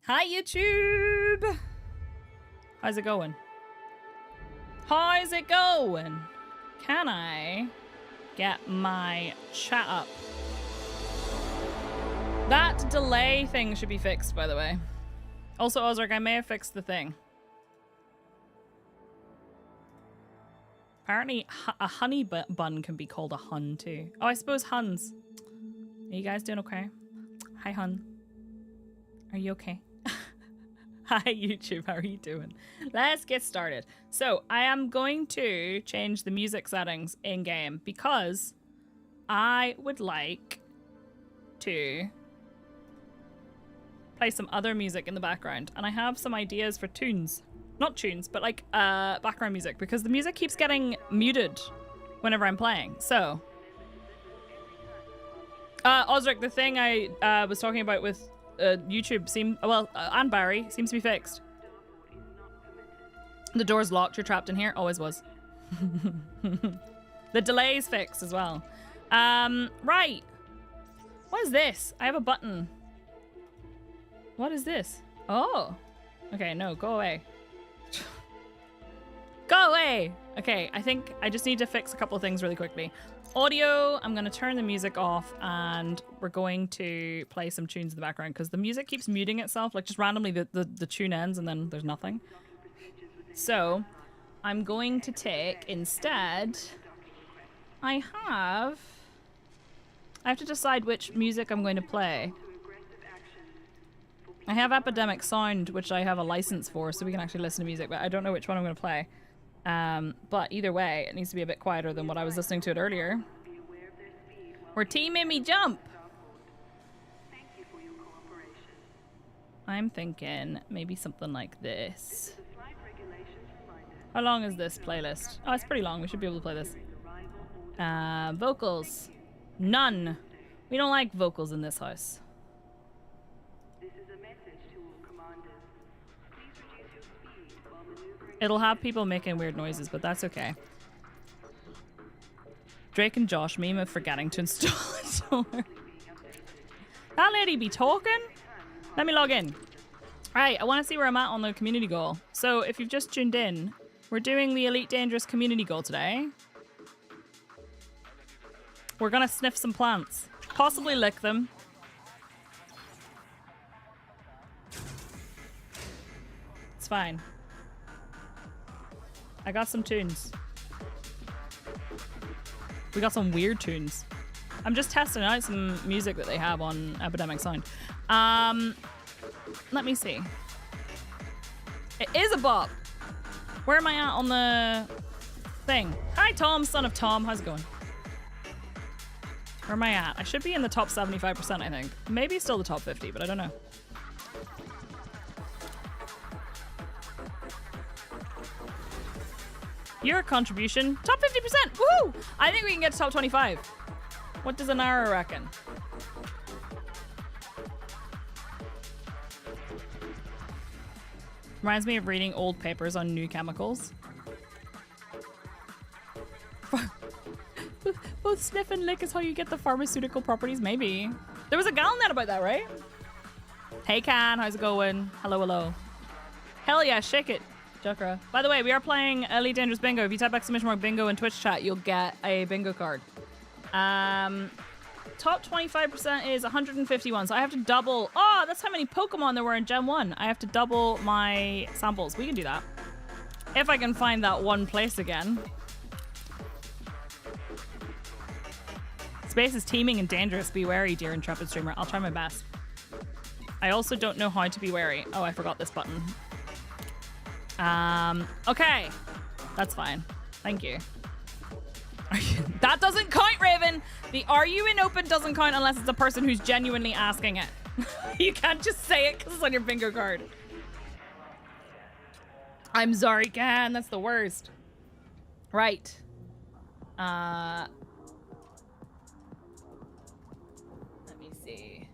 Hi, YouTube! How's it going? How's it going? Can I get my chat up? That delay thing should be fixed, by the way. Also, Ozark, I may have fixed the thing. Apparently, a honey bun can be called a hun, too. Oh, I suppose huns. Are you guys doing okay? Hi, hun. Are you okay? Hi, YouTube. How are you doing? Let's get started. So, I am going to change the music settings in-game because I would like to play some other music in the background. And I have some ideas for tunes. Not tunes, but like background music, because the music keeps getting muted whenever I'm playing. So, Osric, the thing I was talking about with YouTube and Barry seems to be fixed. The door's locked. You're trapped in here. Always was. The delay's fixed as well. Right. What is this? I have a button. What is this? Oh. Okay, no, go away. Go away! Okay, I think I just need to fix a couple of things really quickly. Audio, I'm going to turn the music off and we're going to play some tunes in the background because the music keeps muting itself, like just randomly the tune ends and then there's nothing. So, I'm going to take, instead, I have to decide which music I'm going to play. I have Epidemic Sound, which I have a license for, so we can actually listen to music, but I don't know which one I'm going to play. But either way, it needs to be a bit quieter than what I was listening to it earlier. We're teaming me jump! I'm thinking maybe something like this. How long is this playlist? Oh, it's pretty long. We should be able to play this. Vocals. None. We don't like vocals in this house. It'll have people making weird noises, but that's okay. Drake and Josh meme of forgetting to install it. That lady be talking? Let me log in. Alright, I want to see where I'm at on the community goal. So if you've just tuned in, we're doing the Elite Dangerous community goal today. We're gonna sniff some plants. Possibly lick them. It's fine. I got some tunes. We got some weird tunes. I'm just testing out some music that they have on Epidemic Sound. Let me see. It is a bop. Where am I at on the thing? Hi, Tom, son of Tom. How's it going? Where am I at? I should be in the top 75%, I think. Maybe still the top 50, but I don't know. Your contribution, top 50%. Woo! I think we can get to top 25. What does Anara reckon? Reminds me of reading old papers on new chemicals. Both sniff and lick is how you get the pharmaceutical properties. Maybe. There was a gal net about that, right? Hey, Can. How's it going? Hello, hello. Hell yeah, shake it. Chakra. By the way, we are playing Elite Dangerous Bingo. If you type exclamation mark bingo in Twitch chat, you'll get a bingo card. Top 25% is 151, so I have to double. Oh, that's how many Pokemon there were in Gen 1. I have to double my samples. We can do that. If I can find that one place again. Space is teeming and dangerous. Be wary, dear intrepid streamer. I'll try my best. I also don't know how to be wary. Oh, I forgot this button. Okay. That's fine. Thank you. That doesn't count, Raven! The "are you in open" doesn't count unless it's a person who's genuinely asking it. You can't just say it because it's on your bingo card. I'm sorry, Can. That's the worst. Right. Let me see.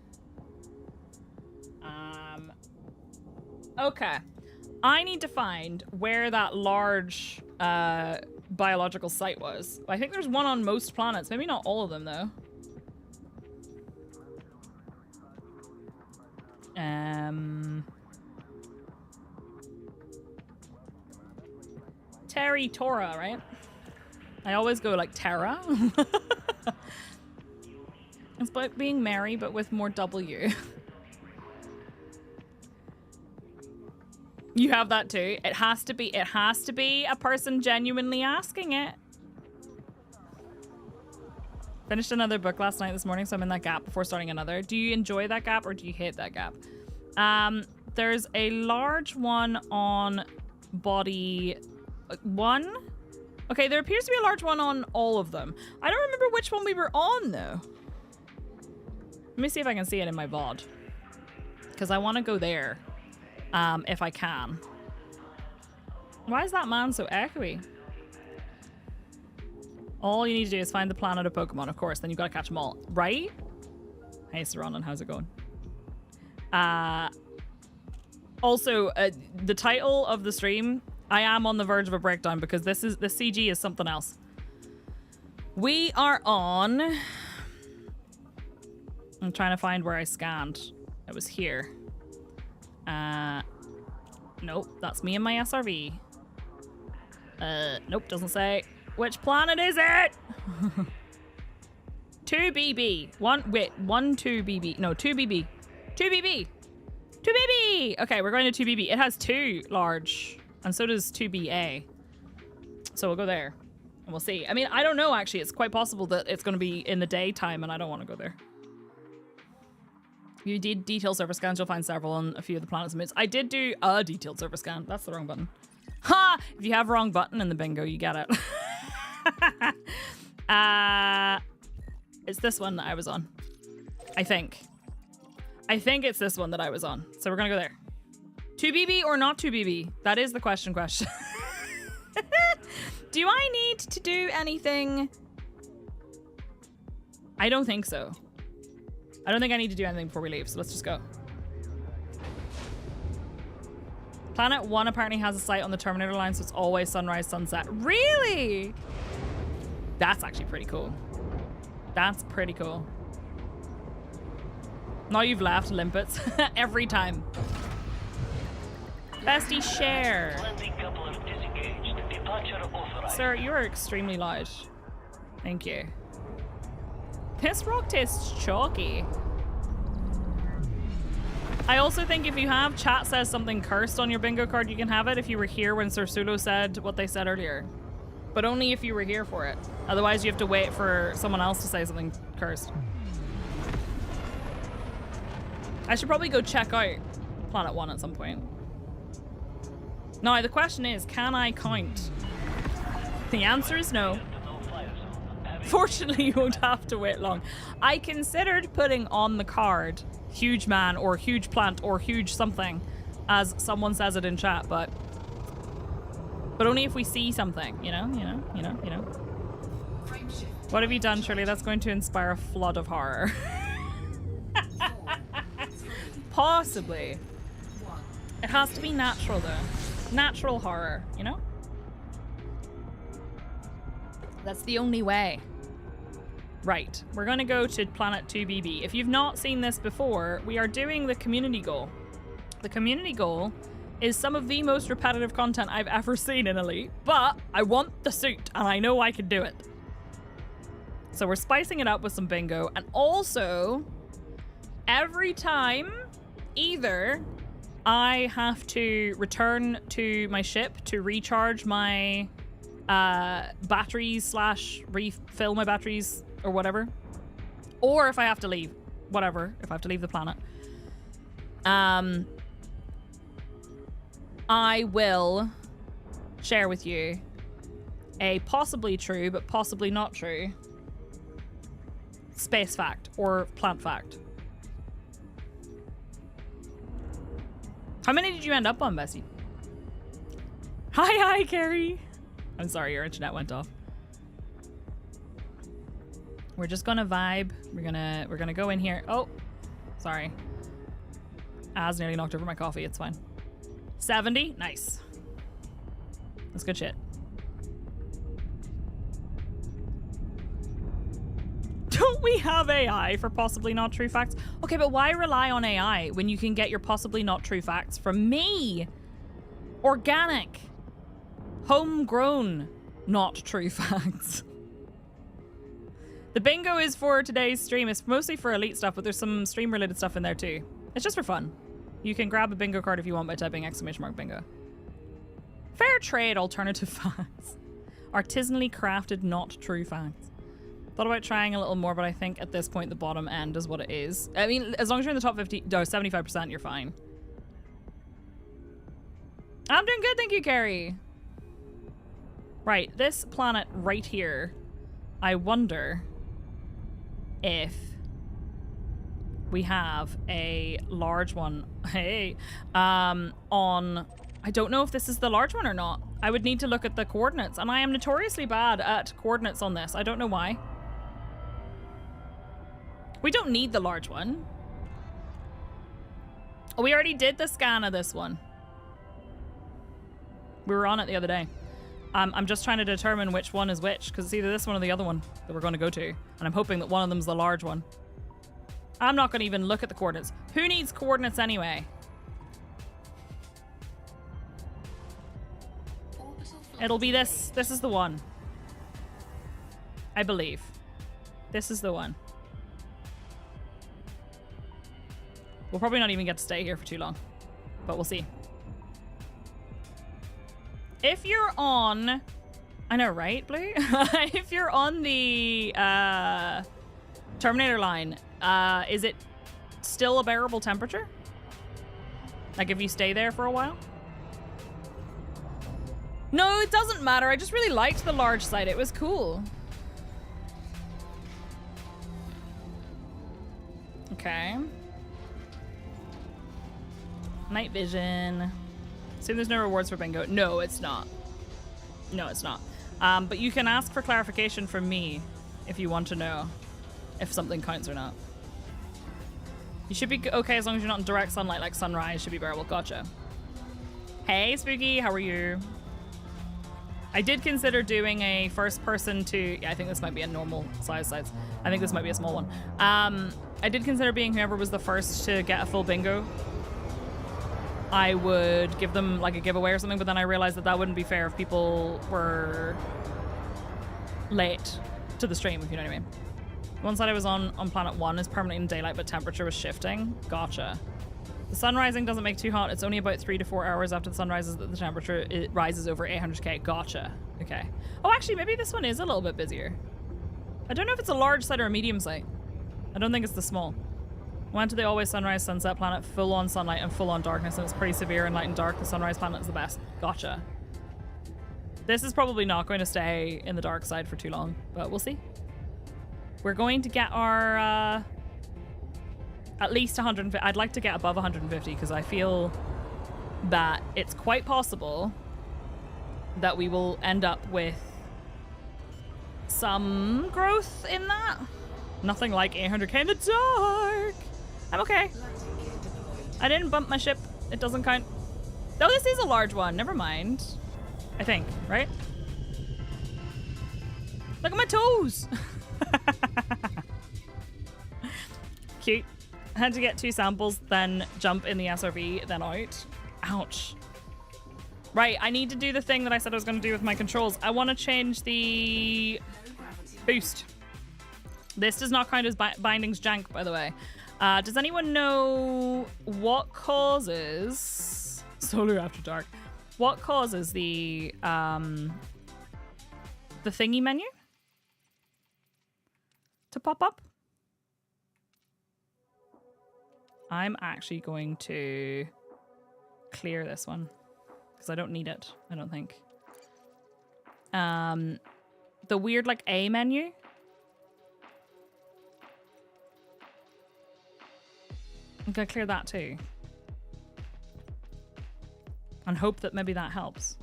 Okay. I need to find where that large biological site was. I think there's one on most planets. Maybe not all of them, though. Terry Tora, right? I always go like Terra. It's about being merry, but with more W. You have that too. It has to be a person genuinely asking it. Finished another book last night this morning, so I'm in that gap before starting another. Do you enjoy that gap or do you hate that gap? There's a large one on body 1. Okay, there appears to be a large one on all of them. I don't remember which one we were on though. Let me see if I can see it in my VOD. Because I want to go there. If I can. Why is that man so echoey? All you need to do is find the planet of Pokemon, of course. Then you've got to catch them all, right? Hey, Saronan, how's it going? Also, the title of the stream, I am on the verge of a breakdown because the CG is something else. We are on... I'm trying to find where I scanned. It was here. Nope, that's me and my SRV. Nope, doesn't say. Which planet is it? 2BB. 2BB. No, 2BB. 2BB. 2BB! Okay, we're going to 2BB. It has 2 large, and so does 2BA. So we'll go there, and we'll see. I mean, I don't know, actually. It's quite possible that it's going to be in the daytime, and I don't want to go there. If you did detailed server scans, you'll find several on a few of the planets and moons. I did do a detailed server scan. That's the wrong button. Ha! If you have wrong button in the bingo, you get it. It's this one that I was on. I think it's this one that I was on. So we're gonna go there. 2BB or not 2BB? That is the question. Do I need to do anything? I don't think so. I don't think I need to do anything before we leave, so let's just go. Planet 1 apparently has a site on the Terminator line, so it's always sunrise, sunset. Really? That's actually pretty cool. That's pretty cool. Now you've left, limpets. Every time. Bestie share. Sir, you are extremely loud. Thank you. This rock tastes chalky. I also think if you have chat says something cursed on your bingo card, you can have it if you were here when Sir Sulo said what they said earlier. But only if you were here for it. Otherwise, you have to wait for someone else to say something cursed. I should probably go check out Planet 1 at some point. Now, the question is, can I count? The answer is no. Fortunately, you won't have to wait long. I considered putting on the card huge man or huge plant or huge something as someone says it in chat, but only if we see something, you know. What have you done, Shirley? That's going to inspire a flood of horror. Possibly. It has to be natural though. Natural horror, you know? That's the only way. Right, we're gonna go to Planet 2BB. If you've not seen this before, we are doing the community goal. The community goal is some of the most repetitive content I've ever seen in Elite, but I want the suit and I know I can do it. So we're spicing it up with some bingo, and also every time either I have to return to my ship to recharge my batteries slash refill my batteries or whatever, or if I have to leave, whatever, if I have to leave the planet, I will share with you a possibly true but possibly not true space fact or plant fact. How many did you end up on, Bessie? Hi, Carrie. I'm sorry, your internet went off. We're just gonna vibe. We're gonna go in here. Oh, sorry. Az nearly knocked over my coffee. It's fine. 70, nice. That's good shit. Don't we have AI for possibly not true facts? Okay, but why rely on AI when you can get your possibly not true facts from me? Organic. Homegrown, not true facts. The bingo is for today's stream. It's mostly for elite stuff, but there's some stream related stuff in there too. It's just for fun. You can grab a bingo card if you want by typing !bingo. Fair trade alternative facts. Artisanally crafted, not true facts. Thought about trying a little more, but I think at this point the bottom end is what it is. I mean, as long as you're in the top 50, no, 75%, you're fine. I'm doing good, thank you, Carrie. Right, this planet right here, I wonder if we have a large one, hey, on, I don't know if this is the large one or not. I would need to look at the coordinates, and I am notoriously bad at coordinates on this. I don't know why. We don't need the large one. Oh, we already did the scan of this one. We were on it the other day. I'm just trying to determine which one is which, because it's either this one or the other one that we're going to go to. And I'm hoping that one of them's the large one. I'm not going to even look at the coordinates. Who needs coordinates anyway? It'll be this. This is the one. I believe. This is the one. We'll probably not even get to stay here for too long, but we'll see. If you're on, I know, right, Blue? If you're on the Terminator line, is it still a bearable temperature? Like if you stay there for a while? No, it doesn't matter. I just really liked the large site. It was cool. Okay. Night vision. Assume there's no rewards for bingo. No, it's not. No, it's not. But you can ask for clarification from me if you want to know if something counts or not. You should be okay as long as you're not in direct sunlight, like sunrise should be bearable. Gotcha. Hey, Spooky, how are you? I did consider doing a first person to, yeah, I think this might be a normal size. I think this might be a small one. I did consider being whoever was the first to get a full bingo. I would give them like a giveaway or something, but then I realized that that wouldn't be fair if people were late to the stream, if you know what I mean. One side I was on planet 1 is permanently in daylight, but temperature was shifting. Gotcha. The sun rising doesn't make too hot. It's only about 3 to 4 hours after the sun rises that the temperature rises over 800k. Gotcha. Okay. Oh, actually, maybe this one is a little bit busier. I don't know if it's a large site or a medium site. I don't think it's the small. Went to the always sunrise sunset planet, full on sunlight and full on darkness, and it's pretty severe in light and dark. The sunrise planet is the best. Gotcha. This is probably not going to stay in the dark side for too long, but we'll see. We're going to get our at least 150. I'd like to get above 150 because I feel that it's quite possible that we will end up with some growth in that. Nothing like 800k in the dark. I'm okay. I didn't bump my ship. It doesn't count. Oh, this is a large one. Never mind. I think, right? Look at my toes. Cute. I had to get 2 samples, then jump in the SRV, then out. Ouch. Right, I need to do the thing that I said I was going to do with my controls. I want to change the boost. This does not count as bindings jank, by the way. Does anyone know what causes Solar After Dark? What causes the thingy menu to pop up? I'm actually going to clear this one because I don't need it, I don't think. The weird like A menu. I'm gonna clear that too. And hope that maybe that helps.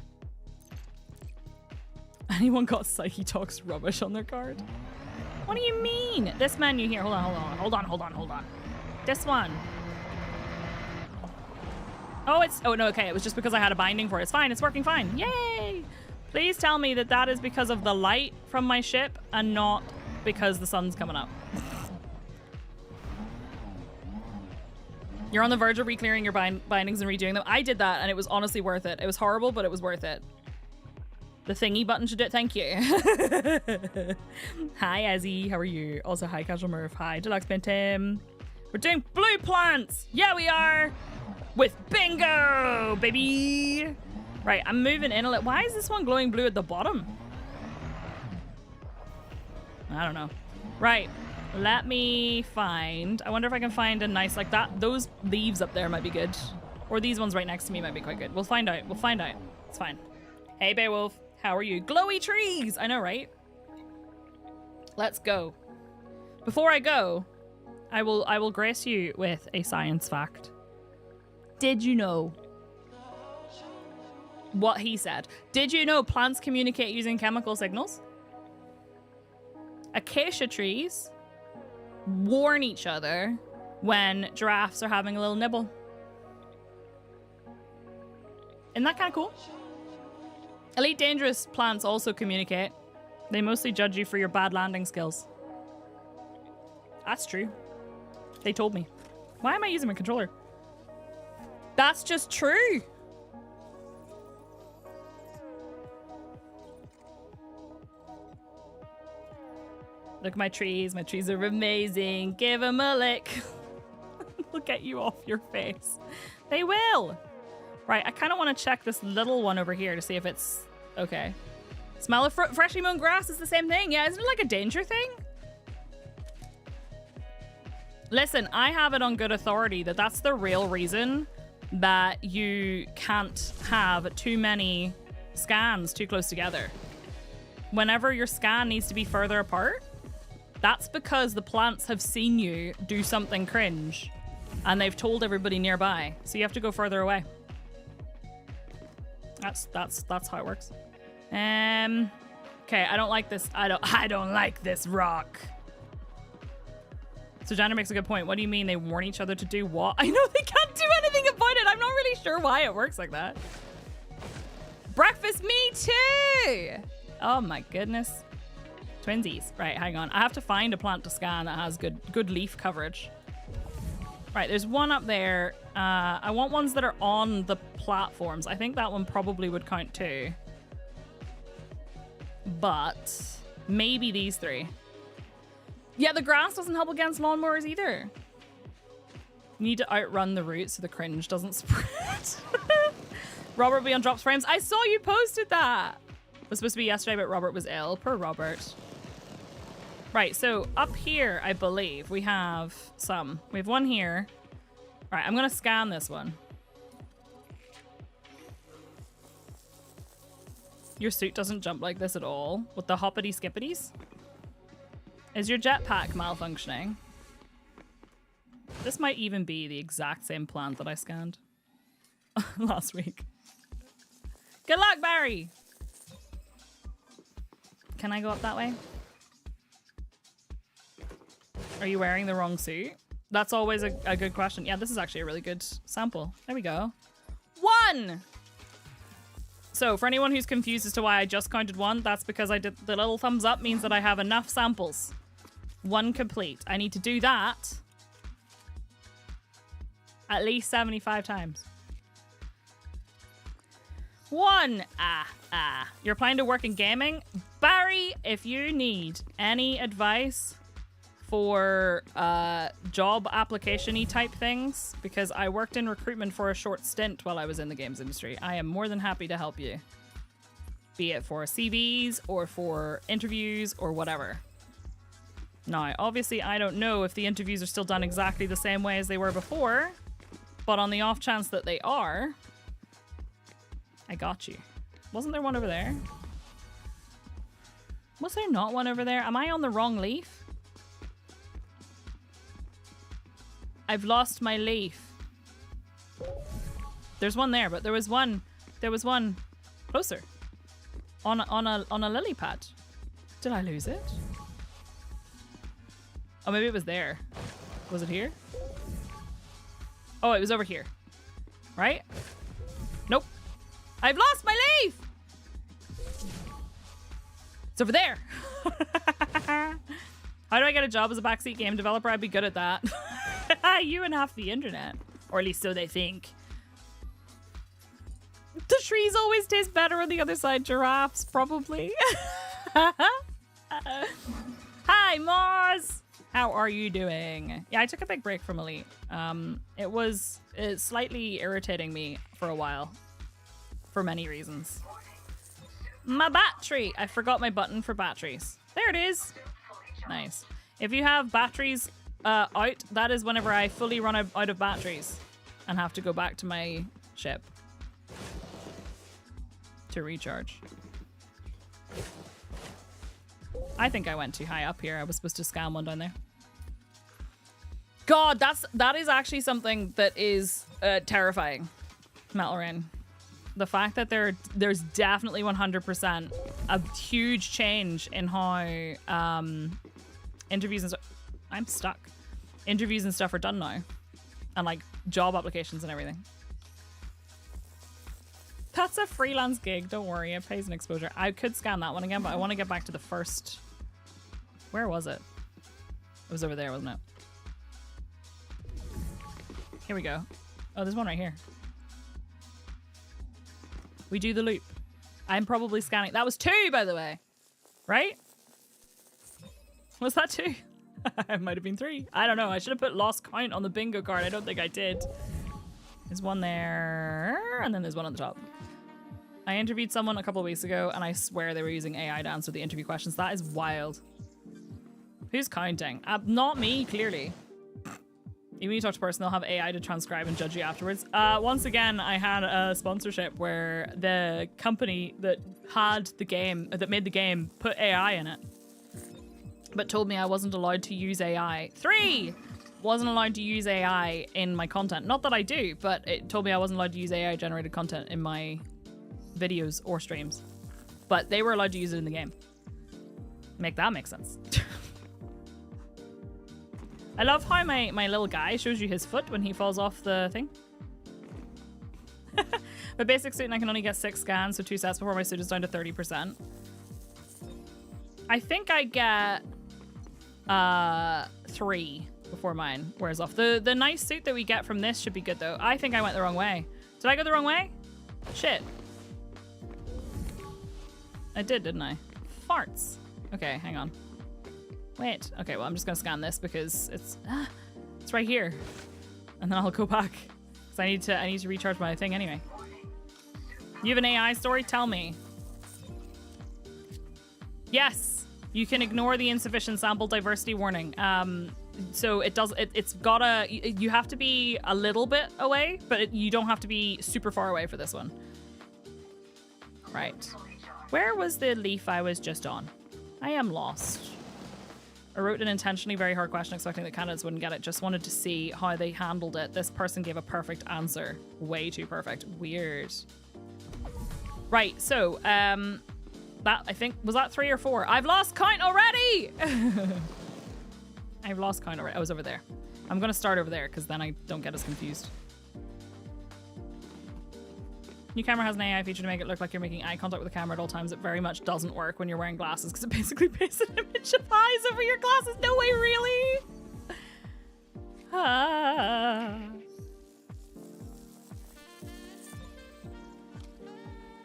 Anyone got Psyche Talks rubbish on their card? What do you mean? This menu here, hold on. This one. Oh, oh no, okay, it was just because I had a binding for it. It's fine, it's working fine. Yay! Please tell me that that is because of the light from my ship and not because the sun's coming up. You're on the verge of re-clearing your bindings and redoing them. I did that and it was honestly worth it. It was horrible, but it was worth it. The thingy button should do it. Thank you. Hi, Ezzy. How are you? Also, hi, Casual Murph. Hi, Deluxe Tim. We're doing blue plants. Yeah, we are. With bingo, baby. Right, I'm moving in a little. Why is this one glowing blue at the bottom? I don't know. Right, let me find. I wonder if I can find a nice, like that. Those leaves up there might be good. Or these ones right next to me might be quite good. We'll find out. We'll find out. It's fine. Hey, Beowulf. How are you? Glowy trees. I know, right? Let's go. Before I go, I will grace you with a science fact. Did you know what he said? Did you know plants communicate using chemical signals? Acacia trees warn each other when giraffes are having a little nibble. Isn't that kind of cool? Elite Dangerous plants also communicate. They mostly judge you for your bad landing skills. That's true. They told me. Why am I using my controller? That's just true. Look at my trees. My trees are amazing. Give them a lick. They'll get you off your face. They will. Right, I kind of want to check this little one over here to see if it's okay. Smell of freshly mown grass is the same thing. Yeah, isn't it like a danger thing? Listen, I have it on good authority that that's the real reason that you can't have too many scans too close together. Whenever your scan needs to be further apart, that's because the plants have seen you do something cringe and they've told everybody nearby. So you have to go further away. That's how it works. Okay, I don't like this. I don't like this rock. So Jana makes a good point. What do you mean they warn each other to do what? I know they can't do anything about it. I'm not really sure why it works like that. Breakfast, me too. Oh my goodness. Twinsies. Right, hang on. I have to find a plant to scan that has good leaf coverage. Right, there's one up there. I want ones that are on the platforms. I think that one probably would count too. But maybe these three. Yeah, the grass doesn't help against lawnmowers either. You need to outrun the roots so the cringe doesn't spread. Robert will be on drops frames. I saw you posted that. It was supposed to be yesterday, but Robert was ill. Poor Robert. Right, so up here, I believe, we have some. We have one here. Right, I'm going to scan this one. Your suit doesn't jump like this at all. With the hoppity skippities. Is your jetpack malfunctioning? This might even be the exact same plant that I scanned last week. Good luck, Barry! Can I go up that way? Are you wearing the wrong suit? That's always a good question. Yeah, this is actually a really good sample. There we go. 1! So for anyone who's confused as to why I just counted 1, that's because I did the little thumbs up means that I have enough samples. 1 complete. I need to do that at least 75 times. 1. You're planning to work in gaming? Barry, if you need any advice for job application-y type things, because I worked in recruitment for a short stint while I was in the games industry, I am more than happy to help you. Be it for CVs or for interviews or whatever. Now, obviously, I don't know if the interviews are still done exactly the same way as they were before, but on the off chance that they are, I got you. Wasn't there one over there? Was there not one over there? Am I on the wrong leaf? I've lost my leaf. There's one there, but there was one closer. On a lily pad. Did I lose it? Oh, maybe it was there. Was it here? Oh, it was over here. Right? Nope. I've lost my leaf! It's over there. How do I get a job as a backseat game developer? I'd be good at that. You and half the internet. Or at least so they think. The trees always taste better on the other side. Giraffes, probably. Hi, Mars. How are you doing? Yeah, I took a big break from Elite. It's slightly irritating me for a while. For many reasons. My battery. I forgot my button for batteries. There it is. Nice. If you have batteries out, that is whenever I fully run out of batteries and have to go back to my ship to recharge. I think I went too high up here. I was supposed to scam one down there. God, that is actually something that is terrifying, Metal Rain. The fact that there's definitely 100% a huge change in how interviews and stuff. I'm stuck. Interviews and stuff are done now, and like job applications and everything. That's a freelance gig. Don't worry, it pays an exposure. I could scan that one again, but I want to get back to the first. Where was it? It was over there, wasn't it? Here we go. Oh, there's one right here. We do the loop. I'm probably scanning. That was 2, by the way. Right? Was that 2? It might have been 3. I don't know. I should have put lost count on the bingo card. I don't think I did. There's one there, and then there's one on the top. I interviewed someone a couple of weeks ago, and I swear they were using AI to answer the interview questions. That is wild. Who's counting? Not me, clearly. Even when you talk to a person, they'll have AI to transcribe and judge you afterwards. Once again, I had a sponsorship where the company that had the game, that made the game, put AI in it, but told me I wasn't allowed to use AI. 3! Wasn't allowed to use AI in my content. Not that I do, but it told me I wasn't allowed to use AI generated content in my videos or streams. But they were allowed to use it in the game. Make that make sense. I love how my little guy shows you his foot when he falls off the thing. My basic suit and I can only get 6 scans, so 2 sets before my suit is down to 30%. I think I get 3 before mine wears off. The nice suit that we get from this should be good though. I think I went the wrong way. Did I go the wrong way? Shit. I did, didn't I? Farts. Okay, hang on. Wait. Okay, well, I'm just gonna scan this because it's right here, and then I'll go back because I need to recharge my thing anyway. You have an AI story? Tell me. Yes, you can ignore the insufficient sample diversity warning. So it's gotta. You have to be a little bit away, but you don't have to be super far away for this one. Right. Where was the leaf I was just on? I am lost. I wrote an intentionally very hard question expecting that candidates wouldn't get it. Just wanted to see how they handled it. This person gave a perfect answer. Way too perfect. Weird. Right, so, that, I think, was that 3 or 4? I've lost count already! I've lost count already. I was over there. I'm gonna start over there, because then I don't get as confused. New camera has an AI feature to make it look like you're making eye contact with the camera at all times. It very much doesn't work when you're wearing glasses because it basically pastes an image of eyes over your glasses. No way, really?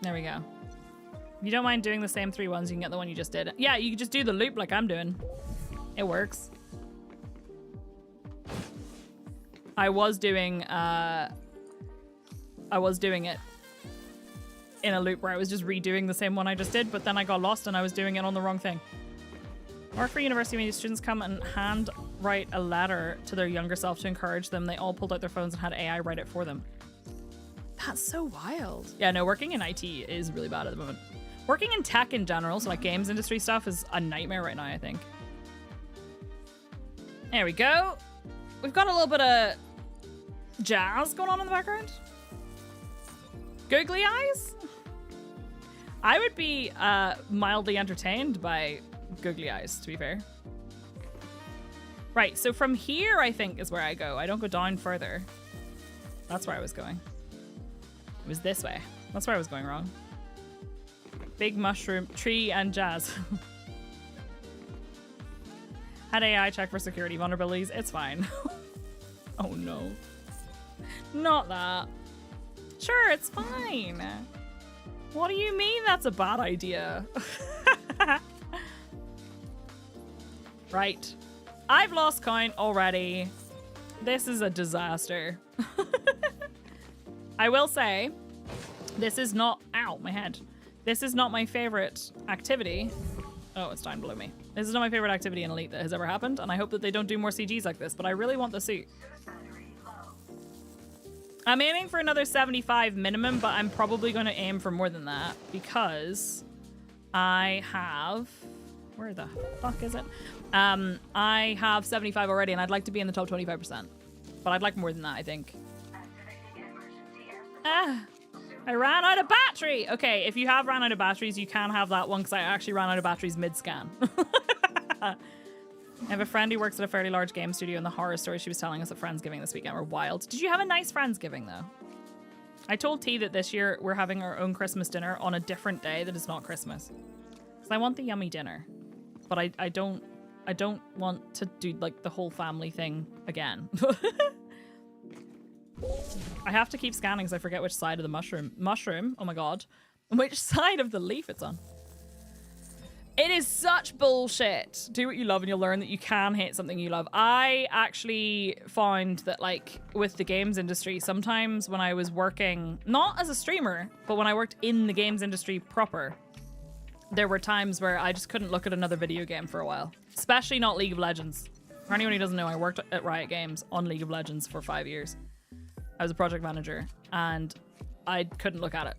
There we go. If you don't mind doing the same 3 ones, you can get the one you just did. Yeah, you can just do the loop like I'm doing. It works. I was doing it in a loop where I was just redoing the same one I just did, but then I got lost and I was doing it on the wrong thing. Or for university, when students come and hand write a letter to their younger self to encourage them, they all pulled out their phones and had AI write it for them. That's so wild. Yeah, no, working in IT is really bad at the moment. Working in tech in general, so like games industry stuff, is a nightmare right now, I think. There we go. We've got a little bit of jazz going on in the background. Googly eyes? I would be mildly entertained by googly eyes, to be fair. Right, so from here, I think, is where I go. I don't go down further. That's where I was going. It was this way. That's where I was going wrong. Big mushroom, tree, and jazz. Had AI check for security vulnerabilities. It's fine. Oh no. Not that. Sure, it's fine. What do you mean that's a bad idea? Right. I've lost count already. This is a disaster. I will say, this is not... Ow, my head. This is not my favorite activity. Oh, it's down below me. This is not my favorite activity in Elite that has ever happened, and I hope that they don't do more CGs like this, but I really want the suit. I'm aiming for another 75 minimum, but I'm probably going to aim for more than that because I have... Where the fuck is it? I have 75 already, and I'd like to be in the top 25%. But I'd like more than that, I think. Ah, I ran out of battery! Okay, if you have ran out of batteries, you can have that one, because I actually ran out of batteries mid-scan. I have a friend who works at a fairly large game studio, and the horror stories she was telling us at Friendsgiving this weekend were wild. Did you have a nice Friendsgiving, though? I told T that this year we're having our own Christmas dinner on a different day that is not Christmas. Because I want the yummy dinner. But I don't want to do, like, the whole family thing again. I have to keep scanning because I forget which side of the mushroom, oh my god, which side of the leaf it's on. It is such bullshit. Do what you love and you'll learn that you can hate something you love. I actually found that, like, with the games industry, sometimes when I was working, not as a streamer, but when I worked in the games industry proper, there were times where I just couldn't look at another video game for a while. Especially not League of Legends. For anyone who doesn't know, I worked at Riot Games on League of Legends for 5 years. I was a project manager, and I couldn't look at it.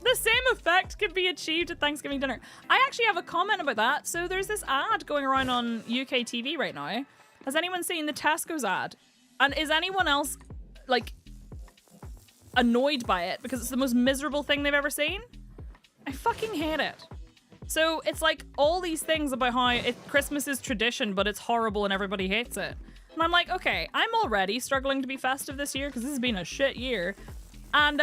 The same effect can be achieved at Thanksgiving dinner. I actually have a comment about that. So there's this ad going around on UK TV right now. Has anyone seen the Tesco's ad? And is anyone else, like, annoyed by it because it's the most miserable thing they've ever seen? I fucking hate it. So it's like all these things about how Christmas is tradition, but it's horrible and everybody hates it. And I'm like, okay, I'm already struggling to be festive this year because this has been a shit year. And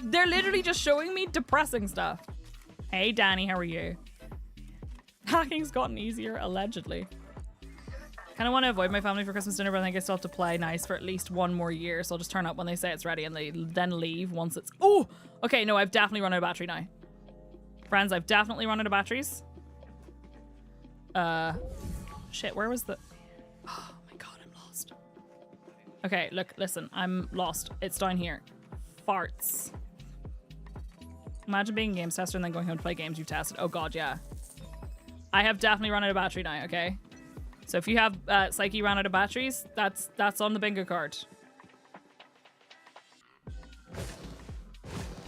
they're literally just showing me depressing stuff. Hey Danny, how are you? Hacking's gotten easier, allegedly. Kind of want to avoid my family for Christmas dinner, but I think I still have to play nice for at least one more year, so I'll just turn up when they say it's ready and they then leave once it's... Oh! Okay, no, I've definitely run out of battery now. Friends, I've definitely run out of batteries. Shit, where was the... Oh my god, I'm lost. Okay, look, listen, I'm lost. It's down here. Farts. Imagine being a games tester and then going home to play games you've tested. Oh god, yeah. I have definitely run out of battery now, okay? So if you have Psyche ran out of batteries, that's on the bingo card.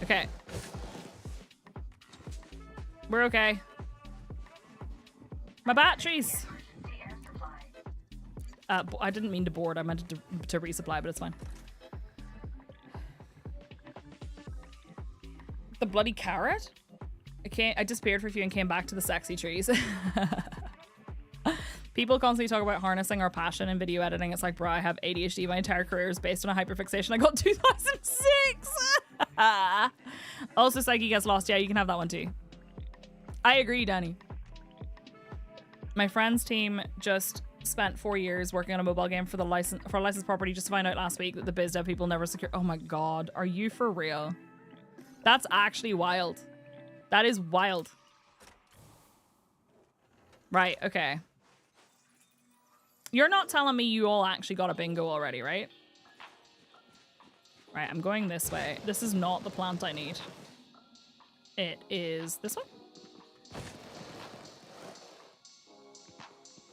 Okay. We're okay. My batteries! I didn't mean to board, I meant to resupply, but it's fine. The bloody carrot? I disappeared for a few and came back to the sexy trees. People constantly talk about harnessing our passion in video editing. It's like, bro, I have ADHD. My entire career is based on a hyperfixation I got 2006. Also, Psyche gets lost. Yeah, you can have that one too. I agree, Danny. My friend's team just spent 4 years working on a mobile game for a licensed property just to find out last week that the biz dev people never secure. Oh my god, are you for real? That's actually wild. That is wild. Right, okay. You're not telling me you all actually got a bingo already, right? Right, I'm going this way. This is not the plant I need. It is this one?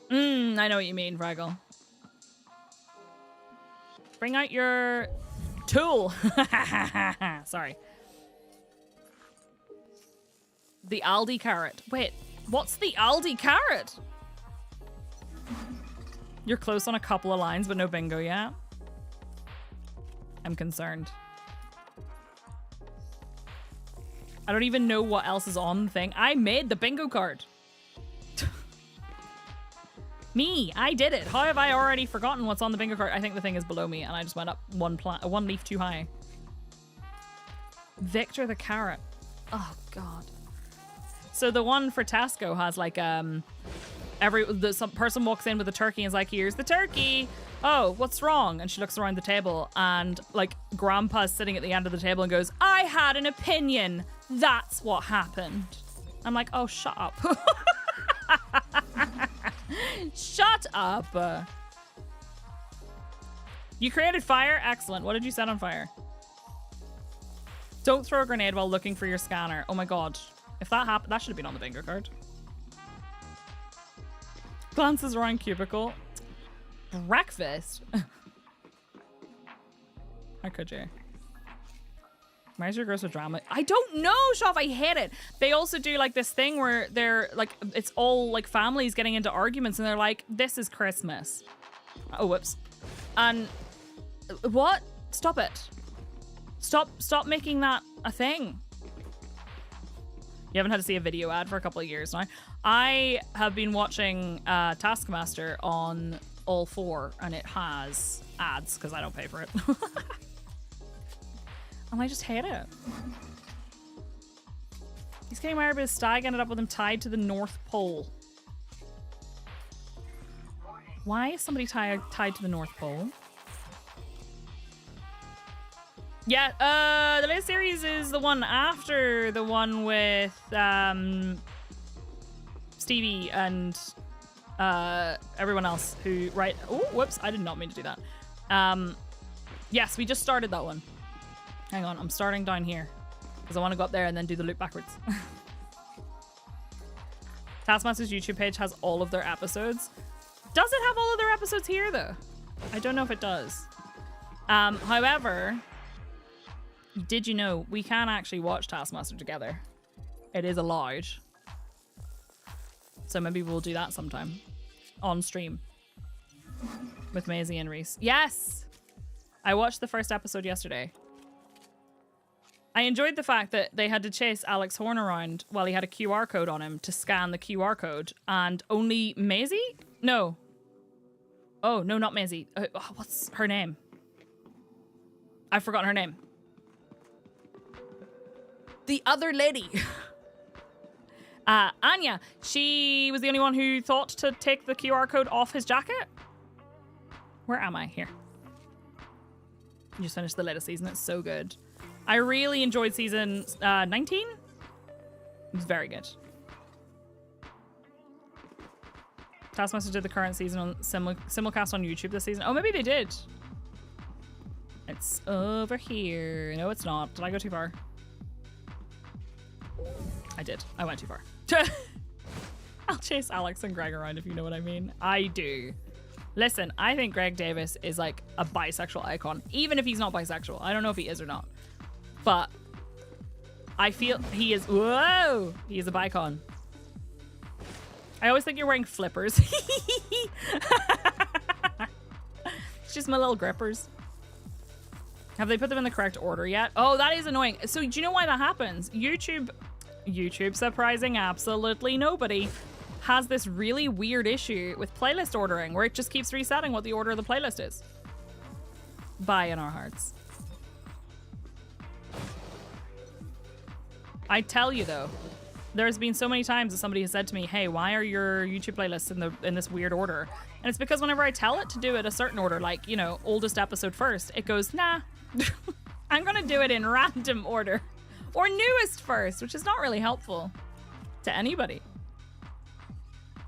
I know what you mean, Fraggle. Bring out your tool. Sorry. The Aldi carrot. Wait, what's the Aldi carrot? You're close on a couple of lines, but no bingo yet. I'm concerned. I don't even know what else is on the thing. I made the bingo card. Me, I did it. How have I already forgotten what's on the bingo card? I think the thing is below me and I just went up one leaf too high. Victor the carrot. Oh god. So the one for Tesco has like some person walks in with a turkey and is like, here's the turkey. Oh, what's wrong? And she looks around the table and like grandpa's sitting at the end of the table and goes, I had an opinion. That's what happened. I'm like, oh, shut up. Shut up. You created fire? Excellent. What did you set on fire? Don't throw a grenade while looking for your scanner. Oh my god. If that happened, that should have been on the bingo card. Glances around cubicle. Breakfast? How could you? Why is your gross with drama? I don't know, Shav. I hate it. They also do like this thing where they're like, it's all like families getting into arguments and they're like, this is Christmas. Oh, whoops. And what? Stop it. Stop making that a thing. You haven't had to see a video ad for a couple of years now. I have been watching Taskmaster on all 4 and it has ads because I don't pay for it. And I just hate it. He's getting married, but his stag ended up with him tied to the North Pole. Why is somebody tied to the North Pole? Yeah, the latest series is the one after the one with Stevie and everyone else who oh, whoops, I did not mean to do that. Yes, we just started that one. Hang on, I'm starting down here because I want to go up there and then do the loop backwards. Taskmaster's YouTube page has all of their episodes. Does it have all of their episodes here though? I don't know if it does. However, did you know we can actually watch Taskmaster together? It is allowed. So maybe we'll do that sometime on stream with Maisie and Reese. Yes! I watched the first episode yesterday. I enjoyed the fact that they had to chase Alex Horn around while he had a QR code on him to scan the QR code, and only Maisie? No. Oh, no, not Maisie. What's her name? I've forgotten her name. The other lady. Anya. She was the only one who thought to take the QR code off his jacket. Where am I? Here. You just finished the latest season. It's so good. I really enjoyed season 19. It was very good. Taskmaster did the current season on simulcast on YouTube this season. Oh, maybe they did. It's over here. No, it's not. Did I go too far? I did. I went too far. I'll chase Alex and Greg around if you know what I mean. I do. Listen, I think Greg Davis is like a bisexual icon, even if he's not bisexual. I don't know if he is or not. But I feel he is, whoa, he is a bicon. I always think you're wearing flippers. It's just my little grippers. Have they put them in the correct order yet? Oh, that is annoying. So do you know why that happens? YouTube, surprising absolutely nobody, has this really weird issue with playlist ordering where it just keeps resetting what the order of the playlist is. Bye in our hearts. I tell you though, there's been so many times that somebody has said to me, hey, why are your YouTube playlists in this weird order? And it's because whenever I tell it to do it a certain order, like, you know, oldest episode first, it goes, nah, I'm gonna do it in random order. Or newest first, which is not really helpful to anybody.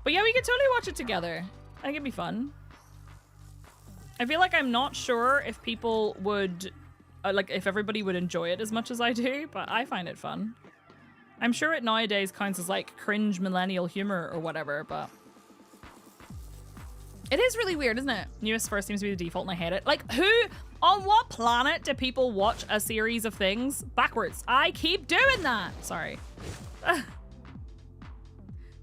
But yeah, we could totally watch it together. I think it'd be fun. I feel like I'm not sure if people would, like if everybody would enjoy it as much as I do, but I find it fun. I'm sure it nowadays counts as like cringe millennial humor or whatever, but it is really weird, isn't it? Newest first seems to be the default and I hate it. Like on what planet do people watch a series of things backwards? I keep doing that. Sorry.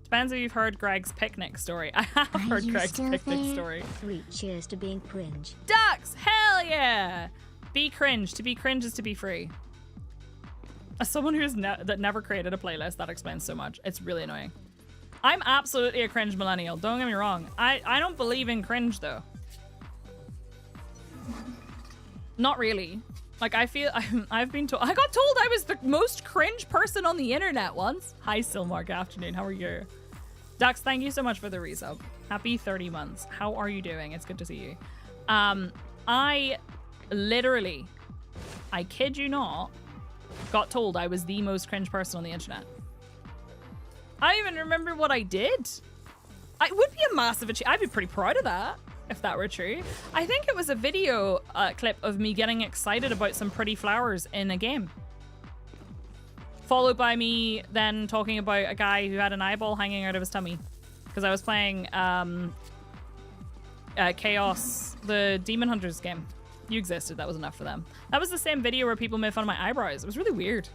Depends if you've heard Greg's picnic story. I have heard Greg's picnic story. 3 cheers to being cringe. Ducks! Hell yeah! Be cringe. To be cringe is to be free. As someone who's that never created a playlist, that explains so much. It's really annoying. I'm absolutely a cringe millennial. Don't get me wrong. I don't believe in cringe though. Not really. Like I feel I've been told. I got told I was the most cringe person on the internet once. Hi, Silmark. Afternoon. How are you? Dux, thank you so much for the resub. Happy 30 months. How are you doing? It's good to see you. I literally, I kid you not, got told I was the most cringe person on the internet. I don't even remember what I did. It would be a massive achievement. I'd be pretty proud of that if that were true. I think it was a video clip of me getting excited about some pretty flowers in a game. Followed by me then talking about a guy who had an eyeball hanging out of his tummy. Because I was playing Chaos, the Demon Hunters game. You existed, that was enough for them. That was the same video where people made fun of my eyebrows. It was really weird.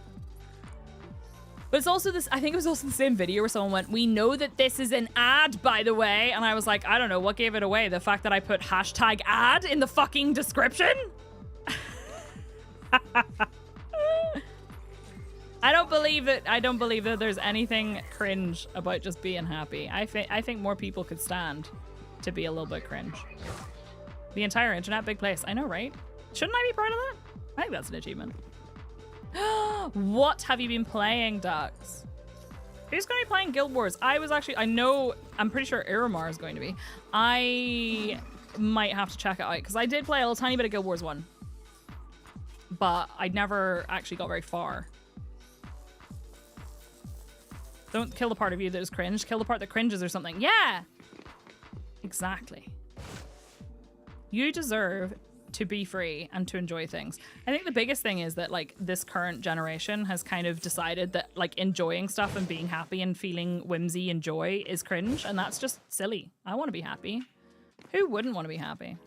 But it's also this, I think it was also the same video where someone went, we know that this is an ad, by the way. And I was like, I don't know, what gave it away? The fact that I put hashtag ad in the fucking description? I don't believe it. I don't believe that there's anything cringe about just being happy. I think more people could stand to be a little bit cringe. The entire internet, big place. I know, right? Shouldn't I be proud of that? I think that's an achievement. What have you been playing, Dux? Who's going to be playing Guild Wars? I'm pretty sure Iramar is going to be. I might have to check it out because I did play a little tiny bit of Guild Wars 1. But I never actually got very far. Don't kill the part of you that is cringe. Kill the part that cringes or something. Yeah! Exactly. You deserve to be free and to enjoy things. I think the biggest thing is that like this current generation has kind of decided that like enjoying stuff and being happy and feeling whimsy and joy is cringe, and that's just silly. I want to be happy. Who wouldn't want to be happy?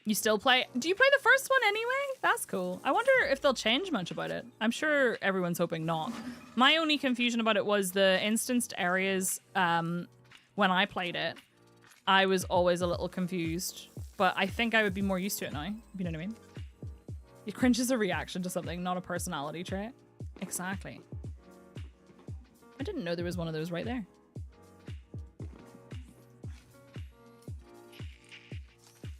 You still play? Do you play the first one anyway? That's cool. I wonder if they'll change much about it. I'm sure everyone's hoping not. My only confusion about it was the instanced areas. When I played it, I was always a little confused, but I think I would be more used to it now, if you know what I mean. Your cringe is a reaction to something, not a personality trait. Exactly. I didn't know there was one of those right there.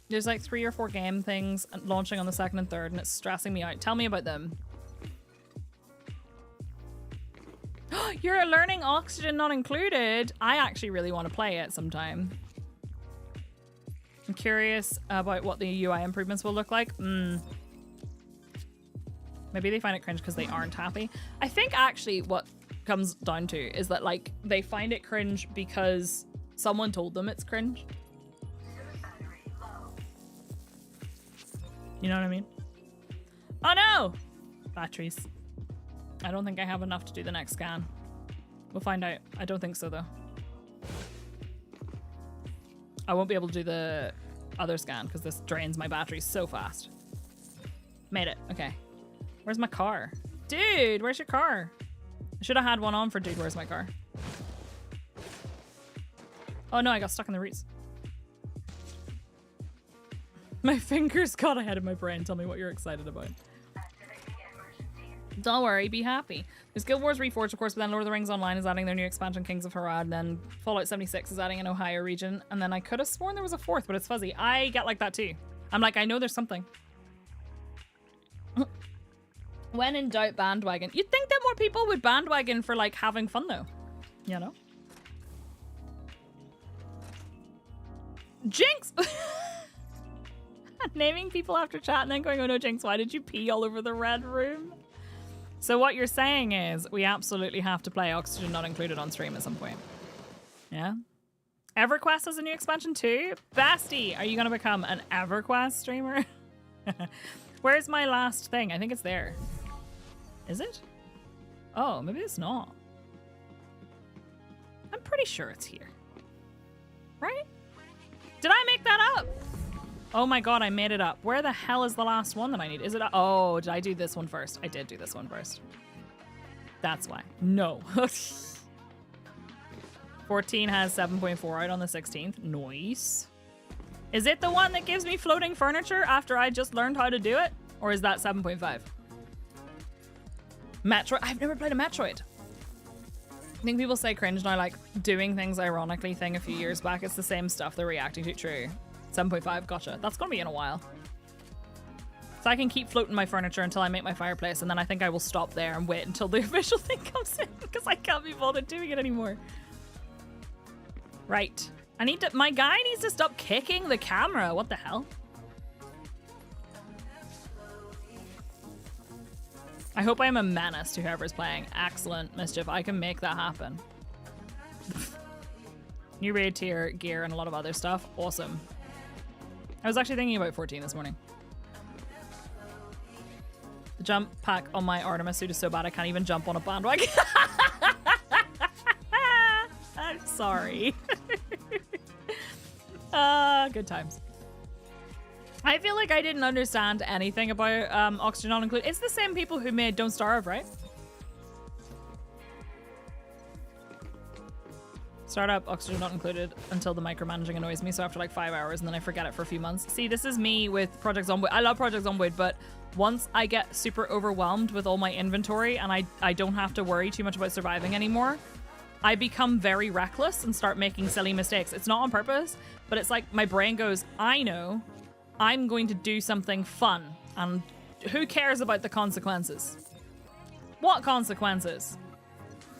There's like 3 or 4 game things launching on the 2nd and 3rd, and it's stressing me out. Tell me about them. You're learning Oxygen Not Included. I actually really want to play it sometime. I'm curious about what the UI improvements will look like. Maybe they find it cringe because they aren't happy. I think actually what comes down to is that like they find it cringe because someone told them it's cringe. You know what I mean? Oh no! Batteries. I don't think I have enough to do the next scan. We'll find out. I don't think so though. I won't be able to do the other scan because this drains my battery so fast. Made it. Okay. Where's my car? Dude, where's your car? I should have had one on for dude, where's my car? Oh no, I got stuck in the roots. My fingers got ahead of my brain. Tell me what you're excited about. Don't worry, be happy. There's Guild Wars Reforged, of course, but then Lord of the Rings Online is adding their new expansion, Kings of Harad, and then Fallout 76 is adding an Ohio region, and then I could have sworn there was a 4th, but it's fuzzy. I get like that too. I'm like, I know there's something. When in doubt, bandwagon. You'd think that more people would bandwagon for like having fun though. You know? Jinx! Naming people after chat and then going, oh no, Jinx, why did you pee all over the red room? So what you're saying is we absolutely have to play Oxygen Not Included on stream at some point. Yeah? EverQuest has a new expansion too? Basti, are you going to become an EverQuest streamer? Where's my last thing? I think it's there. Is it? Oh, maybe it's not. I'm pretty sure it's here. Right? Did I make that up? Oh my god, I made it up. Where the hell is the last one that I need? Is it? Oh, did I do this one first? I did do this one first. That's why. No. 14 has 7.4 out on the 16th. Nice. Is it the one that gives me floating furniture after I just learned how to do it? Or is that 7.5? Metroid. I've never played a Metroid. I think people say cringe now, like doing things ironically thing a few years back. It's the same stuff they're reacting to. True. 7.5, gotcha. That's gonna be in a while. So I can keep floating my furniture until I make my fireplace, and then I think I will stop there and wait until the official thing comes in because I can't be bothered doing it anymore. Right. My guy needs to stop kicking the camera. What the hell? I hope I'm a menace to whoever's playing. Excellent, Mischief. I can make that happen. New raid tier, gear, and a lot of other stuff. Awesome. I was actually thinking about 14 this morning. The jump pack on my Artemis suit is so bad I can't even jump on a bandwagon. I'm sorry. Good times. I feel like I didn't understand anything about Oxygen Not Included. It's the same people who made Don't Starve, right? Startup, Oxygen Not Included, until the micromanaging annoys me, so after like 5 hours and then I forget it for a few months. See, this is me with Project Zomboid. I love Project Zomboid, but once I get super overwhelmed with all my inventory and I don't have to worry too much about surviving anymore, I become very reckless and start making silly mistakes. It's not on purpose, but it's like my brain goes, I know I'm going to do something fun, and who cares about the consequences? What consequences?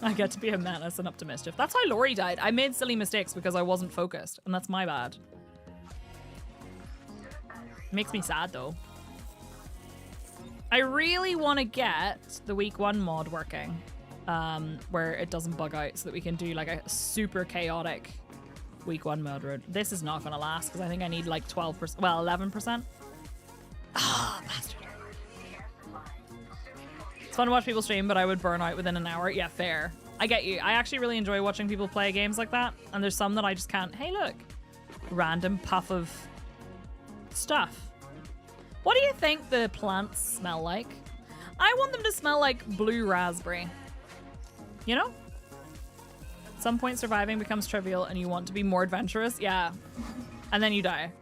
I get to be a menace and up to mischief. That's how Lori died. I made silly mistakes because I wasn't focused, and that's my bad. Makes me sad, though. I really want to get the week 1 mod working, where it doesn't bug out, so that we can do like a super chaotic week 1 mod road. This is not going to last because I think I need like 12%, well, 11%. Ah, bastard. It's fun to watch people stream, but I would burn out within an hour. Yeah, fair. I get you. I actually really enjoy watching people play games like that, and there's some that I just can't. Hey, look. Random puff of stuff. What do you think the plants smell like? I want them to smell like blue raspberry. You know? At some point surviving becomes trivial and you want to be more adventurous. Yeah. And then you die.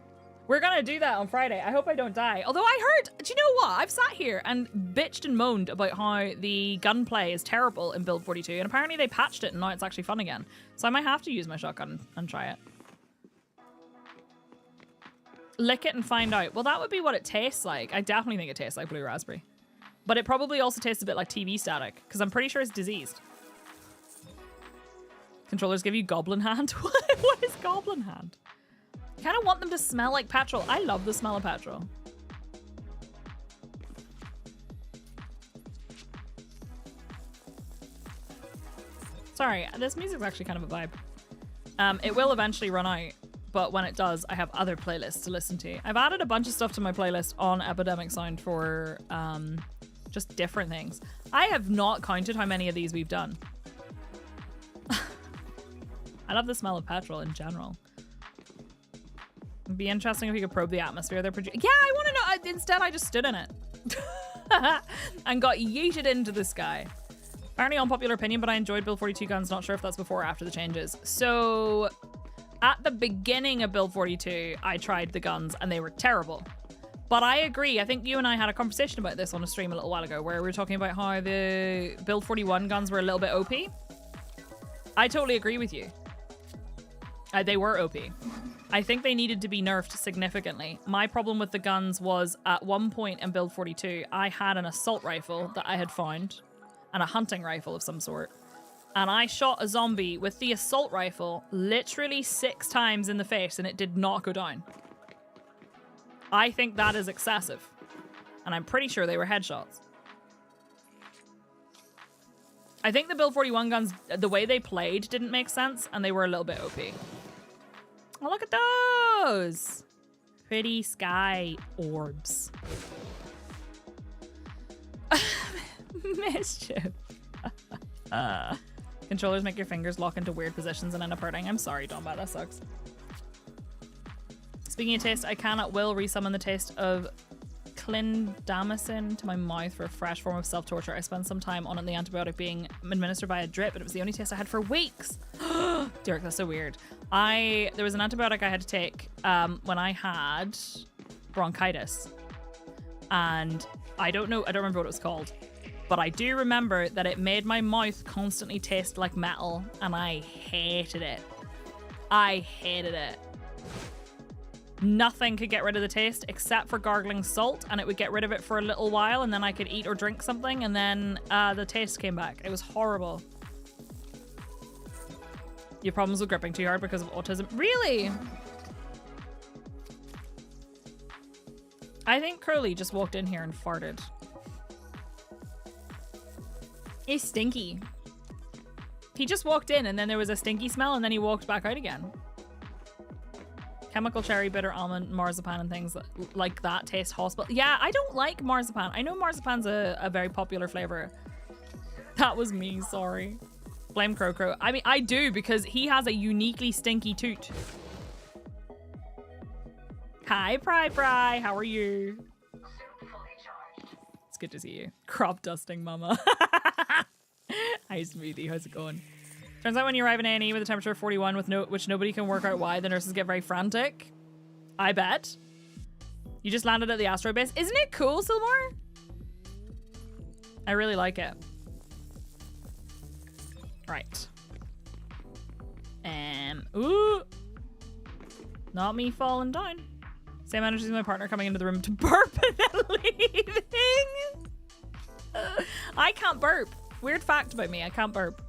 We're gonna do that on Friday. I hope I don't die. Although I heard, do you know what? I've sat here and bitched and moaned about how the gunplay is terrible in Build 42, and apparently they patched it and now it's actually fun again. So I might have to use my shotgun and try it. Lick it and find out. Well, that would be what it tastes like. I definitely think it tastes like blue raspberry. But it probably also tastes a bit like TV static, because I'm pretty sure it's diseased. Controllers give you goblin hand? What is goblin hand? I kind of want them to smell like petrol. I love the smell of petrol. Sorry, this music's actually kind of a vibe. It will eventually run out, but when it does, I have other playlists to listen to. I've added a bunch of stuff to my playlist on Epidemic Sound for just different things. I have not counted how many of these we've done. I love the smell of petrol in general. It'd be interesting if you could probe the atmosphere they're producing. Yeah, I want to know. Instead, I just stood in it and got yeeted into the sky. Apparently unpopular opinion, but I enjoyed Build 42 guns. Not sure if that's before or after the changes. So at the beginning of Build 42, I tried the guns and they were terrible. But I agree. I think you and I had a conversation about this on a stream a little while ago where we were talking about how the Build 41 guns were a little bit OP. I totally agree with you. They were OP. I think they needed to be nerfed significantly. My problem with the guns was at one point in Build 42, I had an assault rifle that I had found and a hunting rifle of some sort. And I shot a zombie with the assault rifle literally 6 times in the face and it did not go down. I think that is excessive. And I'm pretty sure they were headshots. I think the Build 41 guns, the way they played didn't make sense and they were a little bit OP. Oh, look at those! Pretty sky orbs. Mischief. Controllers make your fingers lock into weird positions and end up hurting. I'm sorry, Domba, that sucks. Speaking of taste, I cannot will resummon the taste of clindamycin to my mouth for a fresh form of self-torture. I spent some time on it, the antibiotic being administered by a drip, but it was the only taste I had for weeks. Derek, that's so weird. There was an antibiotic I had to take when I had bronchitis. And I don't remember what it was called. But I do remember that it made my mouth constantly taste like metal, and I hated it. I hated it. Nothing could get rid of the taste except for gargling salt, and it would get rid of it for a little while, and then I could eat or drink something, and then the taste came back. It was horrible. You have problems with gripping too hard because of autism. Really? I think Crowley just walked in here and farted. He's stinky. He just walked in and then there was a stinky smell and then he walked back out again. Chemical cherry, bitter almond, marzipan and things like that taste hospital. Yeah, I don't like marzipan. I know marzipan's a very popular flavor. That was me, sorry. Blame Crow. I mean, I do because he has a uniquely stinky toot. Hi, Pry. How are you? It's good to see you. Crop dusting, mama. Hi, Smoothie. How's it going? Turns out when you arrive in A&E with a temperature of 41 which nobody can work out why, the nurses get very frantic. I bet. You just landed at the asteroid base. Isn't it cool, Silmore? I really like it. Right. Ooh. Not me falling down. Same energy as my partner coming into the room to burp and then leaving. I can't burp. Weird fact about me, I can't burp.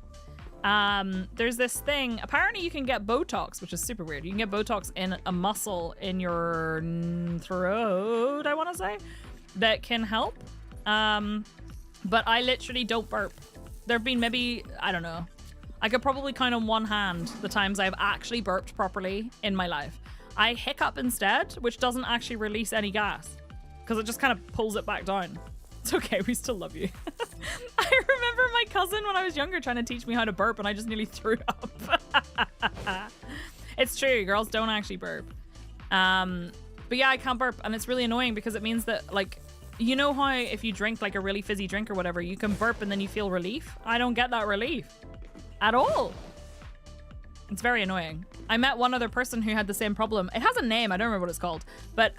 There's this thing. Apparently you can get Botox, which is super weird. You can get Botox in a muscle in your throat, I want to say, that can help. But I literally don't burp. There have been maybe, I don't know. I could probably count on one hand the times I've actually burped properly in my life. I hiccup instead, which doesn't actually release any gas because it just kind of pulls it back down. It's okay, we still love you. I remember my cousin when I was younger trying to teach me how to burp and I just nearly threw up. It's true, girls don't actually burp. But yeah, I can't burp and it's really annoying because it means that, like, you know how if you drink like a really fizzy drink or whatever, you can burp and then you feel relief? I don't get that relief at all. It's very annoying. I met one other person who had the same problem. It has a name, I don't remember what it's called. But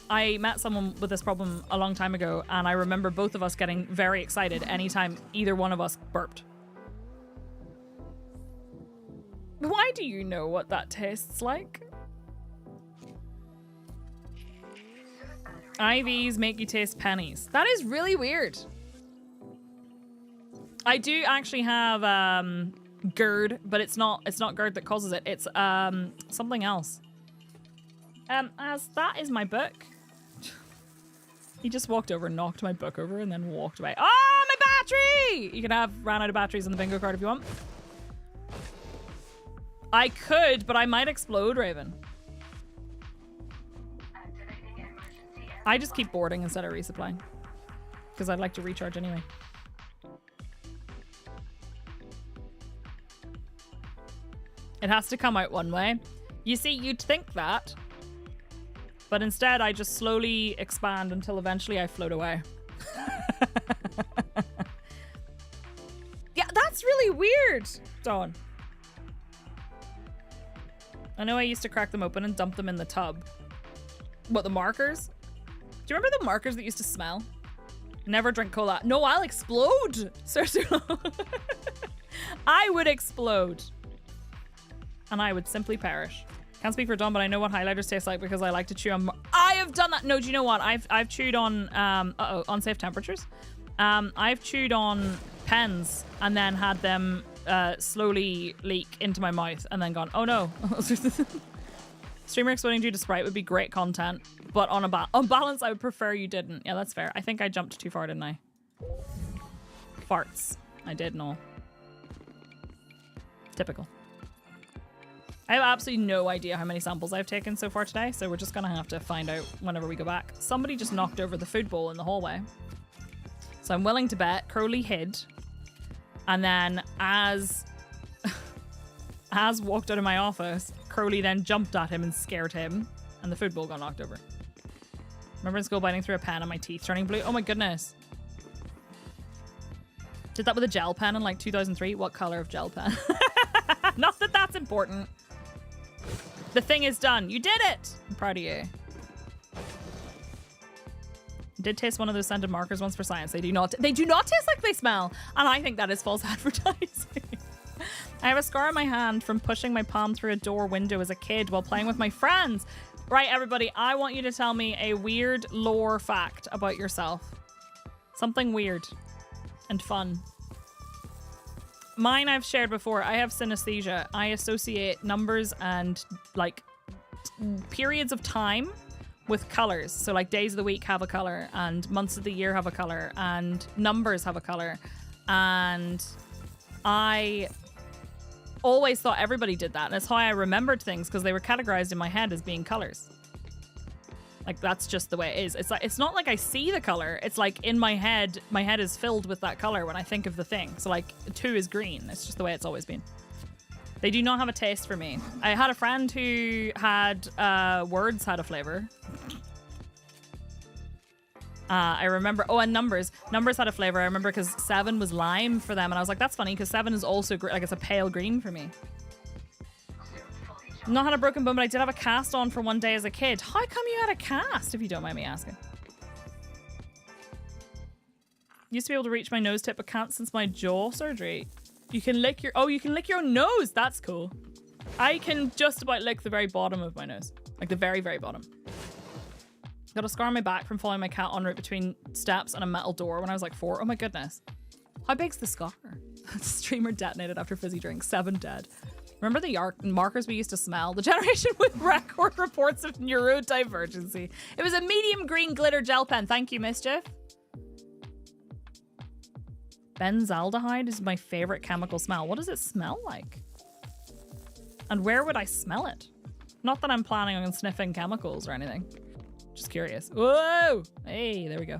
I met someone with this problem a long time ago and I remember both of us getting very excited anytime either one of us burped. Why do you know what that tastes like? IVs make you taste pennies. That is really weird. I do actually have GERD, but it's not GERD that causes it. It's something else. As that is my book. He just walked over and knocked my book over and then walked away. Oh, my battery! You can ran out of batteries on the bingo card if you want. I could, but I might explode, Raven. I just keep boarding instead of resupplying. Because I'd like to recharge anyway. It has to come out one way. You see, you'd think that. But instead, I just slowly expand until eventually I float away. Yeah, that's really weird, Dawn. I know I used to crack them open and dump them in the tub. What, the markers? Do you remember the markers that used to smell? Never drink cola. No, I'll explode. Seriously. I would explode. And I would simply perish. Can't speak for Dawn, but I know what highlighters taste like because I like to chew on. I have done that. No, do you know what? I've chewed on unsafe temperatures. I've chewed on pens and then had them slowly leak into my mouth and then gone, oh no. Streamer exploding due to Sprite would be great content, but on balance, I would prefer you didn't. Yeah, that's fair. I think I jumped too far, didn't I? Farts. I did, no. Typical. I have absolutely no idea how many samples I've taken so far today, so we're just gonna have to find out whenever we go back. Somebody just knocked over the food bowl in the hallway. So I'm willing to bet Crowley hid, and then as walked out of my office, Crowley then jumped at him and scared him, and the food bowl got knocked over. Remember in school biting through a pen and my teeth turning blue? Oh my goodness. Did that with a gel pen in like 2003? What color of gel pen? Not that that's important. The thing is done. You did it! I'm proud of you. I did taste one of those scented markers once for science. They do not taste like they smell. And I think that is false advertising. I have a scar on my hand from pushing my palm through a door window as a kid while playing with my friends. Right, everybody, I want you to tell me a weird lore fact about yourself. Something weird and fun. Mine I've shared before. I have synesthesia. I associate numbers and like periods of time with colors. So like days of the week have a color and months of the year have a color and numbers have a color. And I always thought everybody did that. And that's how I remembered things because they were categorized in my head as being colors. Like that's just the way it is. It's like, it's not like I see the color. It's like in my head is filled with that color when I think of the thing. So like 2 is green. It's just the way it's always been. They do not have a taste for me. I had a friend who had words had a flavor. I remember, and numbers. Numbers had a flavor. I remember because 7 was lime for them. And I was like, that's funny because 7 is also like it's a pale green for me. Not had a broken bone, but I did have a cast on for one day as a kid. How come you had a cast, if you don't mind me asking? Used to be able to reach my nose tip, but can't since my jaw surgery. You can lick your... Oh, you can lick your nose. That's cool. I can just about lick the very bottom of my nose. Like the very, very bottom. Got a scar on my back from following my cat en route between steps and a metal door when I was like 4. Oh my goodness. How big's the scar? Streamer detonated after fizzy drink. 7 dead. Remember the markers we used to smell? The generation with record reports of neurodivergency. It was a medium green glitter gel pen. Thank you, Mischief. Benzaldehyde is my favorite chemical smell. What does it smell like? And where would I smell it? Not that I'm planning on sniffing chemicals or anything. Just curious. Whoa! Hey, there we go.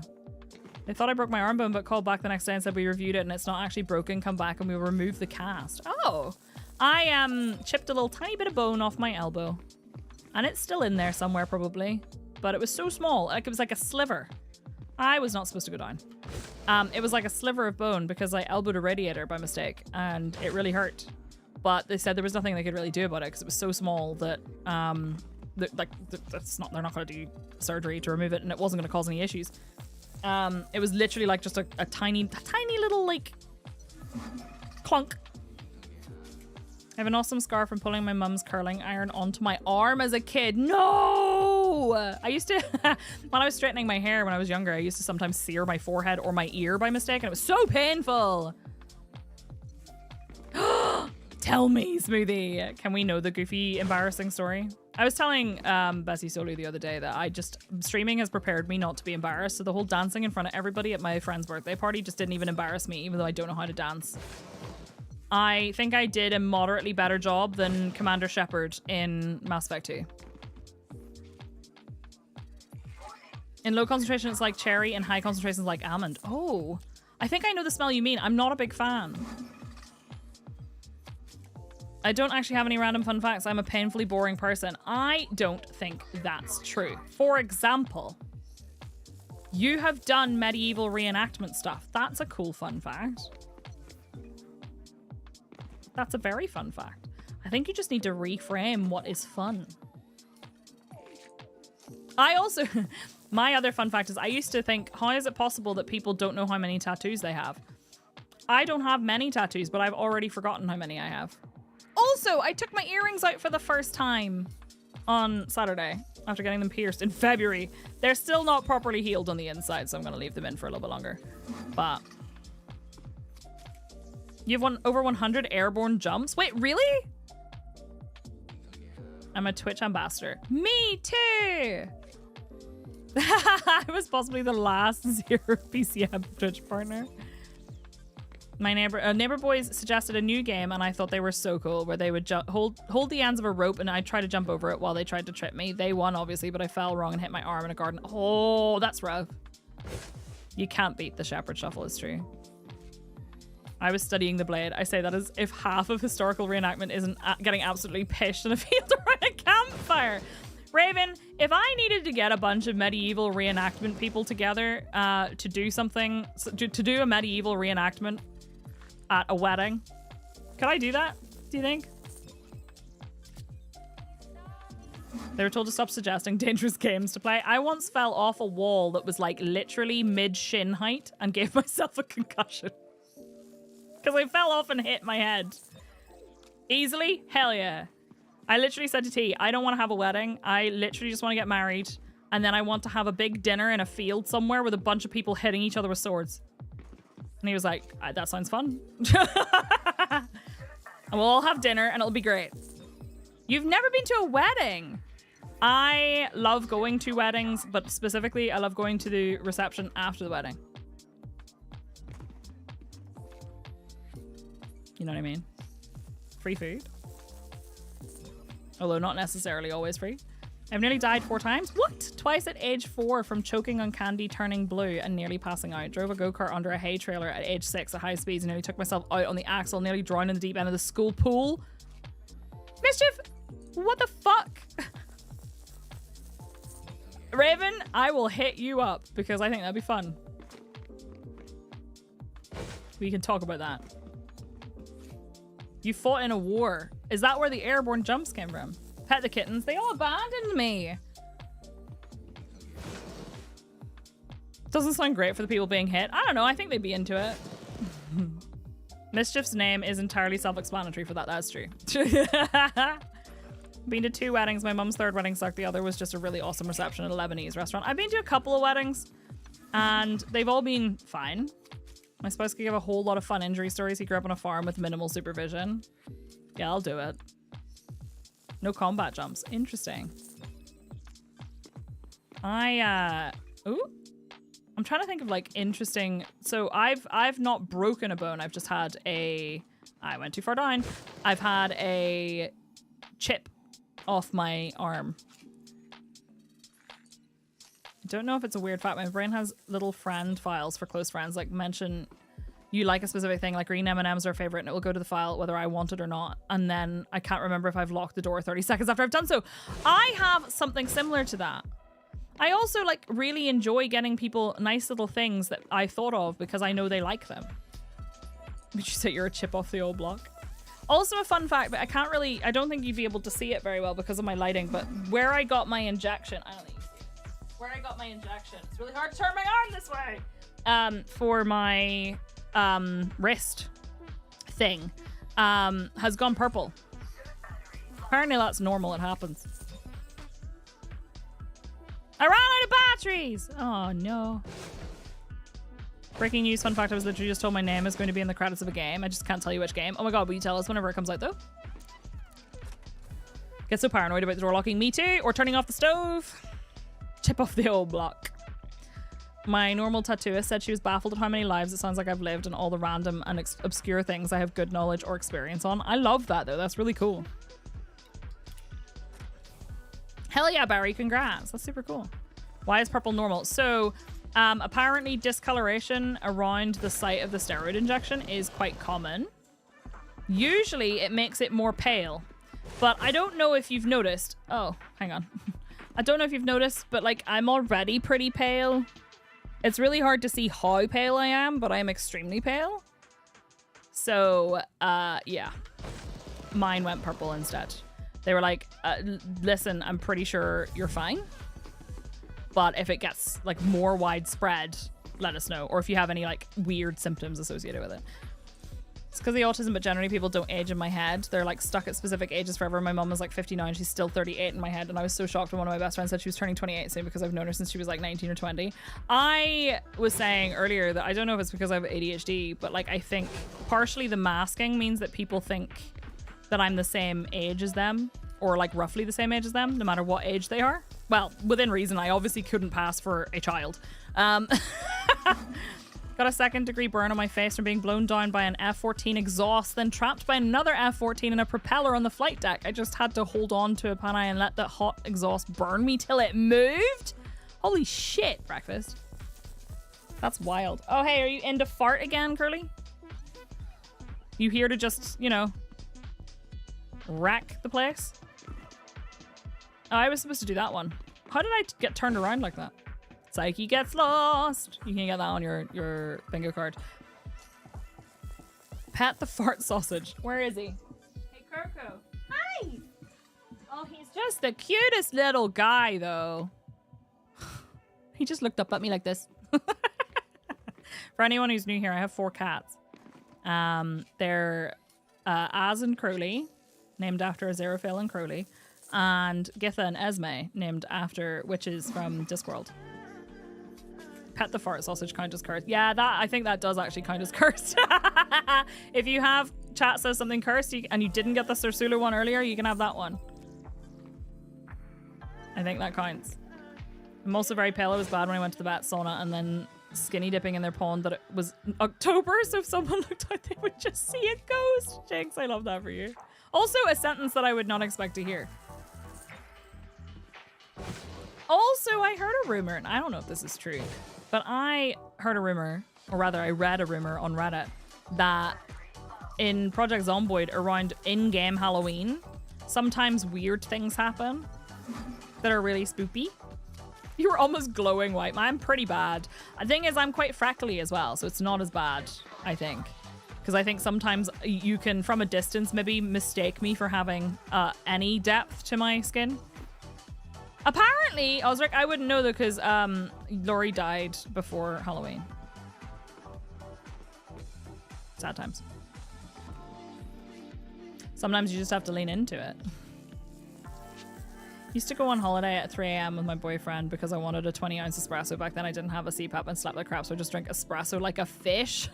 They thought I broke my arm bone, but called back the next day and said we reviewed it and it's not actually broken. Come back and we'll remove the cast. Oh! I chipped a little tiny bit of bone off my elbow. And it's still in there somewhere probably. But it was so small. Like it was like a sliver. I was not supposed to go down. It was like a sliver of bone because I elbowed a radiator by mistake. And it really hurt. But they said there was nothing they could really do about it because it was so small that they're not going to do surgery to remove it. And it wasn't going to cause any issues. It was literally like just a tiny little like clunk. I have an awesome scar from pulling my mum's curling iron onto my arm as a kid. No! I used to, when I was straightening my hair when I was younger, I used to sometimes sear my forehead or my ear by mistake, and it was so painful. Tell me, Smoothie. Can we know the goofy, embarrassing story? I was telling Bessie Solu the other day that streaming has prepared me not to be embarrassed. So the whole dancing in front of everybody at my friend's birthday party just didn't even embarrass me, even though I don't know how to dance. I think I did a moderately better job than Commander Shepard in Mass Effect 2. In low concentration, it's like cherry. In high concentrations, like almond. Oh, I think I know the smell you mean. I'm not a big fan. I don't actually have any random fun facts. I'm a painfully boring person. I don't think that's true. For example, you have done medieval reenactment stuff. That's a cool fun fact. That's a very fun fact. I think you just need to reframe what is fun. I also, my other fun fact is I used to think, how is it possible that people don't know how many tattoos they have? I don't have many tattoos, but I've already forgotten how many I have. Also, I took my earrings out for the first time on Saturday after getting them pierced in February. They're still not properly healed on the inside, so I'm going to leave them in for a little bit longer. But you have over 100 airborne jumps? Wait, really? I'm a Twitch ambassador. Me too! I was possibly the last zero PCM Twitch partner. My neighbor boys suggested a new game, and I thought they were so cool, where they would hold the ends of a rope, and I'd try to jump over it while they tried to trip me. They won, obviously, but I fell wrong and hit my arm in a garden. Oh, that's rough. You can't beat the Shepherd Shuffle, it's true. I was studying the blade. I say that as if half of historical reenactment isn't getting absolutely pished in a field around a campfire. Raven, if I needed to get a bunch of medieval reenactment people together to do something, to do a medieval reenactment at a wedding, could I do that, do you think? They were told to stop suggesting dangerous games to play. I once fell off a wall that was like literally mid-shin height and gave myself a concussion. Because I fell off and hit my head. Easily? Hell yeah. I literally said to T, I don't want to have a wedding. I literally just want to get married. And then I want to have a big dinner in a field somewhere with a bunch of people hitting each other with swords. And he was like, that sounds fun. And we'll all have dinner and it'll be great. You've never been to a wedding? I love going to weddings, but specifically I love going to the reception after the wedding. You know what I mean? Free food. Although not necessarily always free. I've nearly died 4 times. What? Twice at age 4 from choking on candy turning blue and nearly passing out. Drove a go-kart under a hay trailer at age 6 at high speeds and nearly took myself out on the axle, nearly drowned in the deep end of the school pool. Mischief! What the fuck? Raven, I will hit you up because I think that'd be fun. We can talk about that. You fought in a war. Is that where the airborne jumps came from? Pet the kittens. They all abandoned me. Doesn't sound great for the people being hit. I don't know. I think they'd be into it. Mischief's name is entirely self-explanatory for that. That's true. Been to 2 weddings. My mum's 3rd wedding sucked. The other was just a really awesome reception at a Lebanese restaurant. I've been to a couple of weddings and they've all been fine. My spouse could give a whole lot of fun injury stories. He grew up on a farm with minimal supervision. Yeah, I'll do it. No combat jumps. Interesting. Ooh. I'm trying to think of like interesting. So I've not broken a bone. I've just had I went too far down. I've had a chip off my arm. I don't know if it's a weird fact. My brain has little friend files for close friends. Like mention you like a specific thing, like green M&Ms are a favorite, and it will go to the file whether I want it or not. And then I can't remember if I've locked the door 30 seconds after I've done so. I have something similar to that. I also like really enjoy getting people nice little things that I thought of because I know they like them. Would you say you're a chip off the old block? Also a fun fact, but I don't think you'd be able to see it very well because of my lighting, but where I got my injection, I don't think you see it. Where I got my injection, it's really hard to turn my arm this way. For my wrist thing, has gone purple. Apparently that's normal, it happens. I ran out of batteries! Oh no. Breaking news, fun fact, I was literally just told my name is going to be in the credits of a game. I just can't tell you which game. Oh my god, will you tell us whenever it comes out though? Get so paranoid about the door locking. Me too! Or turning off the stove. Chip off the old block. My normal tattooist said she was baffled at how many lives it sounds like I've lived and all the random and obscure things I have good knowledge or experience on. I love that though, that's really cool. Hell yeah, Barry, congrats. That's super cool. Why is purple normal? So, apparently discoloration around the site of the steroid injection is quite common. Usually it makes it more pale, but I don't know if you've noticed. Oh, hang on. I don't know if you've noticed, but like I'm already pretty pale. It's really hard to see how pale I am, but I am extremely pale. So, yeah. Mine went purple instead. They were like, listen, I'm pretty sure you're fine. But if it gets like more widespread, let us know. Or if you have any like weird symptoms associated with it. It's because of the autism, but generally people don't age in my head. They're like stuck at specific ages forever. My mom was like 59. She's still 38 in my head. And I was so shocked when one of my best friends said she was turning 28 soon because I've known her since she was like 19 or 20. I was saying earlier that I don't know if it's because I have ADHD, but like I think partially the masking means that people think that I'm the same age as them or like roughly the same age as them, no matter what age they are. Well, within reason, I obviously couldn't pass for a child. Got a 2nd-degree burn on my face from being blown down by an F-14 exhaust, then trapped by another F-14 in a propeller on the flight deck. I just had to hold on to a panai and let the hot exhaust burn me till it moved? Holy shit, breakfast. That's wild. Oh, hey, are you into fart again, Curly? You here to just, you know, wreck the place? Oh, I was supposed to do that one. How did I get turned around like that? Psyche gets lost. You can get that on your bingo card. Pat the fart sausage. Where is he? Hey, Kirko. Hi! Oh, he's just the cutest little guy, though. He just looked up at me like this. For anyone who's new here, I have 4 cats. They're Az and Crowley, named after Aziraphale and Crowley, and Githa and Esme, named after witches from Discworld. Pet the fart sausage count as cursed. Yeah, I think that does actually count as cursed. If you have chat says something cursed and you didn't get the Cersula one earlier, you can have that one. I think that counts. I'm also very pale. I was bad when I went to the bat sauna and then skinny dipping in their pond that it was October, so if someone looked out they would just see a ghost. Jinx, I love that for you. Also a sentence that I would not expect to hear. Also, I heard a rumor, and I don't know if this is true, but I heard a rumor, or rather I read a rumor on Reddit, that in Project Zomboid around in-game Halloween, sometimes weird things happen that are really spoopy. You were almost glowing white. I'm pretty bad. The thing is, I'm quite freckly as well, so it's not as bad, I think. Because I think sometimes you can, from a distance, maybe mistake me for having any depth to my skin. Apparently, Osric, I wouldn't know though, because Laurie died before Halloween. Sad times. Sometimes you just have to lean into it. Used to go on holiday at 3 a.m. with my boyfriend because I wanted a 20-ounce espresso. Back then I didn't have a CPAP and slept like crap, so I just drank espresso like a fish.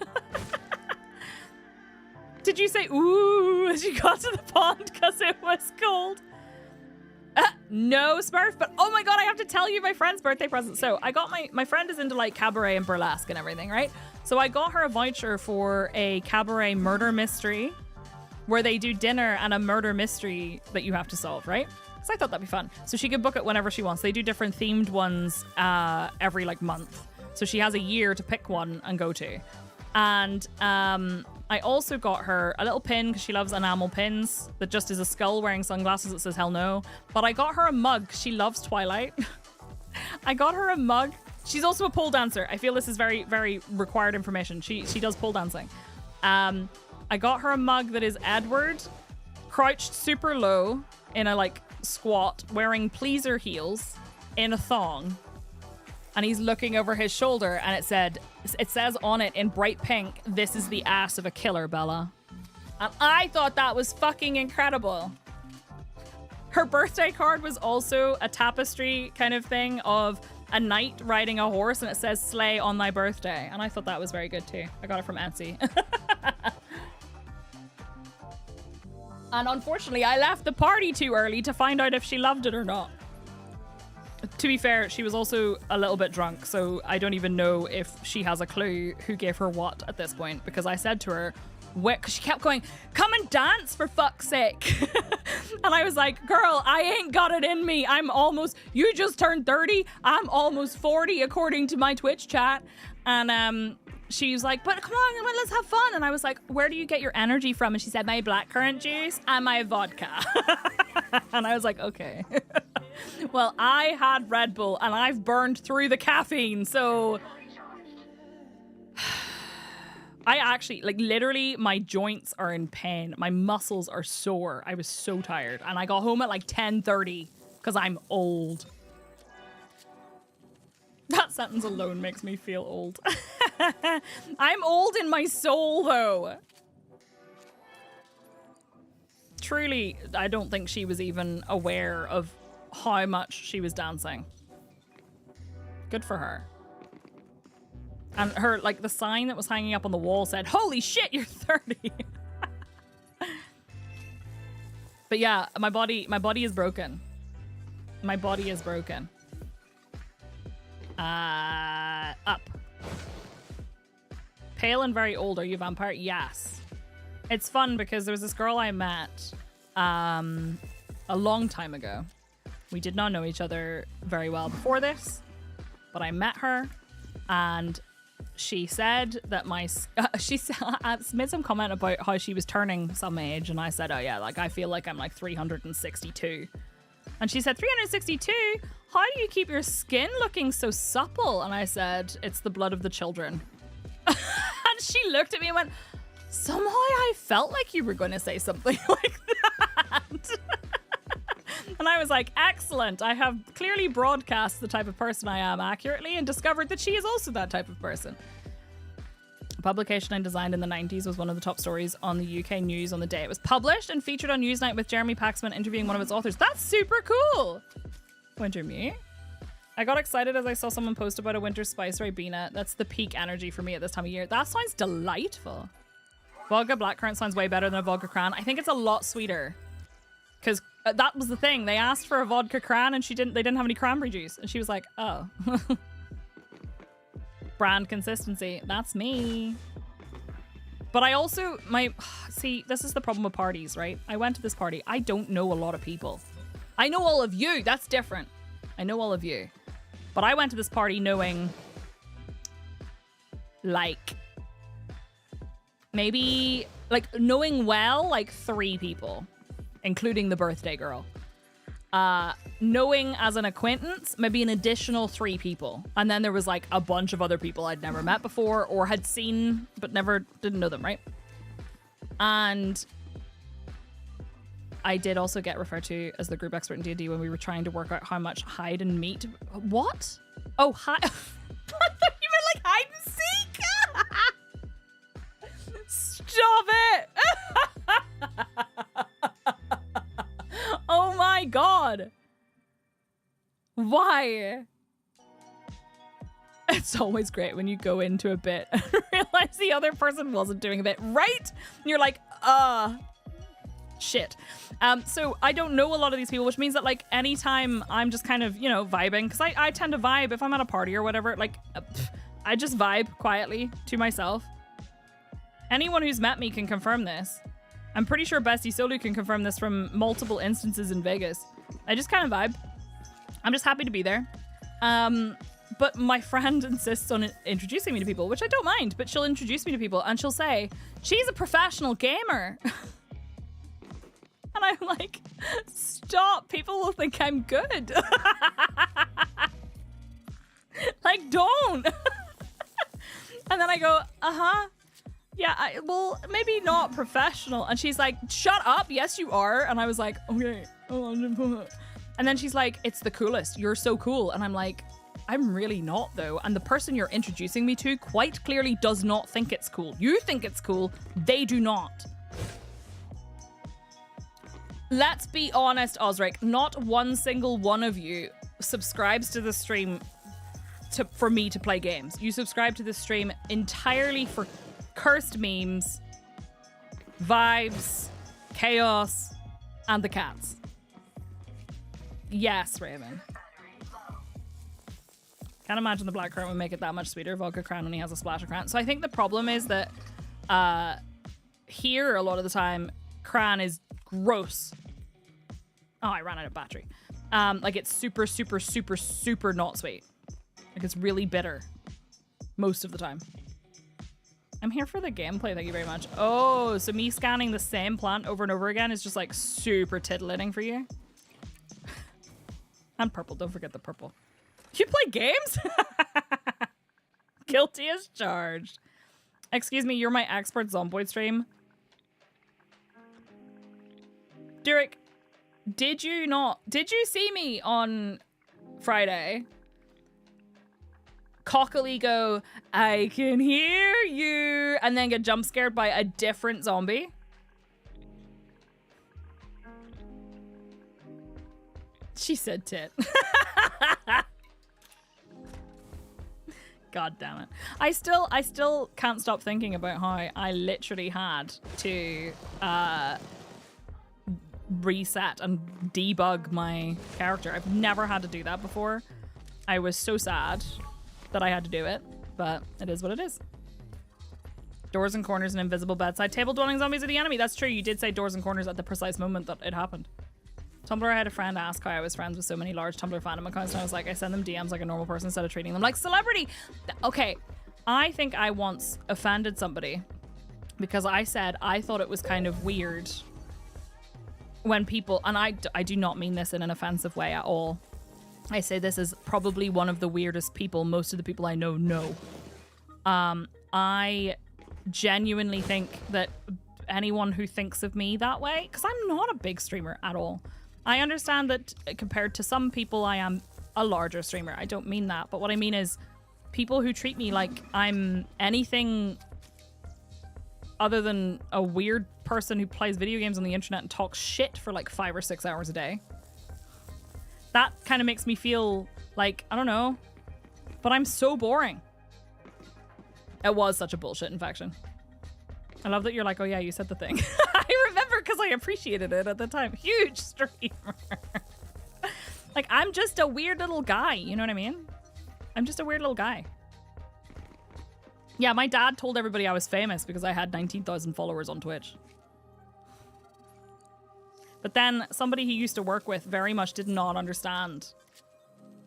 Did you say ooh as you got to the pond because it was cold? No, Smurf, but oh my god, I have to tell you my friend's birthday present. So I got my friend is into like cabaret and burlesque and everything, right? So I got her a voucher for a cabaret murder mystery where they do dinner and a murder mystery that you have to solve, right? So I thought that'd be fun. So she could book it whenever she wants. They do different themed ones every like month. So she has a year to pick one and go to. And I also got her a little pin because she loves enamel pins that just is a skull wearing sunglasses that says hell no. But I got her a mug. She loves Twilight. I got her a mug. She's also a pole dancer. I feel this is very, very required information. She does pole dancing. I got her a mug that is Edward crouched super low in a like squat wearing pleaser heels in a thong. And he's looking over his shoulder and it says on it in bright pink, "This is the ass of a killer, Bella." And I thought that was fucking incredible. Her birthday card was also a tapestry kind of thing of a knight riding a horse and it says "Slay on thy birthday." And I thought that was very good too. I got it from Etsy. And unfortunately, I left the party too early to find out if she loved it or not. To be fair, she was also a little bit drunk, so I don't even know if she has a clue who gave her what at this point, because I said to her, because she kept going, "Come and dance for fuck's sake." And I was like, "Girl, I ain't got it in me. You just turned 30. I'm almost 40 according to my Twitch chat." And she was like, "But come on, let's have fun." And I was like, "Where do you get your energy from?" And she said, "My blackcurrant juice and my vodka." And I was like, "Okay." Well, I had Red Bull and I've burned through the caffeine, so I actually, like, literally my joints are in pain. My muscles are sore. I was so tired. And I got home at like 10:30 because I'm old. That sentence alone makes me feel old. I'm old in my soul, though. Truly, I don't think she was even aware of how much she was dancing. Good for her. And her, like, the sign that was hanging up on the wall said, "Holy shit, you're 30." But yeah, my body is broken. My body is broken. Up. Pale and very old. Are you a vampire? Yes. It's fun because there was this girl I met a long time ago. We did not know each other very well before this, but I met her and she said that she made some comment about how she was turning some age, and I said, "Oh yeah, like I feel like I'm like 362." And she said, 362? How do you keep your skin looking so supple? And I said, "It's the blood of the children." And she looked at me and went, "Somehow I felt like you were going to say something like that." And I was like, "Excellent. I have clearly broadcast the type of person I am accurately and discovered that she is also that type of person." A publication I designed in the 90s was one of the top stories on the UK news on the day it was published and featured on Newsnight with Jeremy Paxman interviewing one of its authors. That's super cool. Wintermute. I got excited as I saw someone post about a winter spice Ribena. That's the peak energy for me at this time of year. That sounds delightful. Vodka blackcurrant sounds way better than a vodka cran. I think it's a lot sweeter. Because that was the thing. They asked for a vodka cran and they didn't have any cranberry juice. And she was like, oh. Brand consistency. That's me. But I also, see, this is the problem with parties, right? I went to this party. I don't know a lot of people. I know all of you. That's different. I know all of you. But I went to this party knowing, like, maybe, like, knowing well, like, 3 people, including the birthday girl. Knowing as an acquaintance, maybe an additional 3 people. And then there was, like, a bunch of other people I'd never met before or had seen, but didn't know them, right? And I did also get referred to as the group expert in D&D when we were trying to work out how much hide and meat. What? Oh, hide. I thought you meant like hide and seek. Stop it. Oh my God. Why? It's always great when you go into a bit and realize the other person wasn't doing a bit right. And you're like, shit. So I don't know a lot of these people, which means that like anytime I'm just kind of, you know, vibing, because I tend to vibe if I'm at a party or whatever, like I just vibe quietly to myself. Anyone who's met me can confirm this. I'm pretty sure Bestie Solu can confirm this from multiple instances in Vegas. I just kind of vibe. I'm just happy to be there. But my friend insists on introducing me to people, which I don't mind, but she'll introduce me to people and she'll say, she's a professional gamer. And I'm like, stop, people will think I'm good. Like, don't. And then I go, yeah, well, maybe not professional. And she's like, shut up, yes you are. And I was like, okay. And then she's like, it's the coolest, you're so cool. And I'm like, I'm really not though. And the person you're introducing me to quite clearly does not think it's cool. You think it's cool, they do not. Let's be honest, Osric, not one single one of you subscribes to the stream for me to play games. You subscribe to the stream entirely for cursed memes, vibes, chaos, and the cats. Yes, Raymond. Can't imagine the blackcurrant would make it that much sweeter. Vodka cran only has a splash of cran. So I think the problem is that here, a lot of the time, cran is gross. Oh, I ran out of battery. Like it's super, super, super, super not sweet. Like it's really bitter most of the time. I'm here for the gameplay, thank you very much. Oh, so me scanning the same plant over and over again is just like super titillating for you. And purple, don't forget the purple. You play games? Guilty as charged. Excuse me, you're my expert Zomboid stream. Derek, did you see me on Friday? Cockily go, I can hear you, and then get jump scared by a different zombie? She said tit. God damn it. I still can't stop thinking about how I literally had to reset and debug my character. I've never had to do that before. I was so sad that I had to do it, but it is what it is. Doors and corners and invisible bedside. Table dwelling zombies are the enemy. That's true. You did say doors and corners at the precise moment that it happened. Tumblr, I had a friend ask how I was friends with so many large Tumblr fandom accounts, and I was like, I send them DMs like a normal person instead of treating them like celebrity. Okay, I think I once offended somebody because I said I thought it was kind of weird when people, and I do not mean this in an offensive way at all. I say this is probably one of the weirdest people most of the people I know. I genuinely think that anyone who thinks of me that way, because I'm not a big streamer at all. I understand that compared to some people, I am a larger streamer. I don't mean that. But what I mean is people who treat me like I'm anything other than a weird person who plays video games on the internet and talks shit for like 5 or 6 hours a day. That kind of makes me feel Like, I don't know. But I'm so boring. It was such a bullshit infection. I love that you're like, oh yeah, you said the thing. I remember because I appreciated it at the time. Huge streamer. Like, I'm just a weird little guy. You know what I mean? I'm just a weird little guy. Yeah, my dad told everybody I was famous because I had 19,000 followers on Twitch. But then somebody he used to work with very much did not understand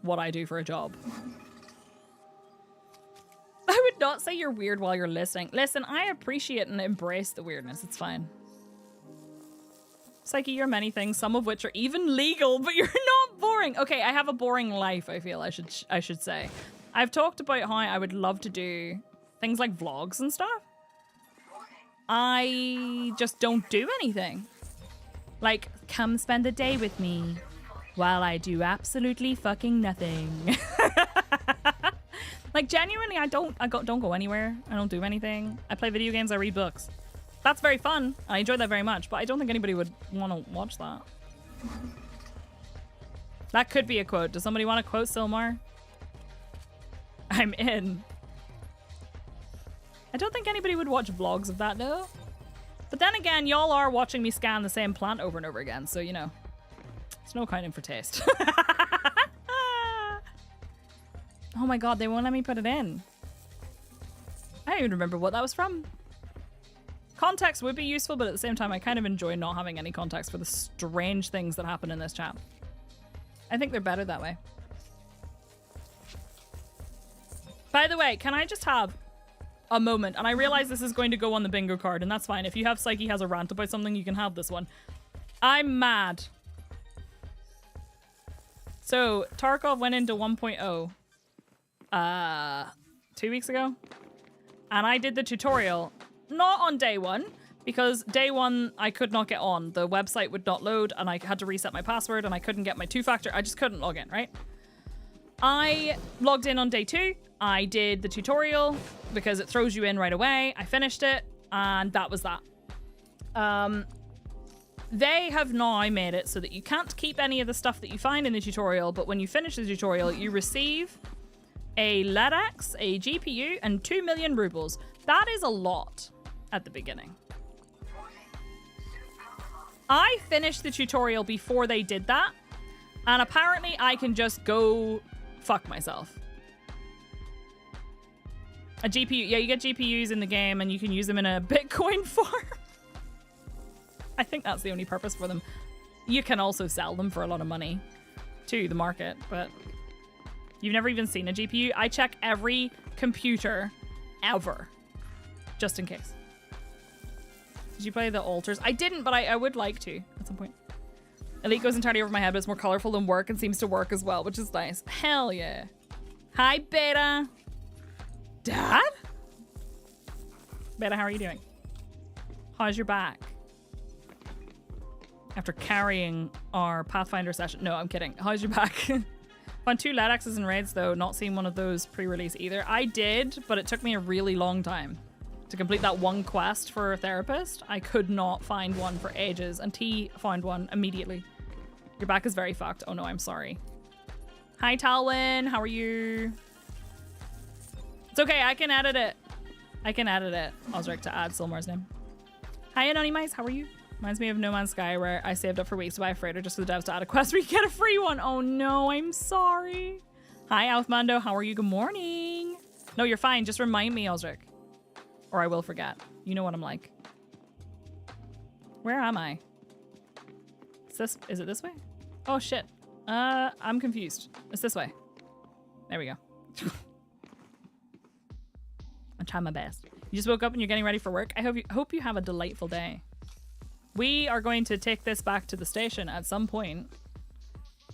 what I do for a job. I would not say you're weird while you're listening. Listen, I appreciate and embrace the weirdness. It's fine. Psyche, you're many things, some of which are even legal, but you're not boring. Okay, I have a boring life, I feel I should say. I've talked about how I would love to do things like vlogs and stuff. I just don't do anything. Like, come spend the day with me while I do absolutely fucking nothing. Like, genuinely, I don't go anywhere. I don't do anything. I play video games, I read books. That's very fun. I enjoy that very much, but I don't think anybody would want to watch that. That could be a quote. Does somebody want to quote Silmar? I'm in. I don't think anybody would watch vlogs of that, though. But then again, y'all are watching me scan the same plant over and over again, so, you know. It's no accounting for taste. Oh my god, they won't let me put it in. I don't even remember what that was from. Context would be useful, but at the same time, I kind of enjoy not having any context for the strange things that happen in this chat. I think they're better that way. By the way, can I just have a moment? And I realize this is going to go on the bingo card, and that's fine. If you have Psyche has a rant about something, you can have this one. I'm mad. So, Tarkov went into 1.0 2 weeks ago, and I did the tutorial not on day one, because day one I could not get on. The website would not load, and I had to reset my password, and I couldn't get my two-factor. I just couldn't log in, right? I logged in on day 2. I did the tutorial because it throws you in right away. I finished it, and that was that. They have now made it so that you can't keep any of the stuff that you find in the tutorial, but when you finish the tutorial, you receive a LEDX, a GPU, and 2 million rubles. That is a lot at the beginning. I finished the tutorial before they did that, and apparently I can just go fuck myself. A GPU, yeah, you get GPUs in the game and you can use them in a Bitcoin farm. I think that's the only purpose for them. You can also sell them for a lot of money to the market, but you've never even seen a GPU. I check every computer ever, just in case. Did you play the altars? I didn't, but I would like to at some point. Elite goes entirely over my head, but it's more colorful than work and seems to work as well, which is nice. Hell yeah. Hi, Beta. Dad? Beta, how are you doing? How's your back? After carrying our Pathfinder session. No, I'm kidding. How's your back? Found 2 LEDXs and raids, though. Not seeing one of those pre-release either. I did, but it took me a really long time to complete that one quest for a therapist. I could not find one for ages, and T found one immediately. Your back is very fucked. Oh no, I'm sorry. Hi, Talwyn. How are you? It's okay. I can edit it. I can edit it. Osric to add Silmar's name. Hi, Anonymize. How are you? Reminds me of No Man's Sky, where I saved up for weeks to buy a freighter just for the devs to add a quest where you get a free one. Oh no, I'm sorry. Hi, Alfmando. How are you? Good morning. No, you're fine. Just remind me, Osric. Or I will forget. You know what I'm like. Where am I? Is it this way? Oh shit. I'm confused. It's this way. There we go. I'm trying my best. You just woke up and you're getting ready for work. I hope you have a delightful day. We are going to take this back to the station at some point,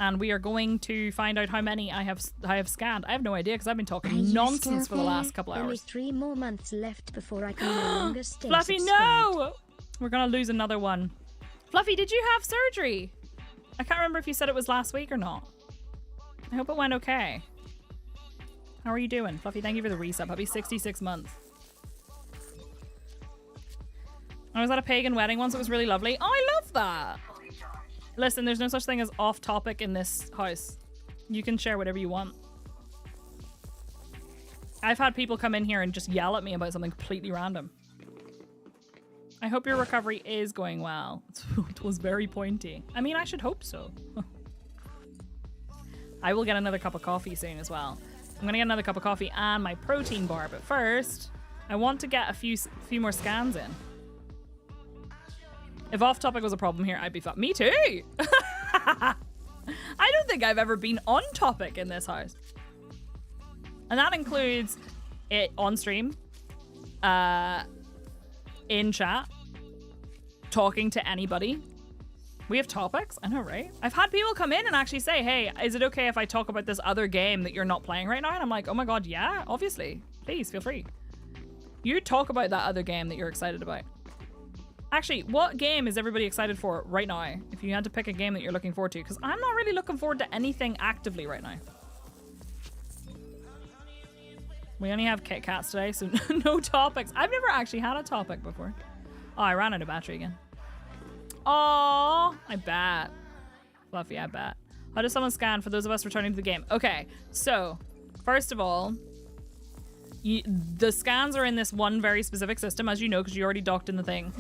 and we are going to find out how many I have scanned. I have no idea because I've been talking nonsense for the last couple hours. Only 3 more months left before I can no longer stay Fluffy, subscribed. no! We're gonna lose another one. Fluffy, did you have surgery? I can't remember if you said it was last week or not. I hope it went okay. How are you doing? Fluffy, thank you for the resub. Happy 66 months. I was at a pagan wedding once. It was really lovely. Oh, I love that. Listen, there's no such thing as off topic in this house. You can share whatever you want. I've had people come in here and just yell at me about something completely random. I hope your recovery is going well. It was very pointy. I mean, I should hope so. I will get another cup of coffee soon as well. I'm gonna get another cup of coffee and my protein bar, but first, I want to get a few more scans in. If off topic was a problem here, I'd be fucked. Me too! I don't think I've ever been on topic in this house. And that includes it on stream, in chat, talking to anybody. We have topics? I know, right? I've had people come in and actually say, hey, is it okay if I talk about this other game that you're not playing right now? And I'm like, oh my god, yeah, obviously. Please, feel free. You talk about that other game that you're excited about. Actually, what game is everybody excited for right now? If you had to pick a game that you're looking forward to, because I'm not really looking forward to anything actively right now. We only have Kit Kats today, so no topics. I've never actually had a topic before. Oh, I ran out of battery again. Oh, I bet. Fluffy, I bet. How does someone scan for those of us returning to the game? Okay, so first of all, the scans are in this one very specific system, as you know, because you already docked in the thing.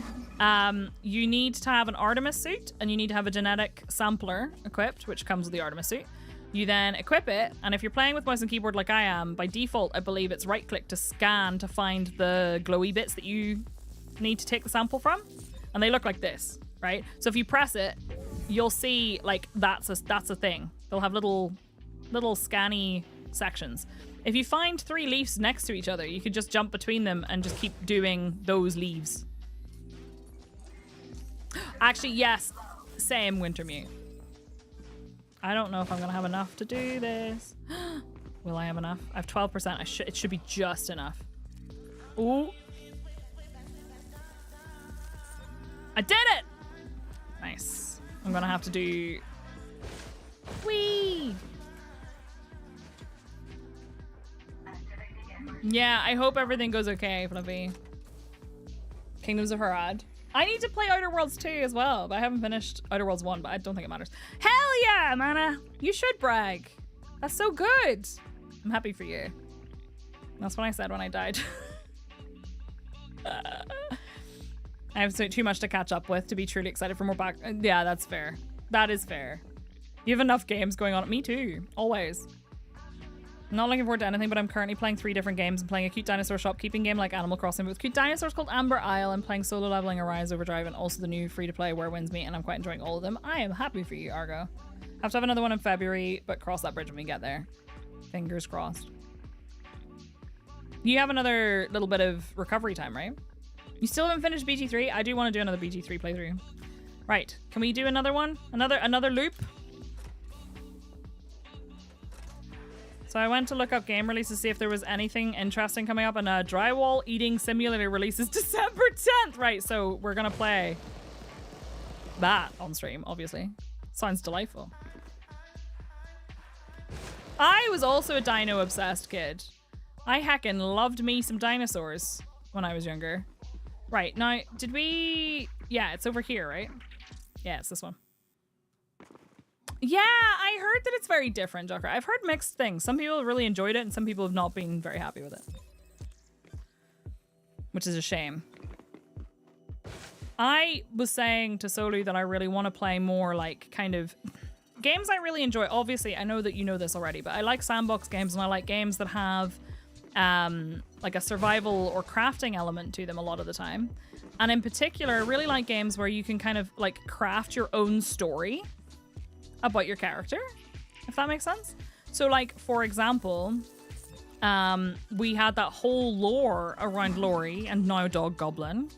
You need to have an Artemis suit, and you need to have a genetic sampler equipped, which comes with the Artemis suit. You then equip it, and if you're playing with mouse and keyboard like I am, by default, I believe it's right-click to scan to find the glowy bits that you need to take the sample from, and they look like this, right? So if you press it, you'll see like that's a thing. They'll have little scanny sections. If you find 3 leaves next to each other, you could just jump between them and just keep doing those leaves. Actually, yes, same Wintermute. I don't know if I'm gonna have enough to do this. Will I have enough? I have 12%. It should be just enough. Ooh. I did it! Nice. I'm gonna have to do... Whee! Yeah, I hope everything goes okay, Fluffy. Kingdoms of Harad. I need to play Outer Worlds 2 as well, but I haven't finished Outer Worlds 1, but I don't think it matters. Hell yeah, Mana! You should brag. That's so good. I'm happy for you. That's what I said when I died. I have too much to catch up with to be truly excited for more back. Yeah, that's fair. That is fair. You have enough games going on. Me too. Always. I'm not looking forward to anything, but I'm currently playing 3 different games and playing a cute dinosaur shopkeeping game like Animal Crossing, but with cute dinosaurs called Amber Isle, and playing solo leveling Arise Overdrive, and also the new free-to-play Where Winds Meet, and I'm quite enjoying all of them. I am happy for you, Argo. Have to have another one in February, but cross that bridge when we get there. Fingers crossed. You have another little bit of recovery time, right? You still haven't finished BG3? I do want to do another BG3 playthrough. Right, can we do another one? Another loop? So I went to look up game releases to see if there was anything interesting coming up, and Drywall Eating Simulator releases December 10th. Right, so we're gonna play that on stream, obviously. Sounds delightful. I was also a dino obsessed kid. I heckin' loved me some dinosaurs when I was younger. Right, now, did we... Yeah, it's over here, right? Yeah, it's this one. Yeah, I heard that it's very different, Joker. I've heard mixed things. Some people really enjoyed it, and some people have not been very happy with it. Which is a shame. I was saying to Solu that I really want to play more, like, kind of... Games I really enjoy. Obviously, I know that you know this already, but I like sandbox games, and I like games that have, like, a survival or crafting element to them a lot of the time. And in particular, I really like games where you can kind of, like, craft your own story about your character, if that makes sense. So, like, for example, we had that whole lore around Lori and now Dog Goblin.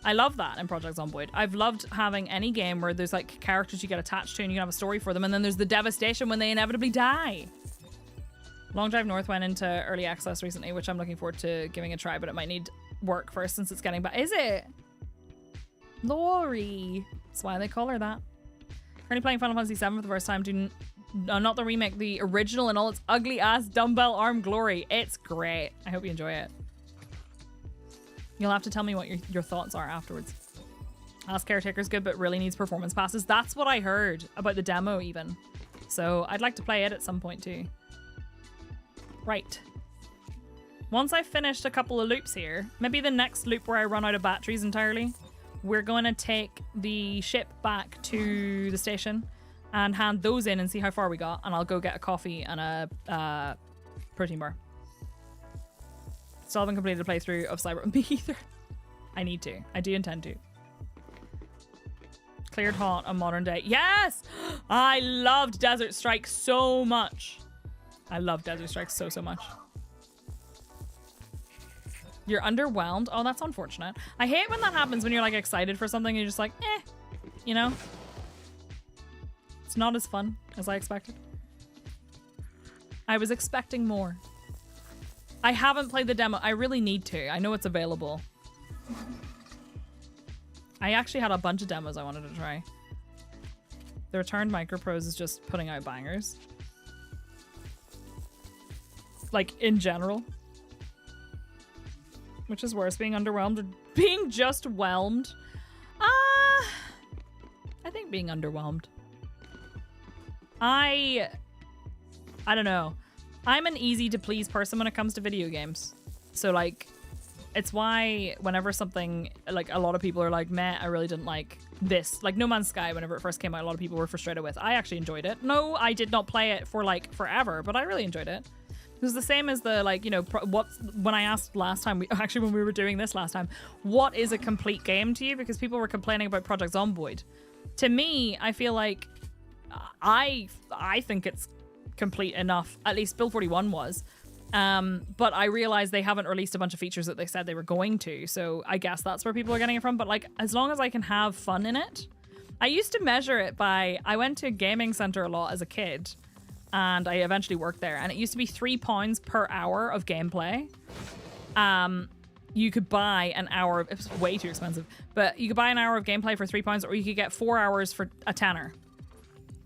I love that in Project Zomboid. I've loved having any game where there's, like, characters you get attached to and you can have a story for them, and then there's the devastation when they inevitably die. Long Drive North went into early access recently, which I'm looking forward to giving a try, but it might need work first since it's getting back. Is it? Lori. That's why they call her that. Currently playing Final Fantasy VII for the first time. Not the remake, the original in all its ugly ass dumbbell arm glory. It's great. I hope you enjoy it. You'll have to tell me what your thoughts are afterwards. Last Caretaker's good, but really needs performance passes. That's what I heard about the demo even. So I'd like to play it at some point too. Right. Once I've finished a couple of loops here, maybe the next loop where I run out of batteries entirely, we're going to take the ship back to the station and hand those in and see how far we got. And I'll go get a coffee and a protein bar. Still haven't completed a playthrough of Cyber. Me either. I need to. I do intend to. Cleared hot on modern day. Yes! I loved Desert Strike so much. I love Desert Strike so much. You're underwhelmed? Oh, that's unfortunate. I hate when that happens when you're like excited for something and you're just like, eh. You know? It's not as fun as I expected. I was expecting more. I haven't played the demo. I really need to. I know it's available. I actually had a bunch of demos I wanted to try. The Returned Microprose is just putting out bangers. Like, in general. Which is worse, being underwhelmed or being just whelmed? I think being underwhelmed. I don't know. I'm an easy to please person when it comes to video games. So, like, it's why whenever something, like, a lot of people are like, meh, I really didn't like this. Like, No Man's Sky, whenever it first came out, a lot of people were frustrated with. I actually enjoyed it. No, I did not play it for, like, forever, but I really enjoyed it. It was the same as the, like, you know, when I asked last time, when we were doing this last time, what is a complete game to you? Because people were complaining about Project Zomboid. To me, I feel like I think it's complete enough. At least Build 41 was. But I realized they haven't released a bunch of features that they said they were going to. So I guess that's where people are getting it from. But, like, as long as I can have fun in it. I used to measure it by, I went to a gaming center a lot as a kid. And I eventually worked there. And it used to be £3 per hour of gameplay. You could buy an hour of, it was way too expensive, but you could buy an hour of gameplay for £3, or you could get 4 hours for a tenner.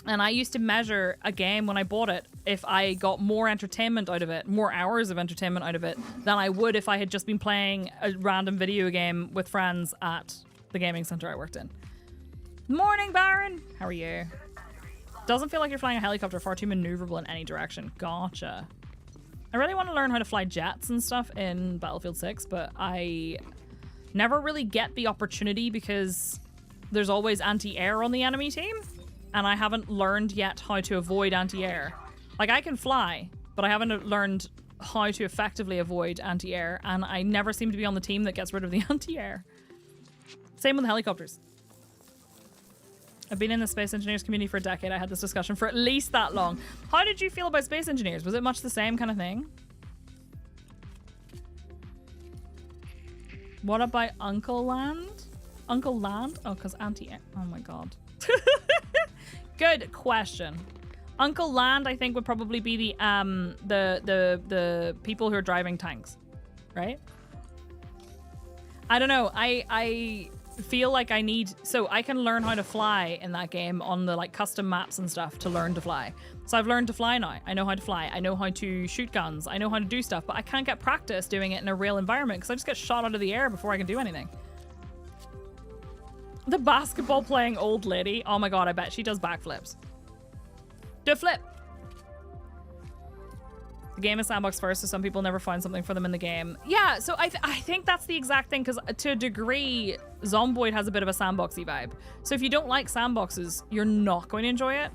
And I used to measure a game when I bought it if I got more entertainment out of it, more hours of entertainment out of it, than I would if I had just been playing a random video game with friends at the gaming center I worked in. Morning, Baron! How are you? Doesn't feel like you're flying a helicopter, far too maneuverable in any direction. Gotcha. I really want to learn how to fly jets and stuff in Battlefield 6, but I never really get the opportunity because there's always anti-air on the enemy team, and I haven't learned yet how to avoid anti-air. Like, I can fly, but I haven't learned how to effectively avoid anti-air, and I never seem to be on the team that gets rid of the anti-air. Same with the helicopters. I've been in the space engineers community for a decade. I had this discussion for at least that long. How did you feel about space engineers? Was it much the same kind of thing? What about Uncle Land? Uncle Land? Oh, because anti-air. Oh my god. Good question. Uncle Land, I think, would probably be the people who are driving tanks, right? I don't know. I feel like I need, so I can learn how to fly in that game on the, like, custom maps and stuff to learn to fly. So I've learned to fly now. I know how to fly. I know how to shoot guns. I know how to do stuff, but I can't get practice doing it in a real environment because I just get shot out of the air before I can do anything. The basketball playing old lady. Oh my god, I bet she does backflips. Do a flip. The game is sandbox first, so some people never find something for them in the game. Yeah, so I think that's the exact thing, because to a degree, Zomboid has a bit of a sandboxy vibe. So if you don't like sandboxes, you're not going to enjoy it.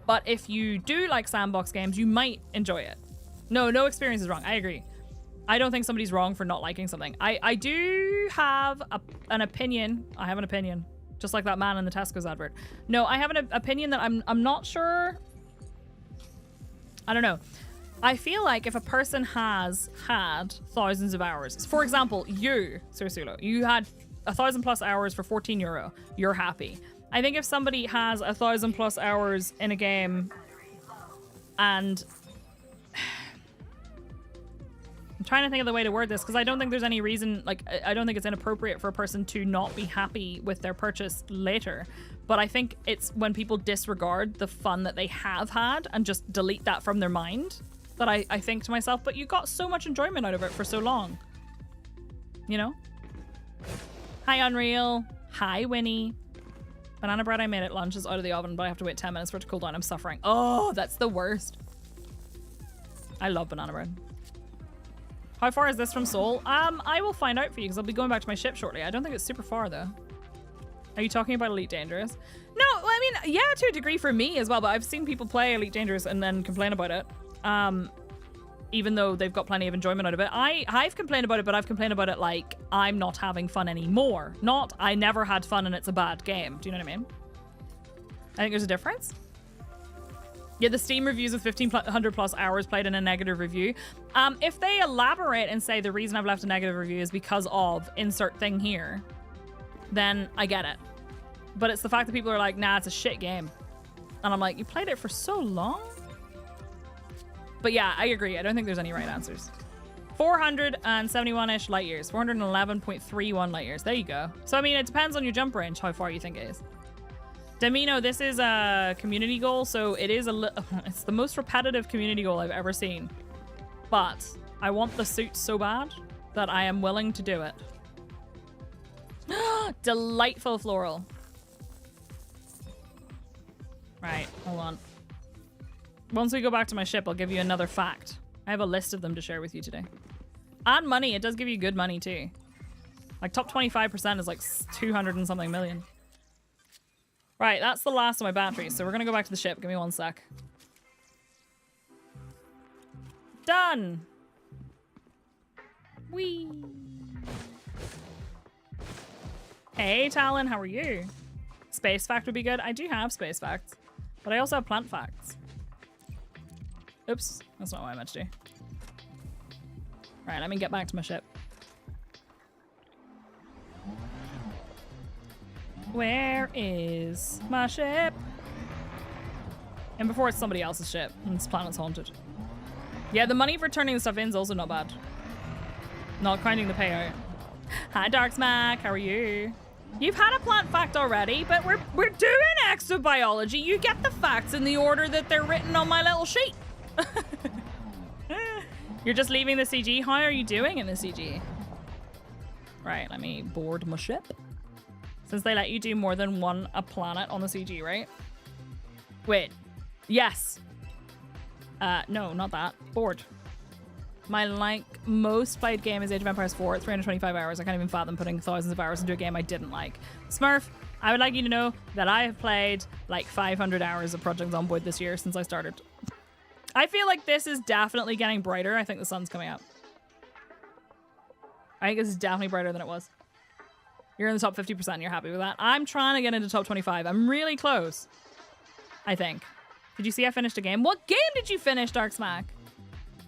But if you do like sandbox games, you might enjoy it. No experience is wrong. I agree. I don't think somebody's wrong for not liking something. I do have an opinion. I have an opinion. Just like that man in the Tesco's advert. No, I have an opinion that I'm not sure. I don't know. I feel like if a person has had thousands of hours, for example, you, Sursulo, you had 1,000+ hours for €14, you're happy. I think if somebody has 1,000+ hours in a game and I'm trying to think of the way to word this because I don't think there's any reason, like, I don't think it's inappropriate for a person to not be happy with their purchase later. But I think it's when people disregard the fun that they have had and just delete that from their mind that I think to myself, but you got so much enjoyment out of it for so long. You know? Hi, Unreal. Hi, Winnie. Banana bread I made at lunch is out of the oven, but I have to wait 10 minutes for it to cool down. I'm suffering. Oh, that's the worst. I love banana bread. How far is this from Seoul? I will find out for you because I'll be going back to my ship shortly. I don't think it's super far though. Are you talking about Elite Dangerous? No, I mean, yeah, to a degree for me as well, but I've seen people play Elite Dangerous and then complain about it. Even though they've got plenty of enjoyment out of it. I've complained about it, but I've complained about it like I'm not having fun anymore. Not I never had fun and it's a bad game. Do you know what I mean? I think there's a difference. Yeah, the Steam reviews with 1,500 plus hours played in a negative review. If they elaborate and say the reason I've left a negative review is because of insert thing here, then I get it. But it's the fact that people are like, nah, it's a shit game. And I'm like, you played it for so long? But yeah, I agree. I don't think there's any right answers. 471-ish light years. 411.31 light years. There you go. So, I mean, it depends on your jump range, how far you think it is. Domino, this is a community goal, so it is it's the most repetitive community goal I've ever seen. But I want the suit so bad that I am willing to do it. Delightful floral. Right, hold on. Once we go back to my ship, I'll give you another fact. I have a list of them to share with you today. And money. It does give you good money, too. Like, top 25% is like 200 and something million. Right, that's the last of my batteries. So we're going to go back to the ship. Give me one sec. Done. Whee. Hey, Talon. How are you? Space fact would be good. I do have space facts. But I also have plant facts. Oops, that's not what I meant to do. Right, let me get back to my ship. Where is my ship? And before it's somebody else's ship, and this planet's haunted. Yeah, the money for turning the stuff in is also not bad. Not counting the payout. Hi, Darksmack, how are you? You've had a plant fact already, but we're doing exobiology. You get the facts in the order that they're written on my little sheet. You're just leaving the CG? How are you doing in the CG? Right, let me board my ship. Since they let you do more than one a planet on the CG, right? Wait. Yes. No, not that. Board. My most played game is Age of Empires 4 at 325 hours. I can't even fathom putting thousands of hours into a game I didn't like. Smurf, I would like you to know that I have played like 500 hours of Project Zomboid this year since I started. I feel like this is definitely getting brighter. I think the sun's coming up. I think this is definitely brighter than it was. You're in the top 50%. You're happy with that. I'm trying to get into top 25. I'm really close. I think. Did you see I finished a game? What game did you finish, Darksmack?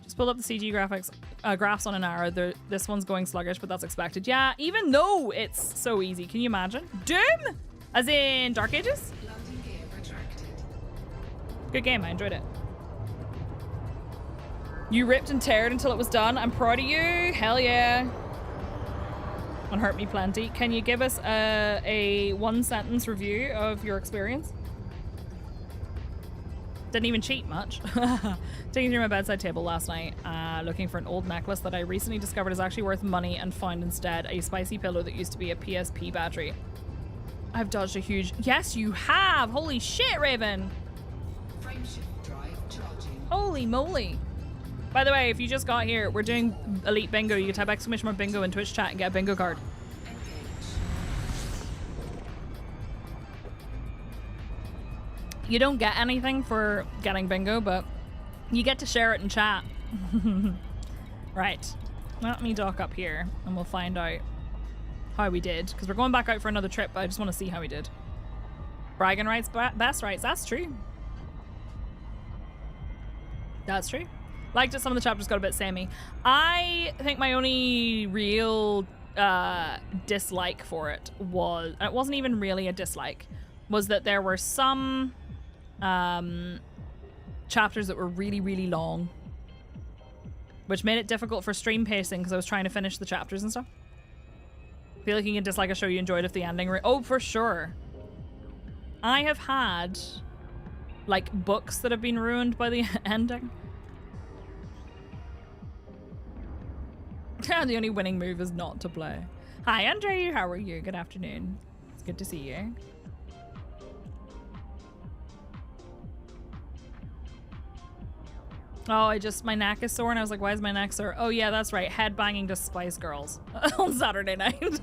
Just pulled up the CG graphics, graphs on an arrow. This one's going sluggish, but that's expected. Yeah, even though it's so easy. Can you imagine? Doom? As in Dark Ages? Good game. I enjoyed it. You ripped and teared until it was done. I'm proud of you. Hell yeah. One hurt me plenty. Can you give us a one-sentence review of your experience? Didn't even cheat much. Digging through my bedside table last night, looking for an old necklace that I recently discovered is actually worth money and found instead a spicy pillow that used to be a PSP battery. I've dodged a huge... Yes, you have! Holy shit, Raven! Holy moly. By the way, if you just got here, we're doing Elite Bingo. You can type exclamation bingo in Twitch chat and get a bingo card. You don't get anything for getting bingo, but you get to share it in chat. Right. Let me dock up here and we'll find out how we did. Because we're going back out for another trip, but I just want to see how we did. Bragging rights, best rights. That's true. That's true. Liked it. Some of the chapters got a bit samey. I think my only real dislike for it was... It wasn't even really a dislike. Was that there were some chapters that were really, really long. Which made it difficult for stream pacing because I was trying to finish the chapters and stuff. I feel like you can dislike a show you enjoyed if the ending... Oh, for sure. I have had, like, books that have been ruined by the ending. The only winning move is not to play. Hi, Andre. How are you? Good afternoon. It's good to see you. Oh, my neck is sore, and I was like, why is my neck sore? Oh yeah, that's right, head banging to Spice Girls on Saturday night.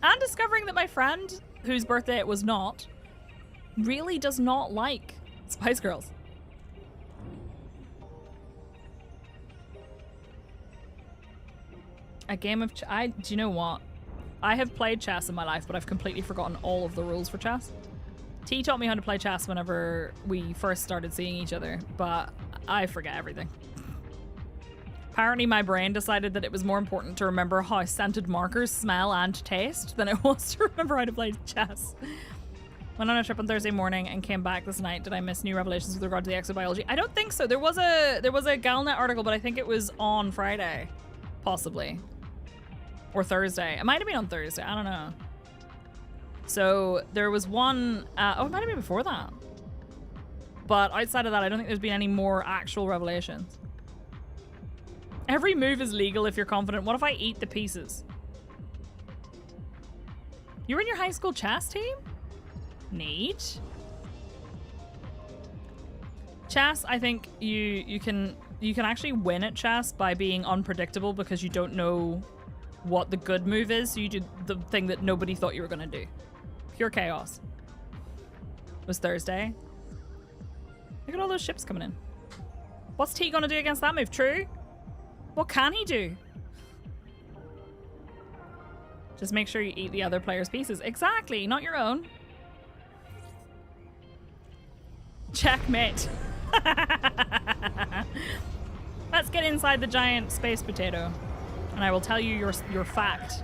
And discovering that my friend, whose birthday it was not, really does not like Spice Girls. A game of do you know what? I have played chess in my life, but I've completely forgotten all of the rules for chess. T taught me how to play chess whenever we first started seeing each other, but I forget everything. Apparently my brain decided that it was more important to remember how scented markers smell and taste than it was to remember how to play chess. Went on a trip on Thursday morning and came back this night. Did I miss new revelations with regard to the exobiology? I don't think so. There was a Galnet article, but I think it was on Friday, possibly. Or Thursday. It might have been on Thursday. I don't know. So there was one, oh, it might have been before that. But outside of that, I don't think there's been any more actual revelations. Every move is legal if you're confident. What if I eat the pieces? You were in your high school chess team? Neat. Chess, I think you can actually win at chess by being unpredictable because you don't know what the good move is, so you do the thing that nobody thought you were gonna do. Pure chaos. It was Thursday. Look at all those ships coming in. What's T gonna do against that move? True? What can he do? Just make sure you eat the other player's pieces. Exactly, not your own. Checkmate. Let's get inside the giant space potato, and I will tell you your fact.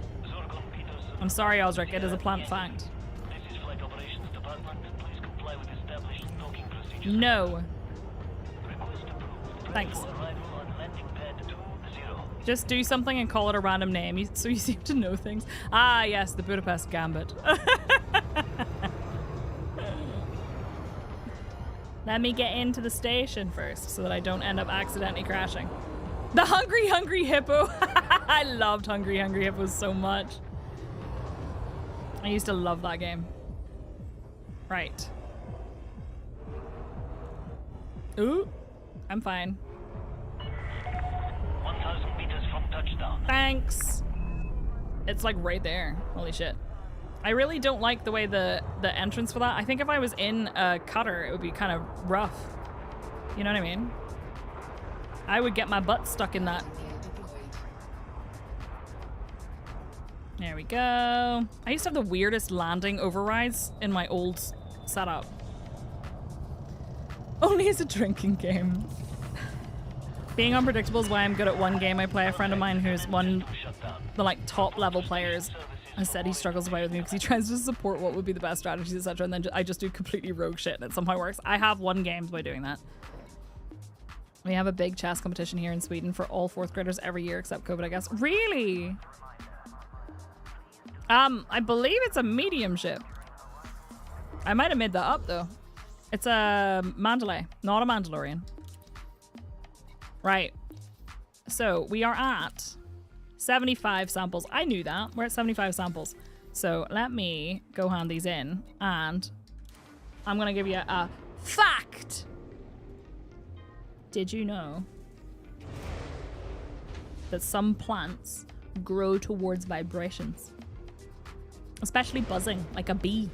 I'm sorry, Osric, it is a plant fact. No. Thanks. Just do something and call it a random name, so you seem to know things. Ah, yes, the Budapest Gambit. Let me get into the station first so that I don't end up accidentally crashing. The Hungry Hungry Hippo. I loved Hungry Hungry Hippos so much. I used to love that game. Right. Ooh, I'm fine. 1,000 meters from touchdown. Thanks. It's like right there. Holy shit. I really don't like the way the entrance for that. I think if I was in a cutter, it would be kind of rough. You know what I mean? I would get my butt stuck in that. There we go. I used to have the weirdest landing overrides in my old setup. Only as a drinking game. Being unpredictable is why I'm good at one game I play. A friend of mine who's one the like top level players has said he struggles to play with me because he tries to support what would be the best strategies, etc. And then I just do completely rogue shit and it somehow works. I have won games by doing that. We have a big chess competition here in Sweden for all 4th graders every year except COVID, I guess. Really? I believe it's a medium ship. I might have made that up though. It's a Mandalay, not a Mandalorian. Right. So we are at 75 samples. I knew that. We're at 75 samples. So let me go hand these in and I'm going to give you a fact. Did you know that some plants grow towards vibrations? Especially buzzing, like a bee.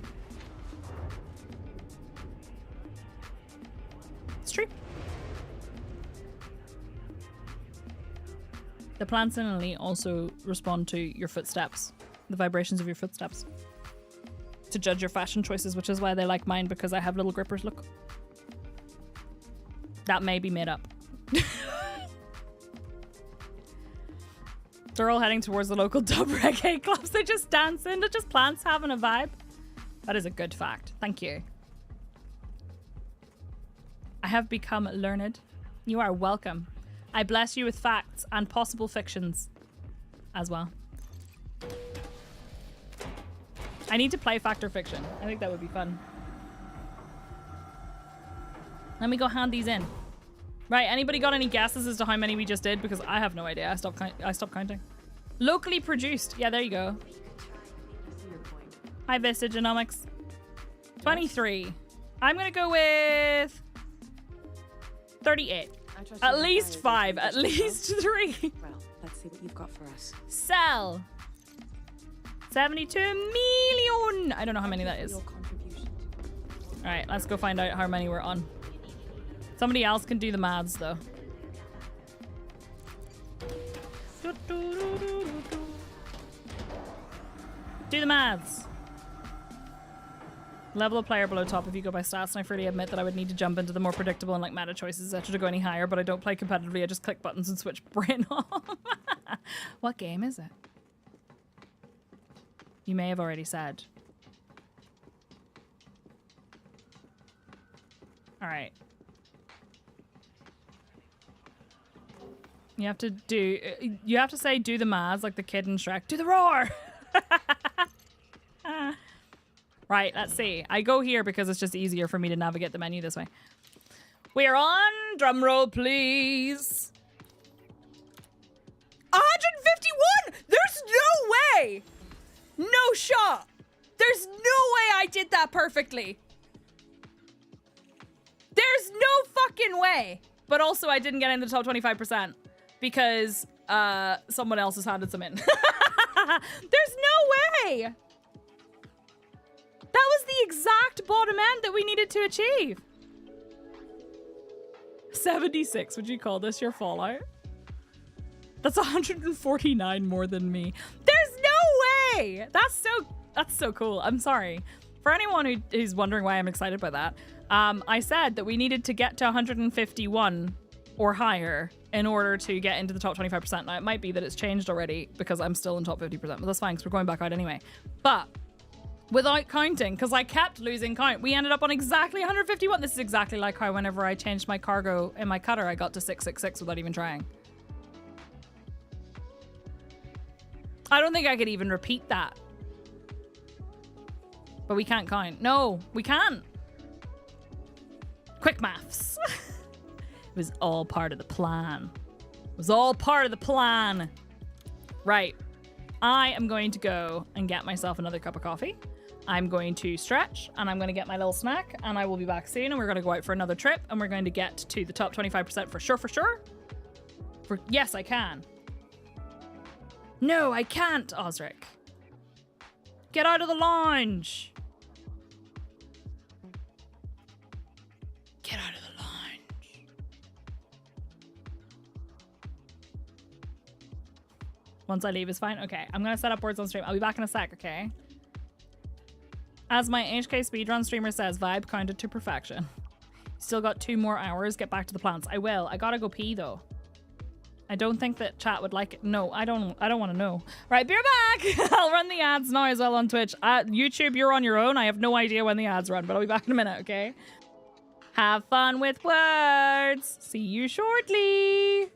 It's true. The plants in Elite also respond to your footsteps, the vibrations of your footsteps, to judge your fashion choices, which is why they like mine, because I have little grippers. Look. That may be made up. They're all heading towards the local dub reggae clubs. They're just dancing. They're just plants having a vibe. That is a good fact. Thank you. I have become learned. You are welcome. I bless you with facts and possible fictions as well. I need to play fact or fiction. I think that would be fun. Let me go hand these in. Right, anybody got any guesses as to how many we just did? Because I have no idea. I stopped counting. Locally produced. Yeah, there you go. Hi, Vista Genomics. 23. I'm going to go with 38. I trust At you least have 5. buyers At in the least 3. Well, let's see what you've got for us. Sell. 72 million. I don't know how many that is. Your contribution. All right, let's go find out how many we're on. Somebody else can do the maths, though. Do the maths. Level of player below top if you go by stats, and I freely admit that I would need to jump into the more predictable and like meta choices etc. to go any higher, but I don't play competitively. I just click buttons and switch brain off. What game is it? You may have already said. All right. You have to say do the maths like the kid in Shrek. Do the roar! Right, let's see. I go here because it's just easier for me to navigate the menu this way. We're on. Drum roll, please. 151! There's no way! No shot! There's no way I did that perfectly. There's no fucking way. But also I didn't get into the top 25% because someone else has handed some in. There's no way! That was the exact bottom end that we needed to achieve. 76, would you call this your Fallout? That's 149 more than me. There's no way! That's so cool. I'm sorry. For anyone who's wondering why I'm excited by that, I said that we needed to get to 151 or higher in order to get into the top 25%. Now, it might be that it's changed already because I'm still in top 50%, but that's fine because we're going back out anyway. But without counting, because I kept losing count, we ended up on exactly 151. This is exactly like how whenever I changed my cargo in my cutter, I got to 666 without even trying. I don't think I could even repeat that. But we can't count. No, we can't. Quick maths. It was all part of the plan. It was all part of the plan. Right. I am going to go and get myself another cup of coffee. I'm going to stretch and I'm going to get my little snack and I will be back soon and we're going to go out for another trip and we're going to get to the top 25% for sure. Yes, I can. No, I can't, Osric. Get out of the lounge. Get out of the lounge. Once I leave is fine. Okay, I'm going to set up words on stream. I'll be back in a sec, okay? As my HK speedrun streamer says, vibe counted to perfection. Still got 2 more hours. Get back to the plants. I will. I gotta go pee though. I don't think that chat would like it. No, I don't want to know. Right, be right back. I'll run the ads now as well on Twitch. YouTube, you're on your own. I have no idea when the ads run, but I'll be back in a minute, okay? Have fun with words. See you shortly.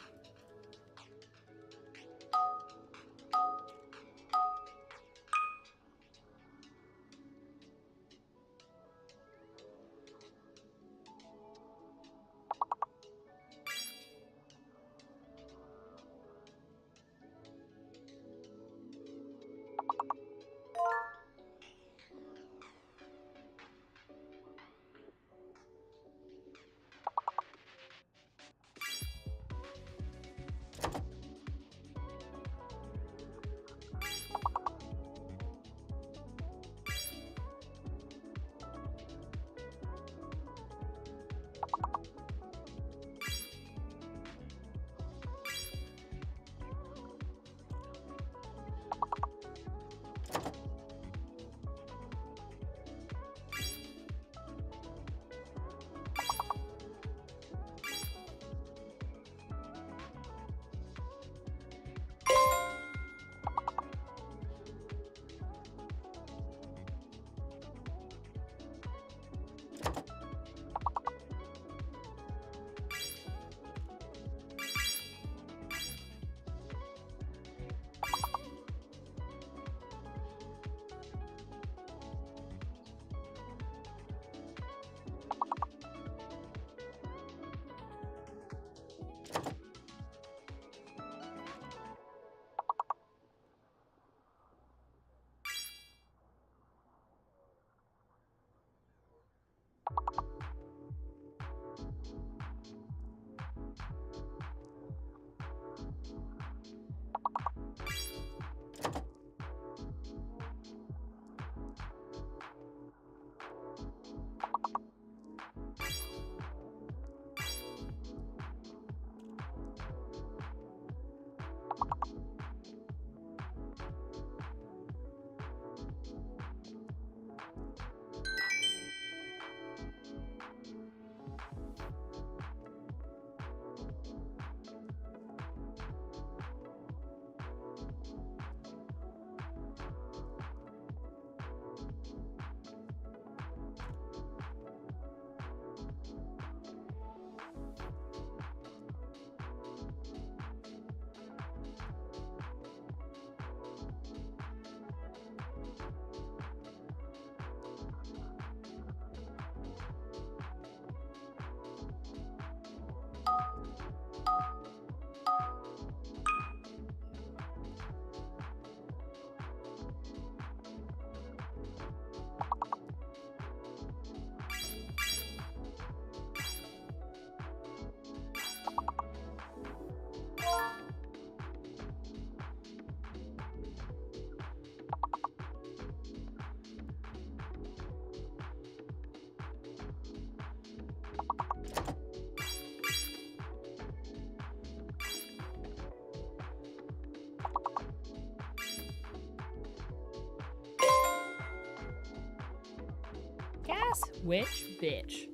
is which bitch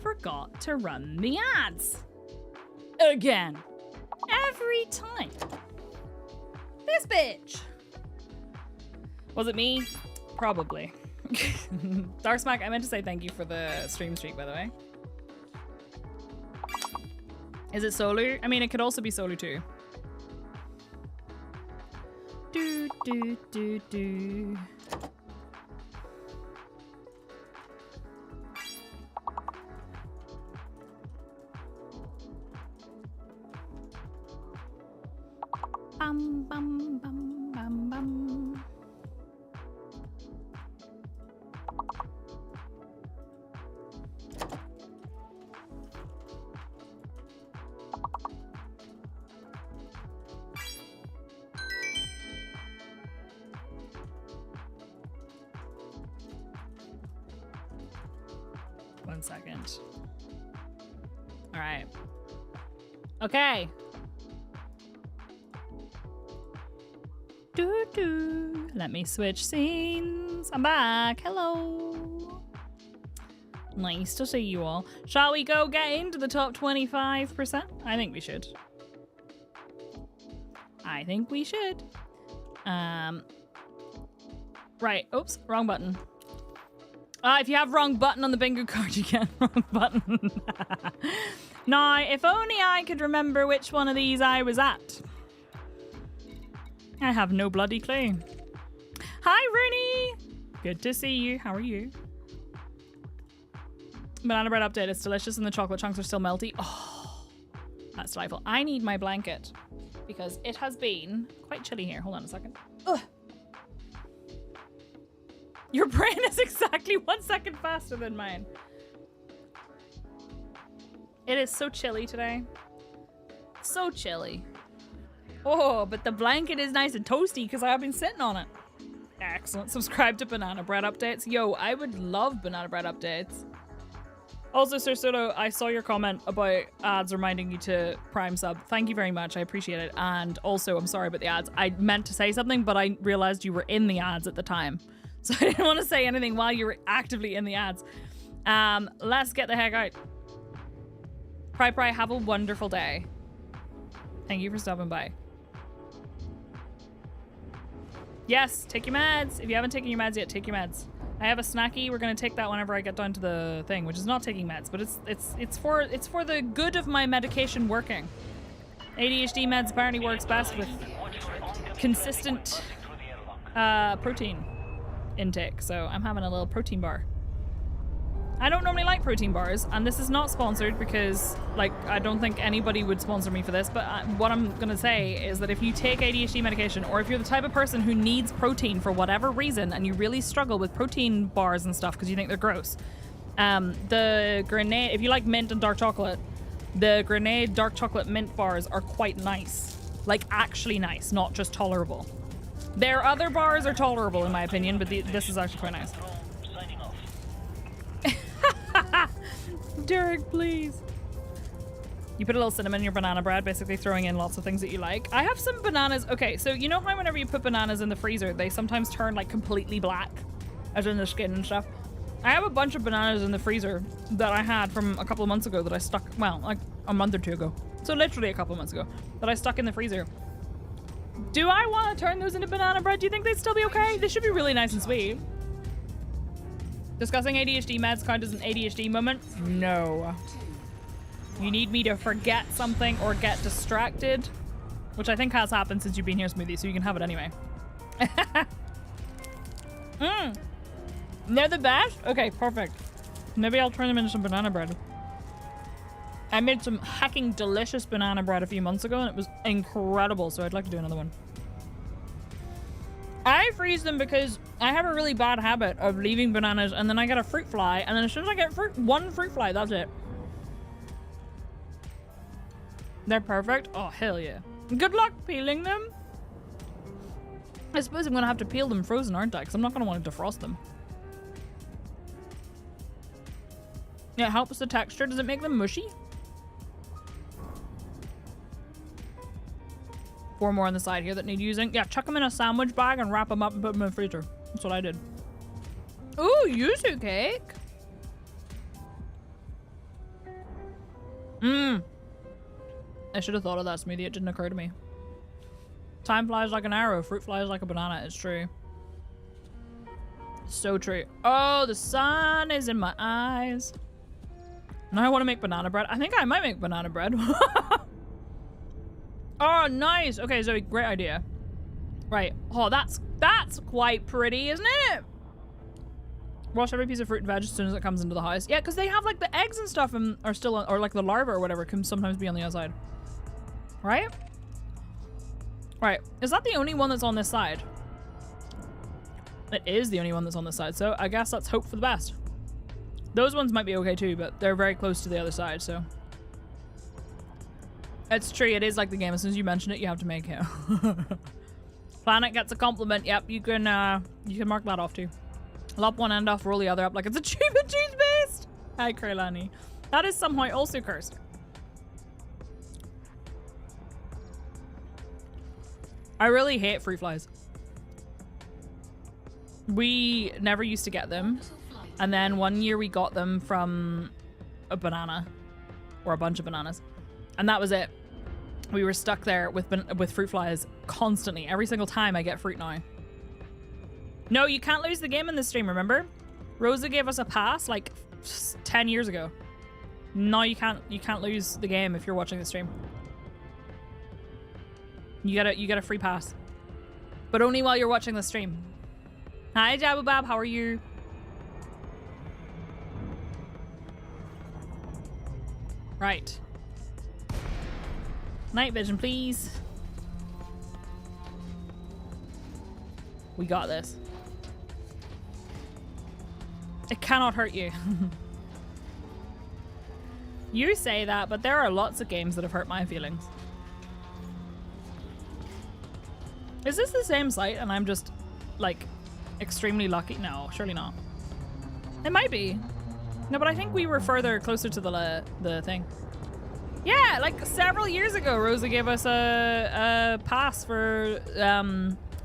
forgot to run the ads? Again. Every time. This bitch. Was it me? Probably. Darksmack, I meant to say thank you for the stream streak, by the way. Is it solo? I mean, it could also be solo too. Do, do, do, do. Bum, bum, bum, bum, bum. One second. All right. Okay. Let me switch scenes. I'm back. Hello. Nice to see you all. Shall we go get into the top 25%? I think we should. I think we should. Right. Oops. Wrong button. If you have wrong button on the bingo card, you get wrong button. Now, if only I could remember which one of these I was at. I have no bloody clue. Hi, Rooney! Good to see you. How are you? Banana bread update. It's delicious and the chocolate chunks are still melty. Oh, that's delightful. I need my blanket because it has been quite chilly here. Hold on a second. Ugh. Your brain is exactly 1 second faster than mine. It is so chilly today. So chilly. Oh, but the blanket is nice and toasty because I've been sitting on it. Excellent. Subscribe to banana bread updates. Yo, I would love banana bread updates. Also, Sir Soto, I saw your comment about ads reminding you to Prime sub. Thank you very much. I appreciate it. And also, I'm sorry about the ads. I meant to say something, but I realized you were in the ads at the time. So I didn't want to say anything while you were actively in the ads. Let's get the heck out. Pry, have a wonderful day. Thank you for stopping by. Yes, take your meds. If you haven't taken your meds yet, take your meds. I have a snacky. We're gonna take that whenever I get down to the thing, which is not taking meds, but it's for the good of my medication working. ADHD meds apparently works best with consistent protein intake, so I'm having a little protein bar. I don't normally like protein bars, and this is not sponsored because, like, I don't think anybody would sponsor me for this, but what I'm gonna say is that if you take ADHD medication, or if you're the type of person who needs protein for whatever reason, and you really struggle with protein bars and stuff because you think they're gross, the Grenade, if you like mint and dark chocolate, the Grenade dark chocolate mint bars are quite nice. Like, actually nice, not just tolerable. Their other bars are tolerable in my opinion, but this is actually quite nice. Derek, please. You put a little cinnamon in your banana bread, basically throwing in lots of things that you like. I have some bananas. Okay, so you know how whenever you put bananas in the freezer, they sometimes turn like completely black, as in the skin and stuff? I have a bunch of bananas in the freezer that I had from a couple of months ago that I stuck, well, like a month or two ago. So literally a couple of months ago that I stuck in the freezer. Do I want to turn those into banana bread? Do you think they'd still be okay? They should be really nice and sweet. Discussing ADHD meds count as an ADHD moment? No. You need me to forget something or get distracted, which I think has happened since you've been here, Smoothie, so you can have it anyway. They're the best? Okay, perfect. Maybe I'll turn them into some banana bread. I made some hecking delicious banana bread a few months ago and it was incredible, so I'd like to do another one. I freeze them because I have a really bad habit of leaving bananas and then I get a fruit fly, and then as soon as I get one fruit fly, that's it. They're perfect? Oh, hell yeah. Good luck peeling them. I suppose I'm gonna have to peel them frozen, aren't I? Because I'm not gonna want to defrost them. Yeah, it helps the texture. Does it make them mushy? 4 more on the side here that need using. Yeah, chuck them in a sandwich bag and wrap them up and put them in the freezer. That's what I did. Ooh, yuzu cake. I should have thought of that smoothie. It didn't occur to me. Time flies like an arrow. Fruit flies like a banana. It's true. So true. Oh, the sun is in my eyes. Now I want to make banana bread. I think I might make banana bread. Oh, nice. Okay, Zoe, great idea. Right. Oh, that's quite pretty, isn't it? Wash every piece of fruit and veg as soon as it comes into the house. Yeah, because they have like the eggs and stuff and are still on, or like the larva or whatever can sometimes be on the outside. Right? Right. Is that the only one that's on this side? It is the only one that's on this side, so I guess let's hope for the best. Those ones might be okay too, but they're very close to the other side, so. It's true, it is like the game. As soon as you mention it, you have to make it. Planet gets a compliment. Yep, you can mark that off too. Lop one end off, roll the other up like it's a tube of toothpaste. Hi, Krailani. That is somehow also cursed. I really hate fruit flies. We never used to get them. And then one year we got them from a banana. Or a bunch of bananas. And that was it. We were stuck there with fruit flies constantly. Every single time I get fruit now. No, you can't lose the game in this stream, remember? Rosa gave us a pass like 10 years ago. No, you can't lose the game if you're watching the stream. You get a free pass. But only while you're watching the stream. Hi Jabubab, how are you? Right. Night vision, please. We got this. It cannot hurt you. You say that, but there are lots of games that have hurt my feelings. Is this the same site and I'm just, like, extremely lucky? No, surely not. It might be. No, but I think we were closer to the thing. Yeah, like several years ago, Rosa gave us a pass for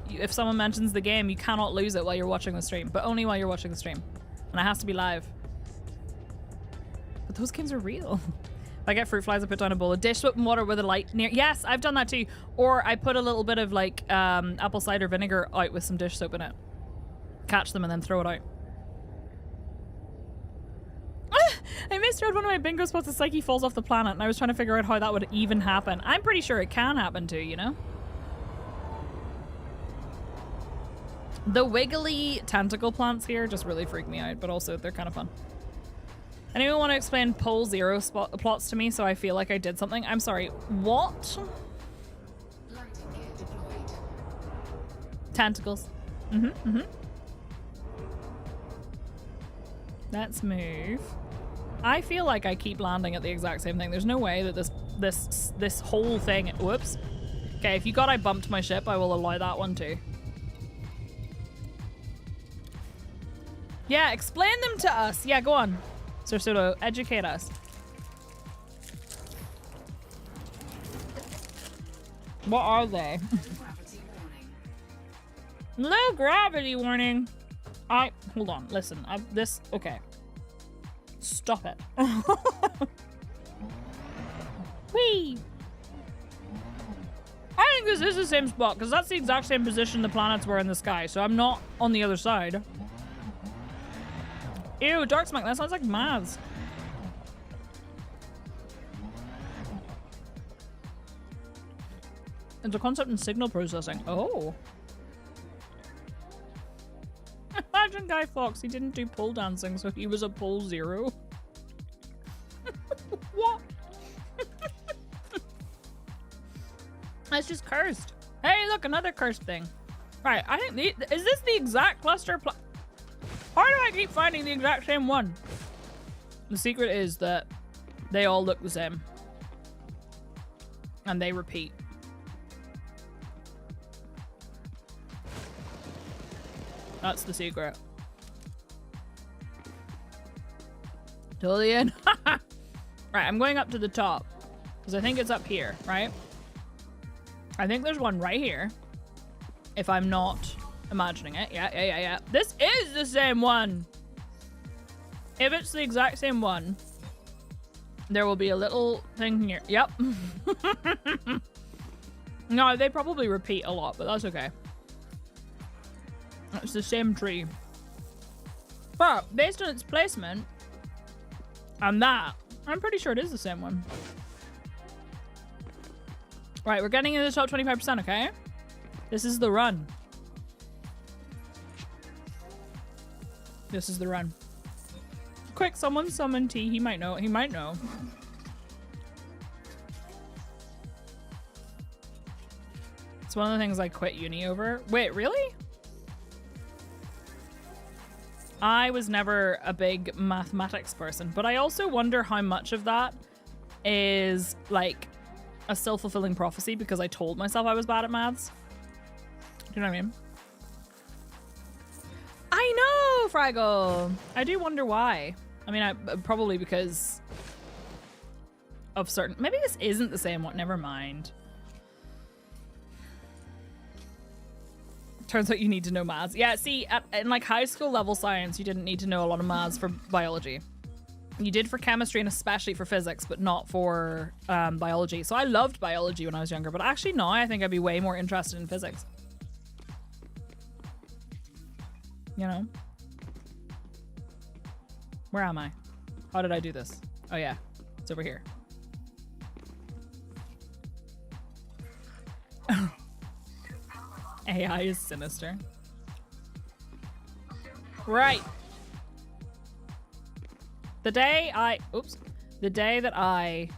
if someone mentions the game, you cannot lose it while you're watching the stream, but only while you're watching the stream, and it has to be live. But those games are real. If I get fruit flies, I put down a bowl of dish soap and water with a light near. Yes, I've done that too. Or I put a little bit of like apple cider vinegar out with some dish soap in it, catch them, and then throw it out. I misread one of my bingo spots. The Psyche falls off the planet, and I was trying to figure out how that would even happen. I'm pretty sure it can happen too, you know? The wiggly tentacle plants here just really freak me out, but also they're kind of fun. Anyone want to explain pole zero plots to me so I feel like I did something? I'm sorry, what? Tentacles. Let's move. I feel like I keep landing at the exact same thing. There's no way that this whole thing. Whoops. Okay, if you got I bumped my ship, I will allow that one too. Yeah, explain them to us. Yeah, go on. Sir Solo, educate us. What are they? Low gravity warning. Hold on, listen. Okay. Stop it. Whee! I think this is the same spot, because that's the exact same position the planets were in the sky, so I'm not on the other side. Ew, dark smoke, that sounds like maths. It's a concept in signal processing. Oh. Imagine Guy Fawkes, he didn't do pole dancing, so he was a pole zero. What? That's just cursed. Hey, look, another cursed thing. Right, I think is this the exact cluster? How do I keep finding the exact same one? The secret is that they all look the same. And they repeat. That's the secret. Totally in. Right, I'm going up to the top. Because I think it's up here, right? I think there's one right here. If I'm not imagining it. Yeah. This is the same one. If it's the exact same one, There will be a little thing here. Yep. No, they probably repeat a lot, but that's okay. It's the same tree. But based on its placement and that, I'm pretty sure it is the same one. Right, we're getting into the top 25%, okay? This is the run. This is the run. Quick, someone summon T. He might know. He might know. It's one of the things I quit uni over. Wait, really? I was never a big mathematics person, but I also wonder how much of that is like a self-fulfilling prophecy because I told myself I was bad at maths. Do you know what I mean? I know, Fraggle. I do wonder why. I mean, probably because of certain... Maybe this isn't the same one. Never mind. Turns out you need to know maths. Yeah, see, in like high school level science, you didn't need to know a lot of maths for biology. You did for chemistry and especially for physics, but not for biology. So I loved biology when I was younger, but actually now I think I'd be way more interested in physics. You know? Where am I? How did I do this? Oh yeah, it's over here. AI is sinister. Right. The day that I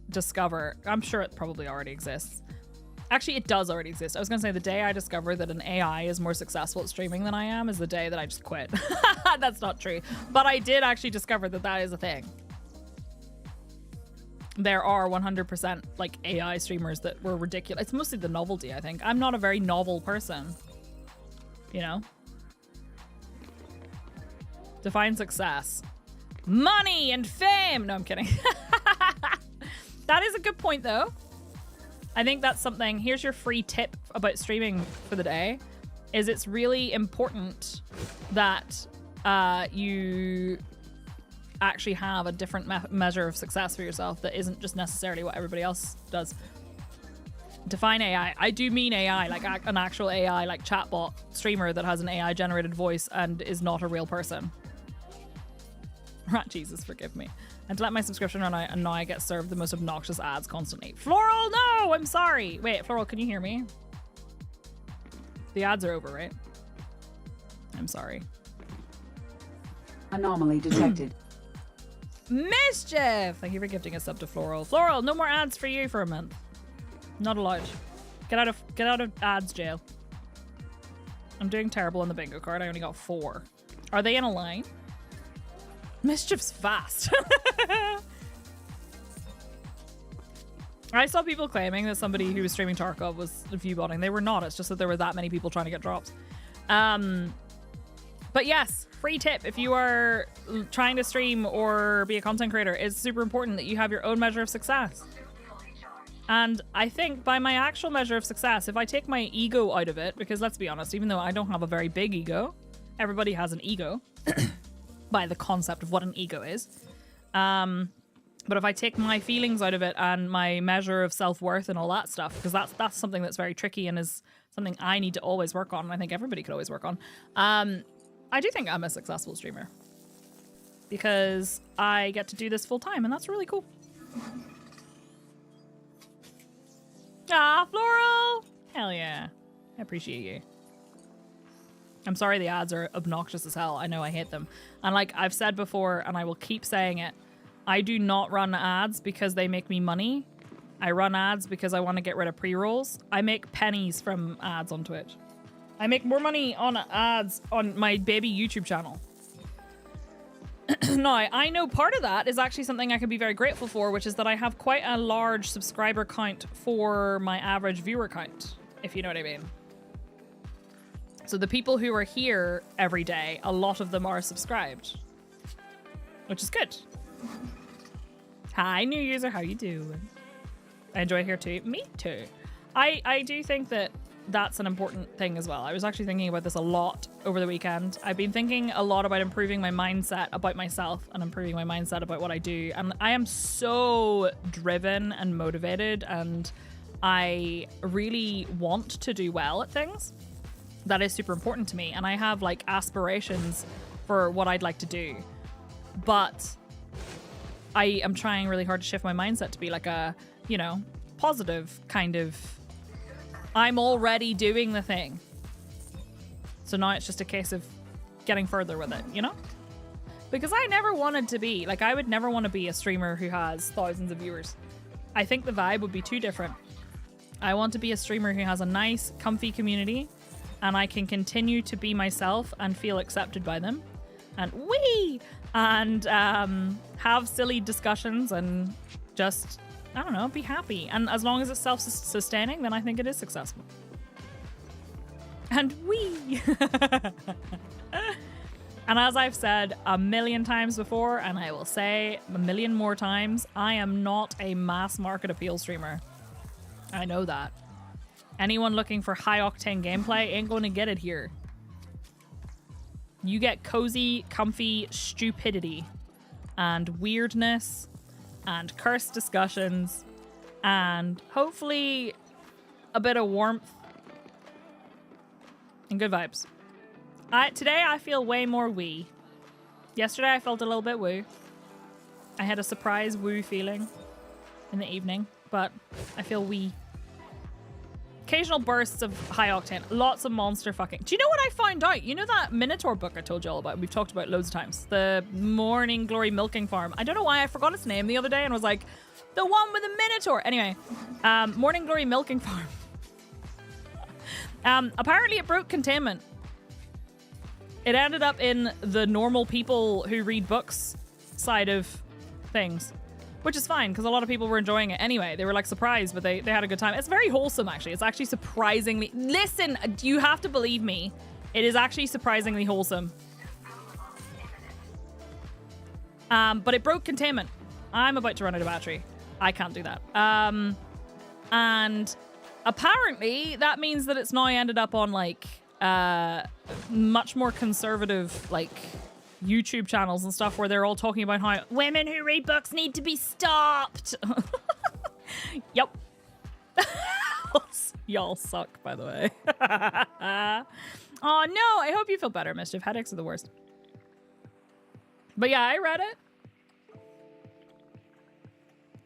discover, I'm sure it probably already exists. Actually, it does already exist. I was gonna say the day I discover that an AI is more successful at streaming than I am is the day that I just quit. That's not true. But I did actually discover that that is a thing. There are 100% like AI streamers that were ridiculous. It's mostly the novelty, I think. I'm not a very novel person. You know? Define success. Money and fame! No, I'm kidding. That is a good point, though. I think that's something... Here's your free tip about streaming for the day. Is it's really important that you actually have a different measure of success for yourself that isn't just necessarily what everybody else does. Define AI. I do mean AI, like an actual AI, like chatbot streamer that has an AI generated voice and is not a real person. Rat Jesus, forgive me. And to let my subscription run out, and now I get served the most obnoxious ads constantly. Floral, no! I'm sorry. Wait, Floral, can you hear me? The ads are over, right? I'm sorry. Anomaly detected. Mischief! Thank you for gifting a sub to Floral. Floral, no more ads for you for a month. Not allowed. Get out of ads jail. I'm doing terrible on the bingo card. I only got 4. Are they in a line? Mischief's fast. I saw people claiming that somebody who was streaming Tarkov was view-botting. They were not. It's just that there were that many people trying to get drops. But yes, free tip. If you are trying to stream or be a content creator, it's super important that you have your own measure of success. And I think by my actual measure of success, if I take my ego out of it, because let's be honest, even though I don't have a very big ego, everybody has an ego by the concept of what an ego is. But if I take my feelings out of it and my measure of self-worth and all that stuff, because that's something that's very tricky and is something I need to always work on, and I think everybody could always work on. I do think I'm a successful streamer because I get to do this full time, and that's really cool. Ah, Floral! Hell yeah. I appreciate you. I'm sorry the ads are obnoxious as hell. I know, I hate them. And like I've said before, and I will keep saying it, I do not run ads because they make me money. I run ads because I want to get rid of pre-rolls. I make pennies from ads on Twitch. I make more money on ads on my baby YouTube channel. Now, I know part of that is actually something I can be very grateful for, which is that I have quite a large subscriber count for my average viewer count, if you know what I mean. So the people who are here every day, a lot of them are subscribed, which is good. Hi, new user, how you doing? I enjoy it here too. Me too. I do think that that's an important thing as well. I was actually thinking about this a lot over the weekend. I've been thinking a lot about improving my mindset about myself and improving my mindset about what I do. And I am so driven and motivated, and I really want to do well at things. That is super important to me. And I have like aspirations for what I'd like to do. But I am trying really hard to shift my mindset to be like a, you know, positive kind of, I'm already doing the thing. So now it's just a case of getting further with it, you know? Because I never wanted to be, like, I would never want to be a streamer who has thousands of viewers. I think the vibe would be too different. I want to be a streamer who has a nice, comfy community, and I can continue to be myself and feel accepted by them. And have silly discussions and just, I don't know, be happy. And as long as it's self-sustaining, then I think it is successful. And and as I've said a million times before, and I will say a million more times, I am not a mass market appeal streamer. I know that. Anyone looking for high octane gameplay ain't going to get it here. You get cozy, comfy stupidity and weirdness and cursed discussions and hopefully a bit of warmth and good vibes. Today I feel way more wee. Yesterday I felt a little bit woo. I had a surprise woo feeling in the evening, but I feel wee. Occasional bursts of high octane, lots of monster fucking. Do you know what I found out? You know that Minotaur book I told you all about? We've talked about loads of times. The Morning Glory Milking Farm. I don't know why I forgot its name the other day and was like, the one with the Minotaur. Anyway, Morning Glory Milking Farm. Apparently it broke containment. It ended up in the normal people who read books side of things. Which is fine, because a lot of people were enjoying it anyway. They were like surprised, but they had a good time. It's very wholesome, actually. It's actually surprisingly... Listen, you have to believe me. It is actually surprisingly wholesome. But it broke containment. I'm about to run out of battery. I can't do that. And apparently, that means that it's now ended up on, like, much more conservative, like... YouTube channels and stuff where they're all talking about how women who read books need to be stopped. Yep. Y'all suck, by the way. Oh no, I hope you feel better, Mischief. Headaches are the worst. But yeah, I read it.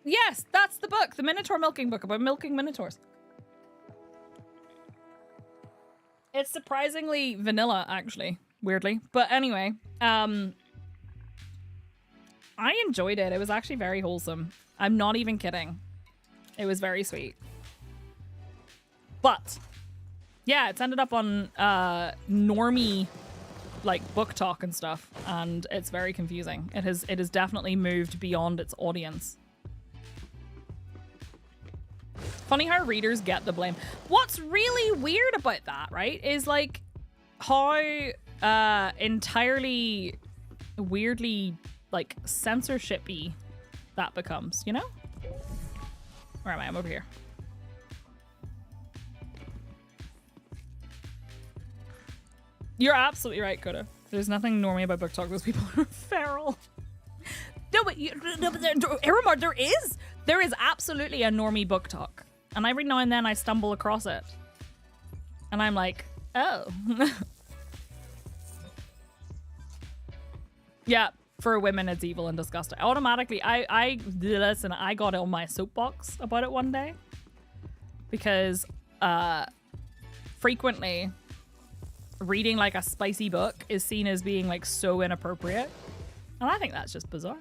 Yes, that's the book. The Minotaur milking book about milking minotaurs. It's surprisingly vanilla, actually. Weirdly. But anyway, I enjoyed it. It was actually very wholesome. I'm not even kidding. It was very sweet. But yeah, it's ended up on normie like book talk and stuff, and it's very confusing. It has definitely moved beyond its audience. Funny how readers get the blame. What's really weird about that, right, is like how entirely weirdly like censorship-y that becomes, you know? Where am I? I'm over here. You're absolutely right, Coda. There's nothing normie about book talk. Those people are feral. No, but Aramar, there is absolutely a normie book talk. And every now and then I stumble across it. And I'm like, oh. Yeah, for women it's evil and disgusting. Automatically, listen, I got on my soapbox about it one day. Because frequently reading like a spicy book is seen as being like so inappropriate. And I think that's just bizarre.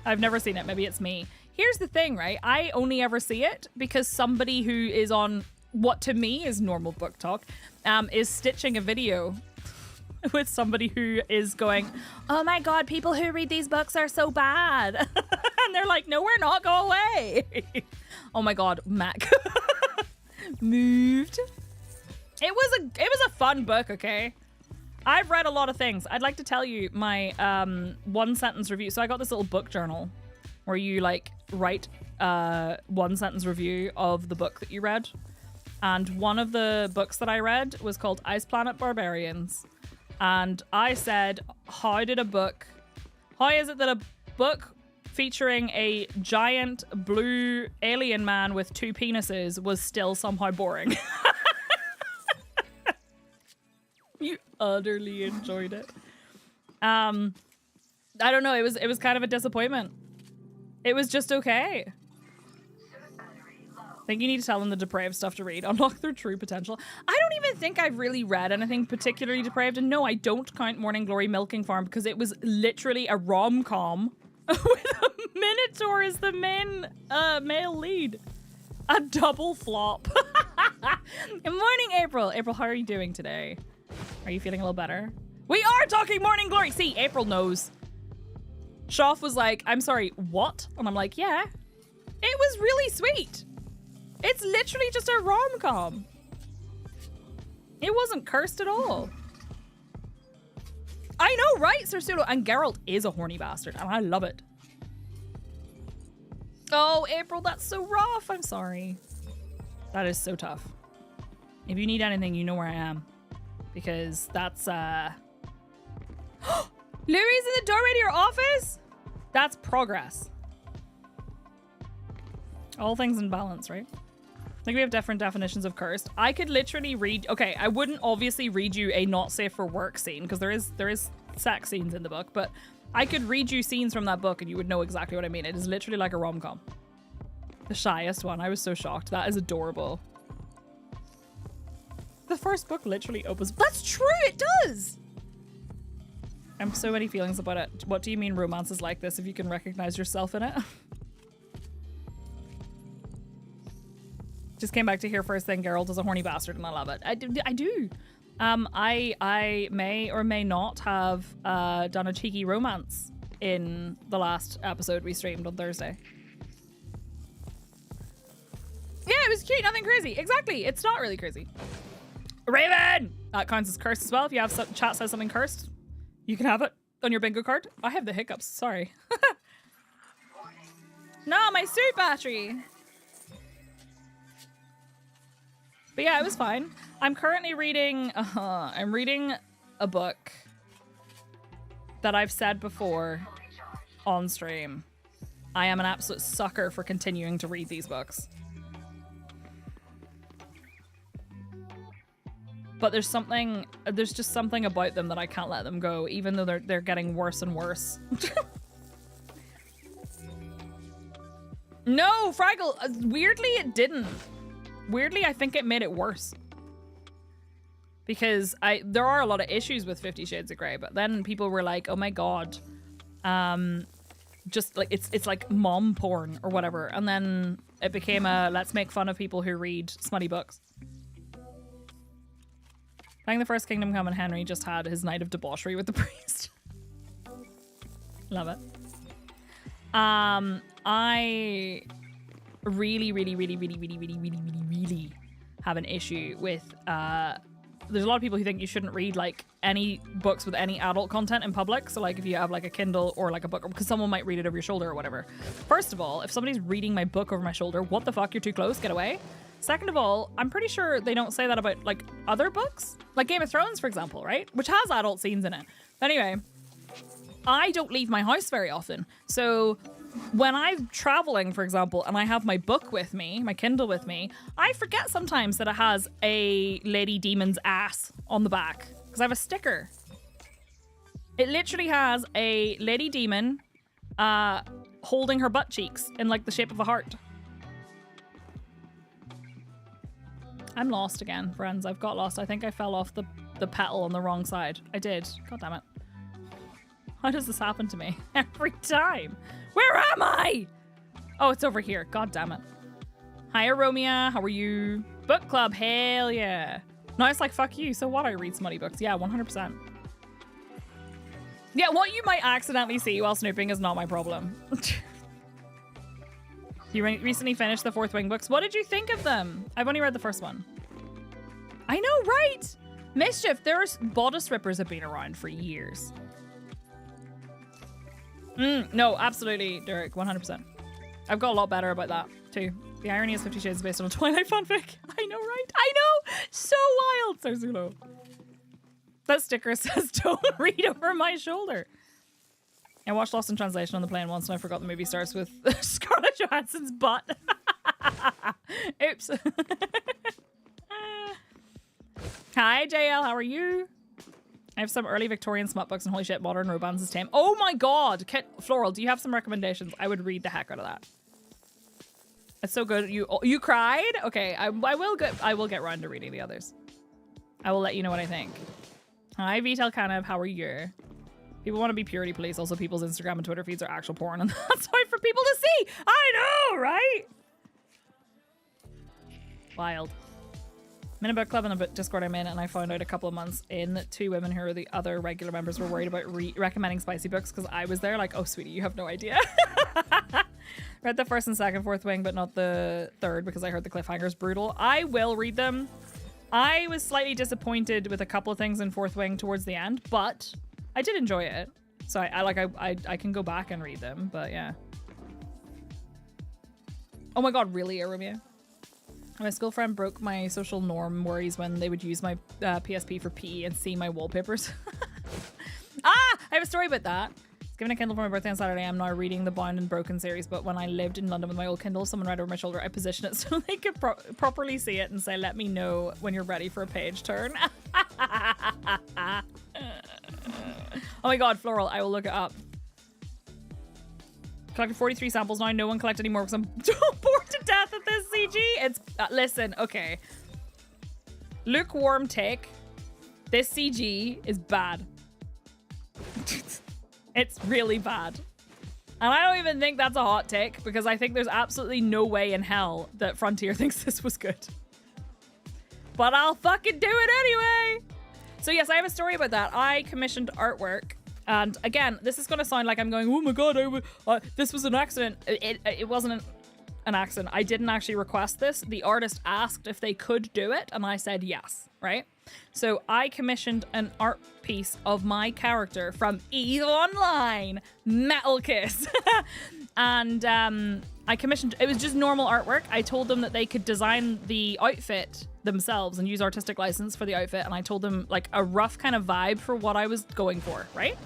I've never seen it. Maybe it's me. Here's the thing, right? I only ever see it because somebody who is on what to me is normal book talk is stitching a video with somebody who is going, oh my god, people who read these books are so bad. And they're like, no, we're not, go away. Oh my god, Mac. Moved. It was a fun book, okay? I've read a lot of things. I'd like to tell you my one sentence review. So I got this little book journal where you like write one sentence review of the book that you read. And one of the books that I read was called Ice Planet Barbarians. And I said, how is it that a book featuring a giant blue alien man with 2 penises was still somehow boring? You utterly enjoyed it. I don't know. It was kind of a disappointment. It was just okay. I think you need to tell them the depraved stuff to read. Unlock their true potential. I don't even think I've really read anything particularly depraved. And no, I don't count Morning Glory Milking Farm because it was literally a rom-com with a Minotaur as the main male lead. A double flop. Good morning, April. April, how are you doing today? Are you feeling a little better? We are talking Morning Glory. See, April knows. Shoff was like, I'm sorry, what? And I'm like, yeah. It was really sweet. It's literally just a rom-com. It wasn't cursed at all. I know, right, Sir Pseudo? And Geralt is a horny bastard, and I love it. Oh, April, that's so rough. I'm sorry. That is so tough. If you need anything, you know where I am. Because that's, Louis in the doorway to your office? That's progress. All things in balance, right? I think we have different definitions of cursed. I could literally read... Okay, I wouldn't obviously read you a not safe for work scene because there is sex scenes in the book, but I could read you scenes from that book and you would know exactly what I mean. It is literally like a rom-com. The shyest one. I was so shocked. That is adorable. The first book literally opens... That's true! It does! I have so many feelings about it. What do you mean romance is like this if you can recognize yourself in it? Just came back to hear first thing Geralt is a horny bastard and I love it. I do. I may or may not have done a cheeky romance in the last episode we streamed on Thursday. Yeah, it was cute, nothing crazy. Exactly, it's not really crazy. Raven! That counts as cursed as well. If you have some chat says something cursed, you can have it on your bingo card. I have the hiccups, sorry. No, my suit battery. But yeah, it was fine. I'm currently reading, I'm reading a book that I've said before on stream. I am an absolute sucker for continuing to read these books. But there's just something about them that I can't let them go, even though they're getting worse and worse. No, Fraggle, weirdly it didn't. Weirdly, I think it made it worse. Because there are a lot of issues with 50 Shades of Grey, but then people were like, oh my god. Just like, it's like mom porn or whatever. And then it became a, let's make fun of people who read smutty books. I think the first Kingdom Come and Henry just had his night of debauchery with the priest. Love it. I really have an issue with there's a lot of people who think you shouldn't read like any books with any adult content in public. So like if you have like a Kindle or like a book, because someone might read it over your shoulder or whatever. First of all, if somebody's reading my book over my shoulder, what the fuck, you're too close, get away. Second of all, I'm pretty sure they don't say that about like other books, like Game of Thrones, for example, right? Which has adult scenes in it. But anyway, I don't leave my house very often. So when I'm traveling, for example, and I have my book with me, my Kindle with me, I forget sometimes that it has a lady demon's ass on the back because I have a sticker. It literally has a lady demon holding her butt cheeks in like the shape of a heart. I'm lost again, friends. I've got lost. I think I fell off the petal on the wrong side. I did. God damn it. How does this happen to me? Every time. Where am I? Oh, it's over here. God damn it. Hi, Aromia. How are you? Book club. Hell yeah. No, it's like, fuck you. So what? I read smutty books. Yeah, 100%. Yeah, what you might accidentally see while snooping is not my problem. You recently finished the 4th Wing books. What did you think of them? I've only read the first one. I know, right? Mischief. Bodice rippers have been around for years. No, absolutely, Derek, 100%. I've got a lot better about that, too. The irony is 50 Shades is based on a Twilight fanfic. I know, right? I know! So wild! Sarzulo. That sticker says, don't read over my shoulder. I watched Lost in Translation on the plane once and I forgot the movie starts with Scarlett Johansson's butt. Oops. Hi, JL. How are you? I have some early Victorian smut books and holy shit, modern romance is tame. Oh my god! Floral, do you have some recommendations? I would read the heck out of that. It's so good. You cried? Okay, I will get around to reading the others. I will let you know what I think. Hi, Vital Kanev. How are you? People want to be purity police. Also, people's Instagram and Twitter feeds are actual porn, and that's hard for people to see. I know, right? Wild. I'm in a book club in the Discord I'm in, and I found out a couple of months in that 2 women who are the other regular members were worried about recommending spicy books because I was there like, oh, sweetie, you have no idea. Read the first and second Fourth Wing, but not the third because I heard the cliffhanger's brutal. I will read them. I was slightly disappointed with a couple of things in Fourth Wing towards the end, but I did enjoy it. So I can go back and read them, but yeah. Oh my god, really, Arumia? My school friend broke my social norm worries when they would use my PSP for PE and see my wallpapers. I have a story about that. I was given a Kindle for my birthday on Saturday. I'm now reading the Bound and Broken series, but when I lived in London with my old Kindle, someone read over my shoulder. I positioned it so they could properly see it and say, let me know when you're ready for a page turn. Oh my god, Floral, I will look it up. Collected 43 samples now. No one collect anymore because I'm bored to death of this CG. It's listen, okay. Lukewarm take. This CG is bad. It's really bad. And I don't even think that's a hot take because I think there's absolutely no way in hell that Frontier thinks this was good. But I'll fucking do it anyway. So yes, I have a story about that. I commissioned artwork. And again, this is going to sound like I'm going, oh my god, this was an accident. It wasn't an accident. I didn't actually request this. The artist asked if they could do it, and I said yes, right? So I commissioned an art piece of my character from EVE Online, Metal Kiss. And I commissioned, it was just normal artwork. I told them that they could design the outfit themselves and use artistic license for the outfit, and I told them like a rough kind of vibe for what I was going for, right?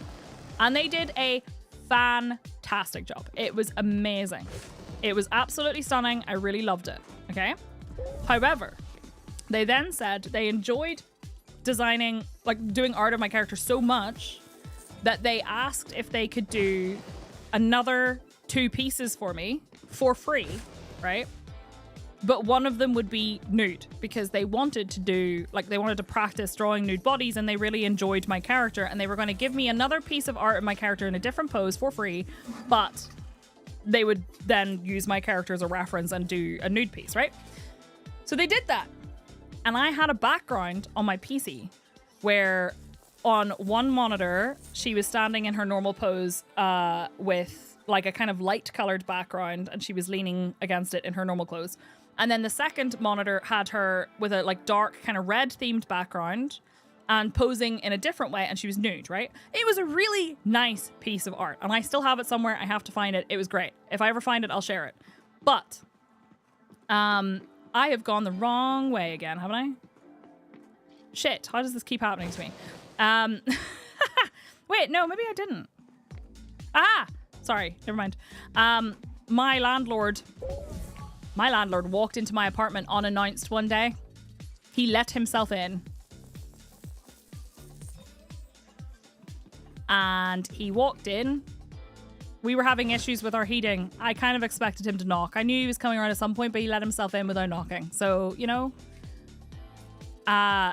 And they did a fantastic job. It was amazing. It was absolutely stunning. I really loved it, okay? However, they then said they enjoyed designing, like doing art of my character so much that they asked if they could do another 2 pieces for me for free, right? But one of them would be nude because they wanted to do, like, they wanted to practice drawing nude bodies and they really enjoyed my character, and they were going to give me another piece of art of my character in a different pose for free, but they would then use my character as a reference and do a nude piece, right? So they did that. And I had a background on my PC where on one monitor, she was standing in her normal pose with like a kind of light colored background and she was leaning against it in her normal clothes. And then the second monitor had her with a like dark kind of red themed background and posing in a different way, and she was nude, right? It was a really nice piece of art and I still have it somewhere. I have to find it. It was great. If I ever find it, I'll share it. But I have gone the wrong way again, haven't I? Shit, how does this keep happening to me? Wait, no, maybe I didn't. Sorry, never mind. My landlord walked into my apartment unannounced one day. He let himself in. And he walked in. We were having issues with our heating. I kind of expected him to knock. I knew he was coming around at some point, but he let himself in without knocking. So, you know,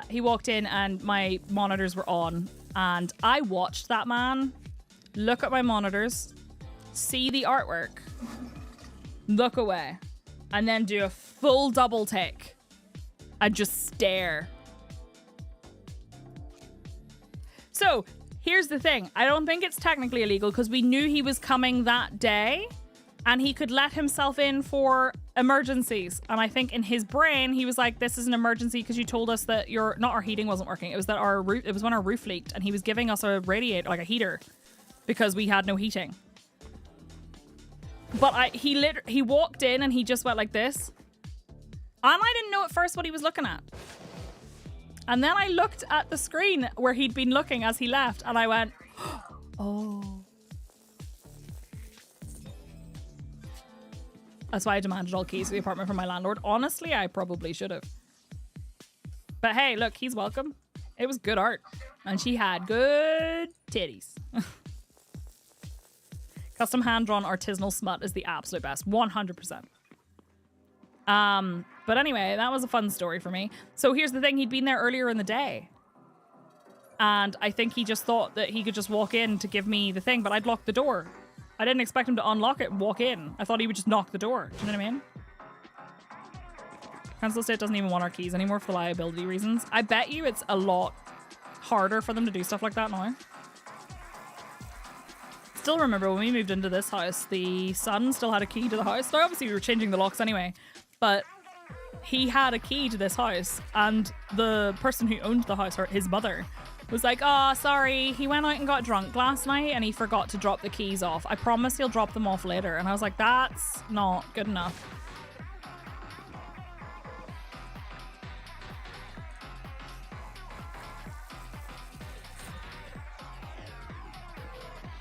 he walked in and my monitors were on. And I watched that man look at my monitors, see the artwork, look away, and then do a full double take and just stare. So here's the thing. I don't think it's technically illegal because we knew he was coming that day and he could let himself in for emergencies. And I think in his brain, he was like, this is an emergency because you told us that not our heating wasn't working. It was that it was when our roof leaked and he was giving us a radiator, like a heater, because we had no heating. But he walked in and he just went like this. And I didn't know at first what he was looking at. And then I looked at the screen where he'd been looking as he left, and I went, oh. That's why I demanded all keys to the apartment from my landlord. Honestly, I probably should have. But hey, look, he's welcome. It was good art. And she had good titties. Custom hand-drawn artisanal smut is the absolute best. 100%. But anyway, that was a fun story for me. So here's the thing. He'd been there earlier in the day. And I think he just thought that he could just walk in to give me the thing, but I'd locked the door. I didn't expect him to unlock it and walk in. I thought he would just knock the door. Do you know what I mean? Council Estate doesn't even want our keys anymore for liability reasons. I bet you it's a lot harder for them to do stuff like that now. Still remember when we moved into this house, the son still had a key to the house. Now obviously we were changing the locks anyway, but he had a key to this house, and the person who owned the house, or his mother, was like, oh, sorry, he went out and got drunk last night and he forgot to drop the keys off. I promise he'll drop them off later. And I was like, that's not good enough.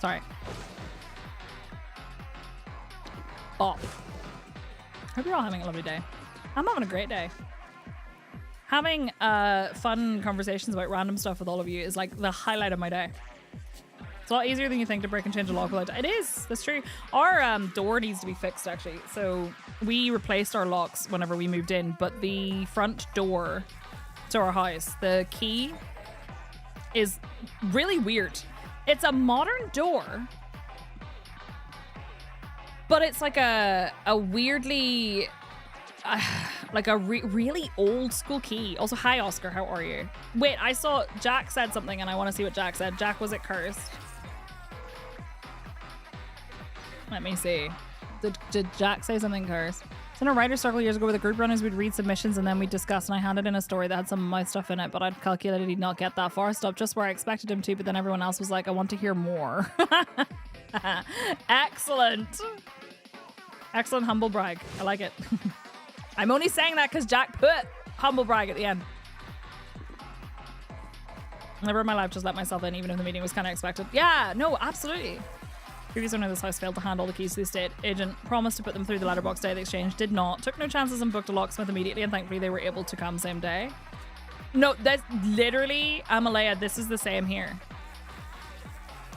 Sorry. Oh. Hope you're all having a lovely day. I'm having a great day. Having fun conversations about random stuff with all of you is like the highlight of my day. It's a lot easier than you think to break and change a lock without. It is. That's true. Our door needs to be fixed, actually. So we replaced our locks whenever we moved in, but the front door to our house, the key is really weird. It's a modern door, but it's like a weirdly... like a really old school key. Also, hi Oscar, how are you? Wait, I saw Jack said something and I want to see what Jack said. Jack, was it cursed? Let me see. Did Jack say something cursed? It's in a writer's circle years ago where the group runners would read submissions and then we'd discuss, and I handed in a story that had some of my stuff in it, but I'd calculated he'd not get that far. Stopped just where I expected him to, but then everyone else was like, I want to hear more. Excellent. Excellent humble brag. I like it. I'm only saying that because Jack put humble brag at the end. Never in my life just let myself in, even if the meeting was kind of expected. Yeah, no, absolutely. Previous owner of this house failed to hand all the keys to the estate agent, promised to put them through the letterbox day of the exchange, did not, took no chances and booked a locksmith immediately, and thankfully they were able to come same day. No, that's literally, Amalea, this is the same here.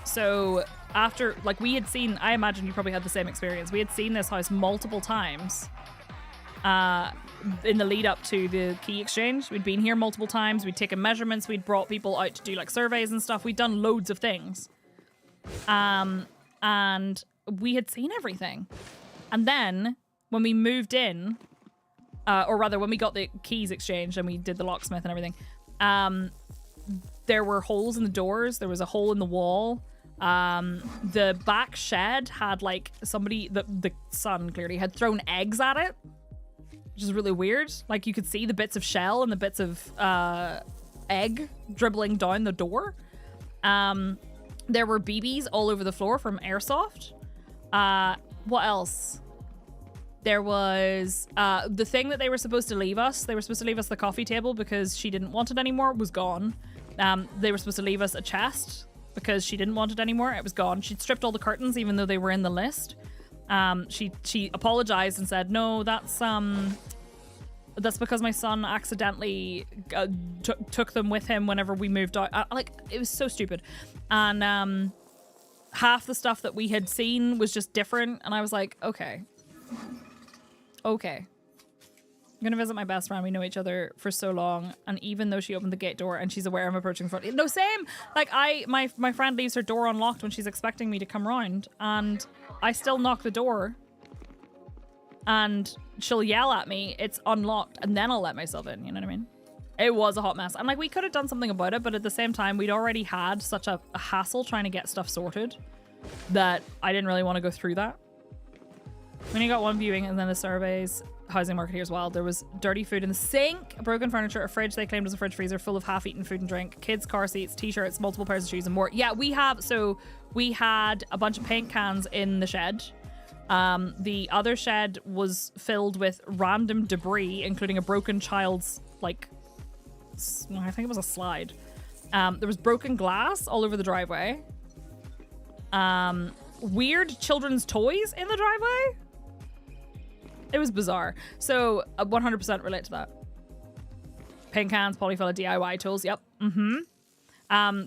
So after, like, we had seen, I imagine you probably had the same experience. We had seen this house multiple times in the lead up to the key exchange. We'd been here multiple times. We'd taken measurements. We'd brought people out to do like surveys and stuff. We'd done loads of things. And we had seen everything. And then when we moved in, or rather when we got the keys exchanged and we did the locksmith and everything, there were holes in the doors. There was a hole in the wall. The back shed had like somebody, the son clearly had thrown eggs at it, which is really weird. Like you could see the bits of shell and the bits of egg dribbling down the door. There were BBs all over the floor from airsoft. What else? There was the thing that they were supposed to leave us. They were supposed to leave us the coffee table because she didn't want it anymore. It was gone. They were supposed to leave us a chest because she didn't want it anymore. It was gone. She'd stripped all the curtains even though they were in the list. She apologized and said, no, that's because my son accidentally took them with him whenever we moved out. Like, it was so stupid. And half the stuff that we had seen was just different. And I was like, okay. I'm going to visit my best friend. We know each other for so long. And even though she opened the gate door and she's aware I'm approaching the front. No, same. Like, my friend leaves her door unlocked when she's expecting me to come round. And I still knock the door. And she'll yell at me, it's unlocked, and then I'll let myself in, you know what I mean? It was a hot mess. And like, we could have done something about it, but at the same time, we'd already had such a hassle trying to get stuff sorted that I didn't really want to go through that. We only got one viewing and then the surveys, housing market here as well. There was dirty food in the sink, broken furniture, a fridge they claimed was a fridge freezer full of half-eaten food and drink, kids' car seats, t-shirts, multiple pairs of shoes and more. Yeah, we had a bunch of paint cans in the shed. The other shed was filled with random debris, including a broken child's, like, I think it was a slide. There was broken glass all over the driveway. Weird children's toys in the driveway. It was bizarre. So 100% relate to that. Paint cans, polyfill DIY tools. Yep.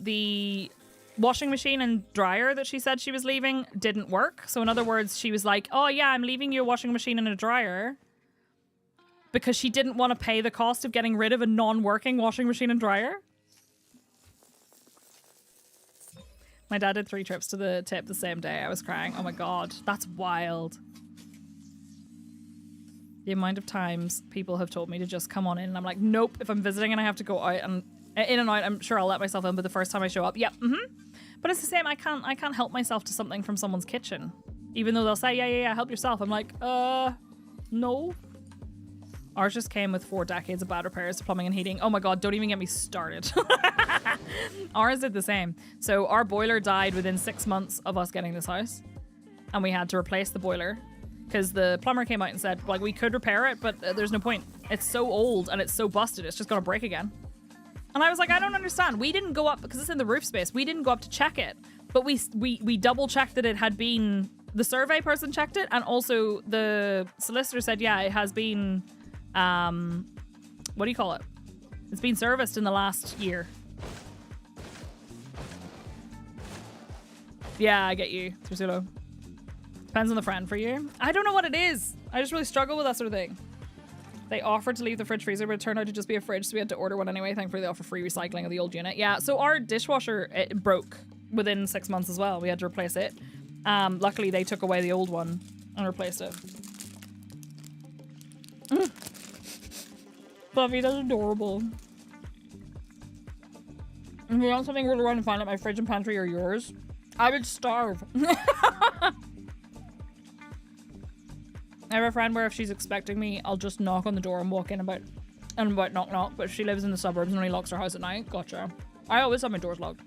The washing machine and dryer that she said she was leaving didn't work. So in other words, she was like, oh yeah, I'm leaving you a washing machine and a dryer, because she didn't want to pay the cost of getting rid of a non-working washing machine and dryer. My dad did 3 trips to the tip the same day. I was crying. Oh my God, that's wild. The amount of times people have told me to just come on in and I'm like, nope, if I'm visiting and I have to go out and in and out, I'm sure I'll let myself in, but the first time I show up, yep, But it's the same, I can't help myself to something from someone's kitchen. Even though they'll say, yeah, help yourself. I'm like, no. Ours just came with 4 decades of bad repairs to plumbing and heating. Oh my God, don't even get me started. Ours did the same. So our boiler died within 6 months of us getting this house. And we had to replace the boiler. Because the plumber came out and said, like, we could repair it, but there's no point. It's so old and it's so busted, it's just gonna break again. And I was like, I don't understand. We didn't go up, because it's in the roof space, we didn't go up to check it. But we double checked that it had been, the survey person checked it, and also the solicitor said, yeah, it has been, what do you call it? It's been serviced in the last year. Yeah, I get you, Thrisulo. Depends on the friend for you. I don't know what it is. I just really struggle with that sort of thing. They offered to leave the fridge freezer, but it turned out to just be a fridge, so we had to order one anyway. Thankfully, they offer free recycling of the old unit. Yeah, so our dishwasher, it broke within 6 months as well. We had to replace it. Luckily, they took away the old one and replaced it. Fluffy, that's adorable. If you want something, roll around and find out my fridge and pantry are yours. I would starve. I have a friend where if she's expecting me, I'll just knock on the door and walk in about knock knock, but she lives in the suburbs and only locks her house at night. Gotcha. I always have my doors locked.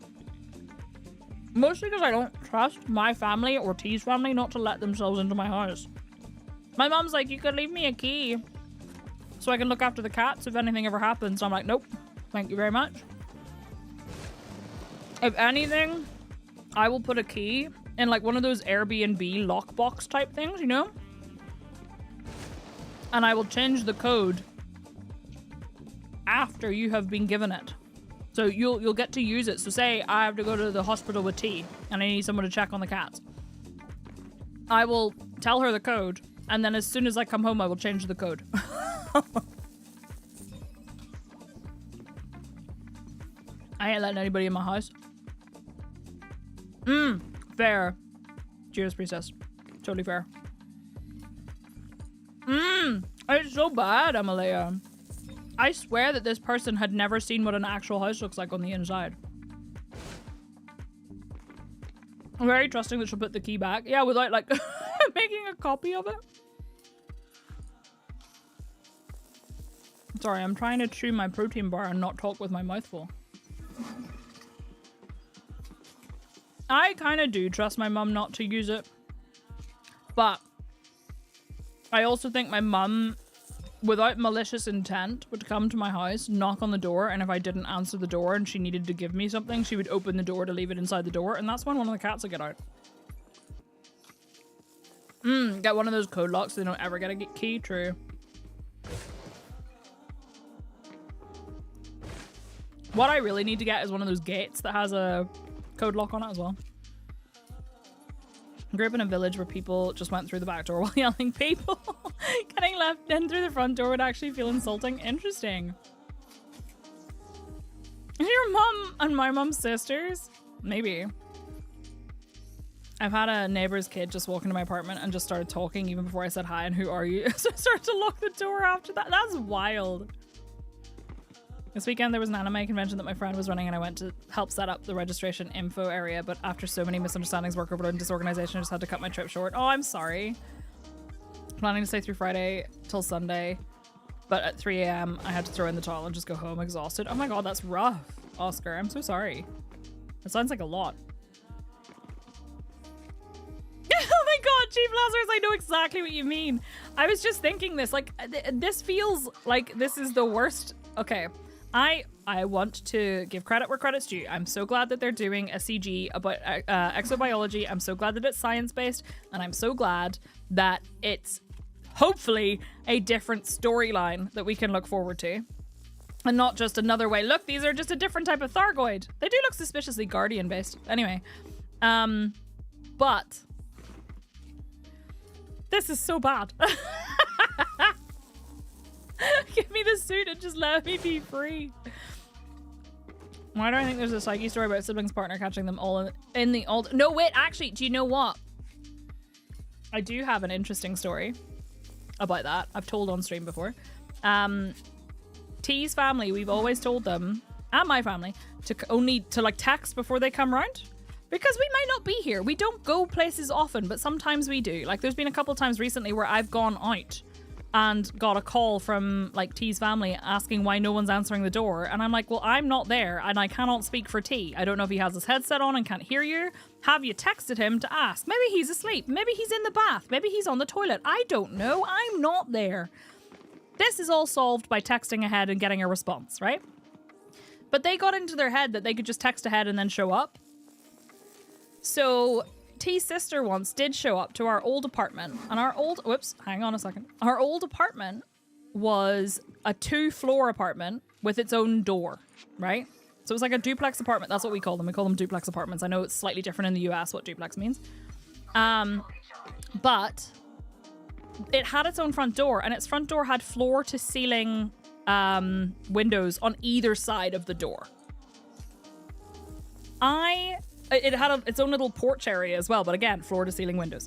Mostly because I don't trust my family or T's family not to let themselves into my house. My mom's like, you could leave me a key so I can look after the cats if anything ever happens. So I'm like, nope, thank you very much. If anything, I will put a key in like one of those Airbnb lockbox type things, you know? And I will change the code after you have been given it. So you'll get to use it. So say I have to go to the hospital with T and I need someone to check on the cats. I will tell her the code, and then as soon as I come home, I will change the code. I ain't letting anybody in my house. Fair. Cheers, princess. Totally fair. It's so bad, Amalea. I swear that this person had never seen what an actual house looks like on the inside. I'm very trusting that she'll put the key back. Yeah, without like making a copy of it. Sorry, I'm trying to chew my protein bar and not talk with my mouth full. I kind of do trust my mum not to use it. But I also think my mum, without malicious intent, would come to my house, knock on the door, and if I didn't answer the door and she needed to give me something, she would open the door to leave it inside the door, and that's when one of the cats would get out. Get one of those code locks so they don't ever get a key. True. What I really need to get is one of those gates that has a code lock on it as well. I grew up in a village where people just went through the back door while yelling. People getting left in through the front door would actually feel insulting. Interesting. Is your mom and my mom's sisters? Maybe. I've had a neighbor's kid just walk into my apartment and just started talking even before I said hi and who are you? So I started to lock the door after that. That's wild. This weekend there was an anime convention that my friend was running and I went to help set up the registration info area, but after so many misunderstandings, work overload, and disorganization, I just had to cut my trip short. Oh, I'm sorry. Planning to stay through Friday till Sunday, but at 3 a.m. I had to throw in the towel and just go home exhausted. Oh my god, that's rough, Oscar. I'm so sorry. That sounds like a lot. Oh my god, Chief Lazarus, I know exactly what you mean. I was just thinking this, like, this feels like this is the worst. Okay, I want to give credit where credit's due. I'm so glad that they're doing a CG about exobiology. I'm so glad that it's science-based, and I'm so glad that it's hopefully a different storyline that we can look forward to. And not just another way. Look, these are just a different type of Thargoid. They do look suspiciously Guardian-based. Anyway, but this is so bad. Give me the suit and just let me be free. Why do I think there's a psyche story about siblings partner catching them all in the old... No, wait, actually, do you know what? I do have an interesting story about that. I've told on stream before. T's family, we've always told them, and my family, to like text before they come round. Because we might not be here. We don't go places often, but sometimes we do. Like, there's been a couple of times recently where I've gone out and got a call from like T's family asking why no one's answering the door. And I'm like, well, I'm not there and I cannot speak for T. I don't know if he has his headset on and can't hear you. Have you texted him to ask? Maybe he's asleep. Maybe he's in the bath. Maybe he's on the toilet. I don't know. I'm not there. This is all solved by texting ahead and getting a response, right? But they got into their head that they could just text ahead and then show up. So T's sister once did show up to our old apartment, and our old, whoops, hang on a second. Our old apartment was a 2-floor apartment with its own door, right? So it was like a duplex apartment. That's what we call them. We call them duplex apartments. I know it's slightly different in the US what duplex means. But it had its own front door, and its front door had floor to ceiling windows on either side of the door. It had its own little porch area as well, but again, floor to ceiling windows.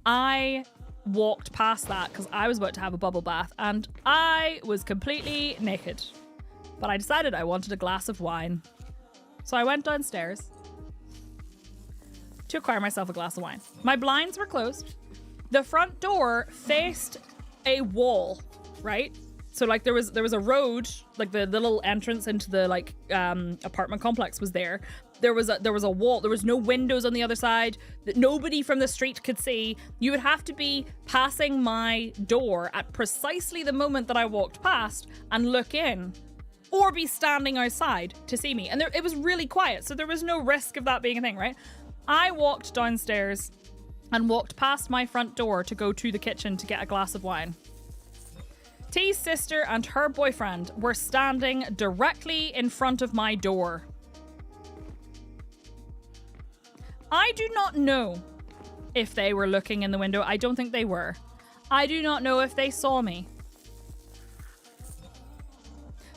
I walked past that because I was about to have a bubble bath and I was completely naked. But I decided I wanted a glass of wine. So I went downstairs to acquire myself a glass of wine. My blinds were closed. The front door faced a wall, right? So like there was a road, like the little entrance into the like apartment complex was there. There was a wall. There was no windows on the other side that nobody from the street could see. You would have to be passing my door at precisely the moment that I walked past and look in, or be standing outside to see me. And it was really quiet, so there was no risk of that being a thing, right? I walked downstairs and walked past my front door to go to the kitchen to get a glass of wine. T's sister and her boyfriend were standing directly in front of my door. I do not know if they were looking in the window. I don't think they were. I do not know if they saw me.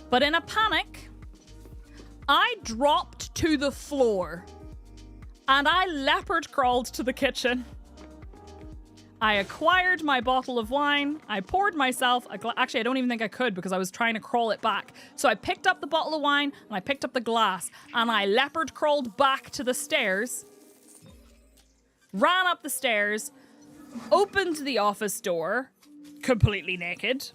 But in a panic, I dropped to the floor and I leopard crawled to the kitchen. I acquired my bottle of wine. I poured myself a glass. Actually, I don't even think I could because I was trying to crawl it back. So I picked up the bottle of wine and I picked up the glass and I leopard crawled back to the stairs, ran up the stairs, opened the office door, completely naked.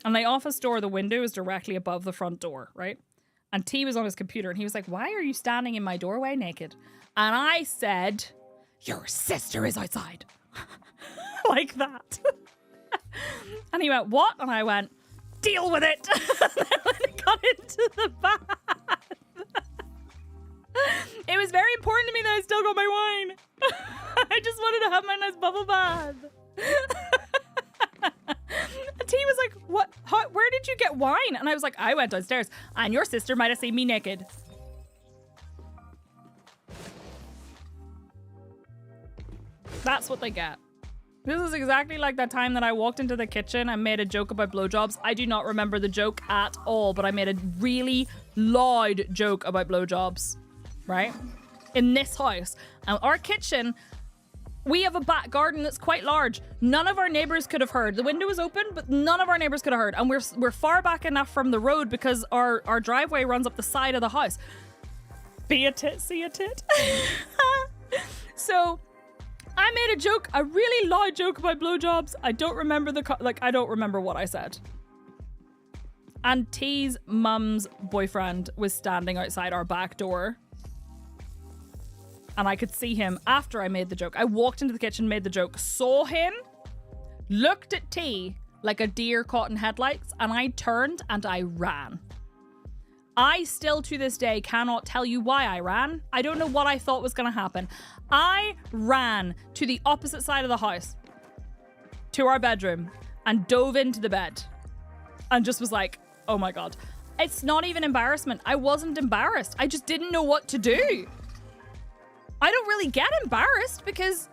And the office door, the window is directly above the front door, right? And T was on his computer and he was like, "Why are you standing in my doorway naked?" And I said, "Your sister is outside." Like that. And he went, "What?" And I went, "Deal with it." And then I got into the bath. It was very important to me that I still got my wine. I just wanted to have my nice bubble bath. And T was like, "What? How, where did you get wine?" And I was like, "I went downstairs and your sister might have seen me naked." That's what they get. This is exactly like that time that I walked into the kitchen and made a joke about blowjobs. I do not remember the joke at all, but I made a really loud joke about blowjobs, right? In this house. And our kitchen, we have a back garden that's quite large. None of our neighbors could have heard. The window was open, but none of our neighbors could have heard. And we're far back enough from the road because our driveway runs up the side of the house. Be a tit, see a tit. So I made a joke, a really loud joke about blowjobs. I don't remember I don't remember what I said. And T's mum's boyfriend was standing outside our back door. and I could see him after I made the joke. I walked into the kitchen, made the joke, saw him, looked at T like a deer caught in headlights, and I turned and I ran. I still to this day cannot tell you why I ran. I don't know what I thought was going to happen. I ran to the opposite side of the house, to our bedroom, and dove into the bed and just was like, oh my God. It's not even embarrassment. I wasn't embarrassed. I just didn't know what to do. I don't really get embarrassed because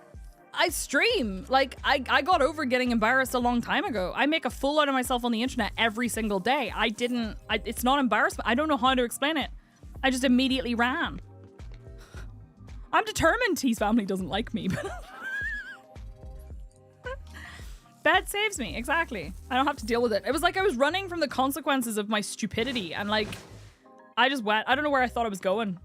I stream. Like, I got over getting embarrassed a long time ago. I make a fool out of myself on the internet every single day. It's not embarrassment. I don't know how to explain it. I just immediately ran. I'm determined T's family doesn't like me. Bed saves me, exactly. I don't have to deal with it. It was like I was running from the consequences of my stupidity, and like, I just went. I don't know where I thought I was going.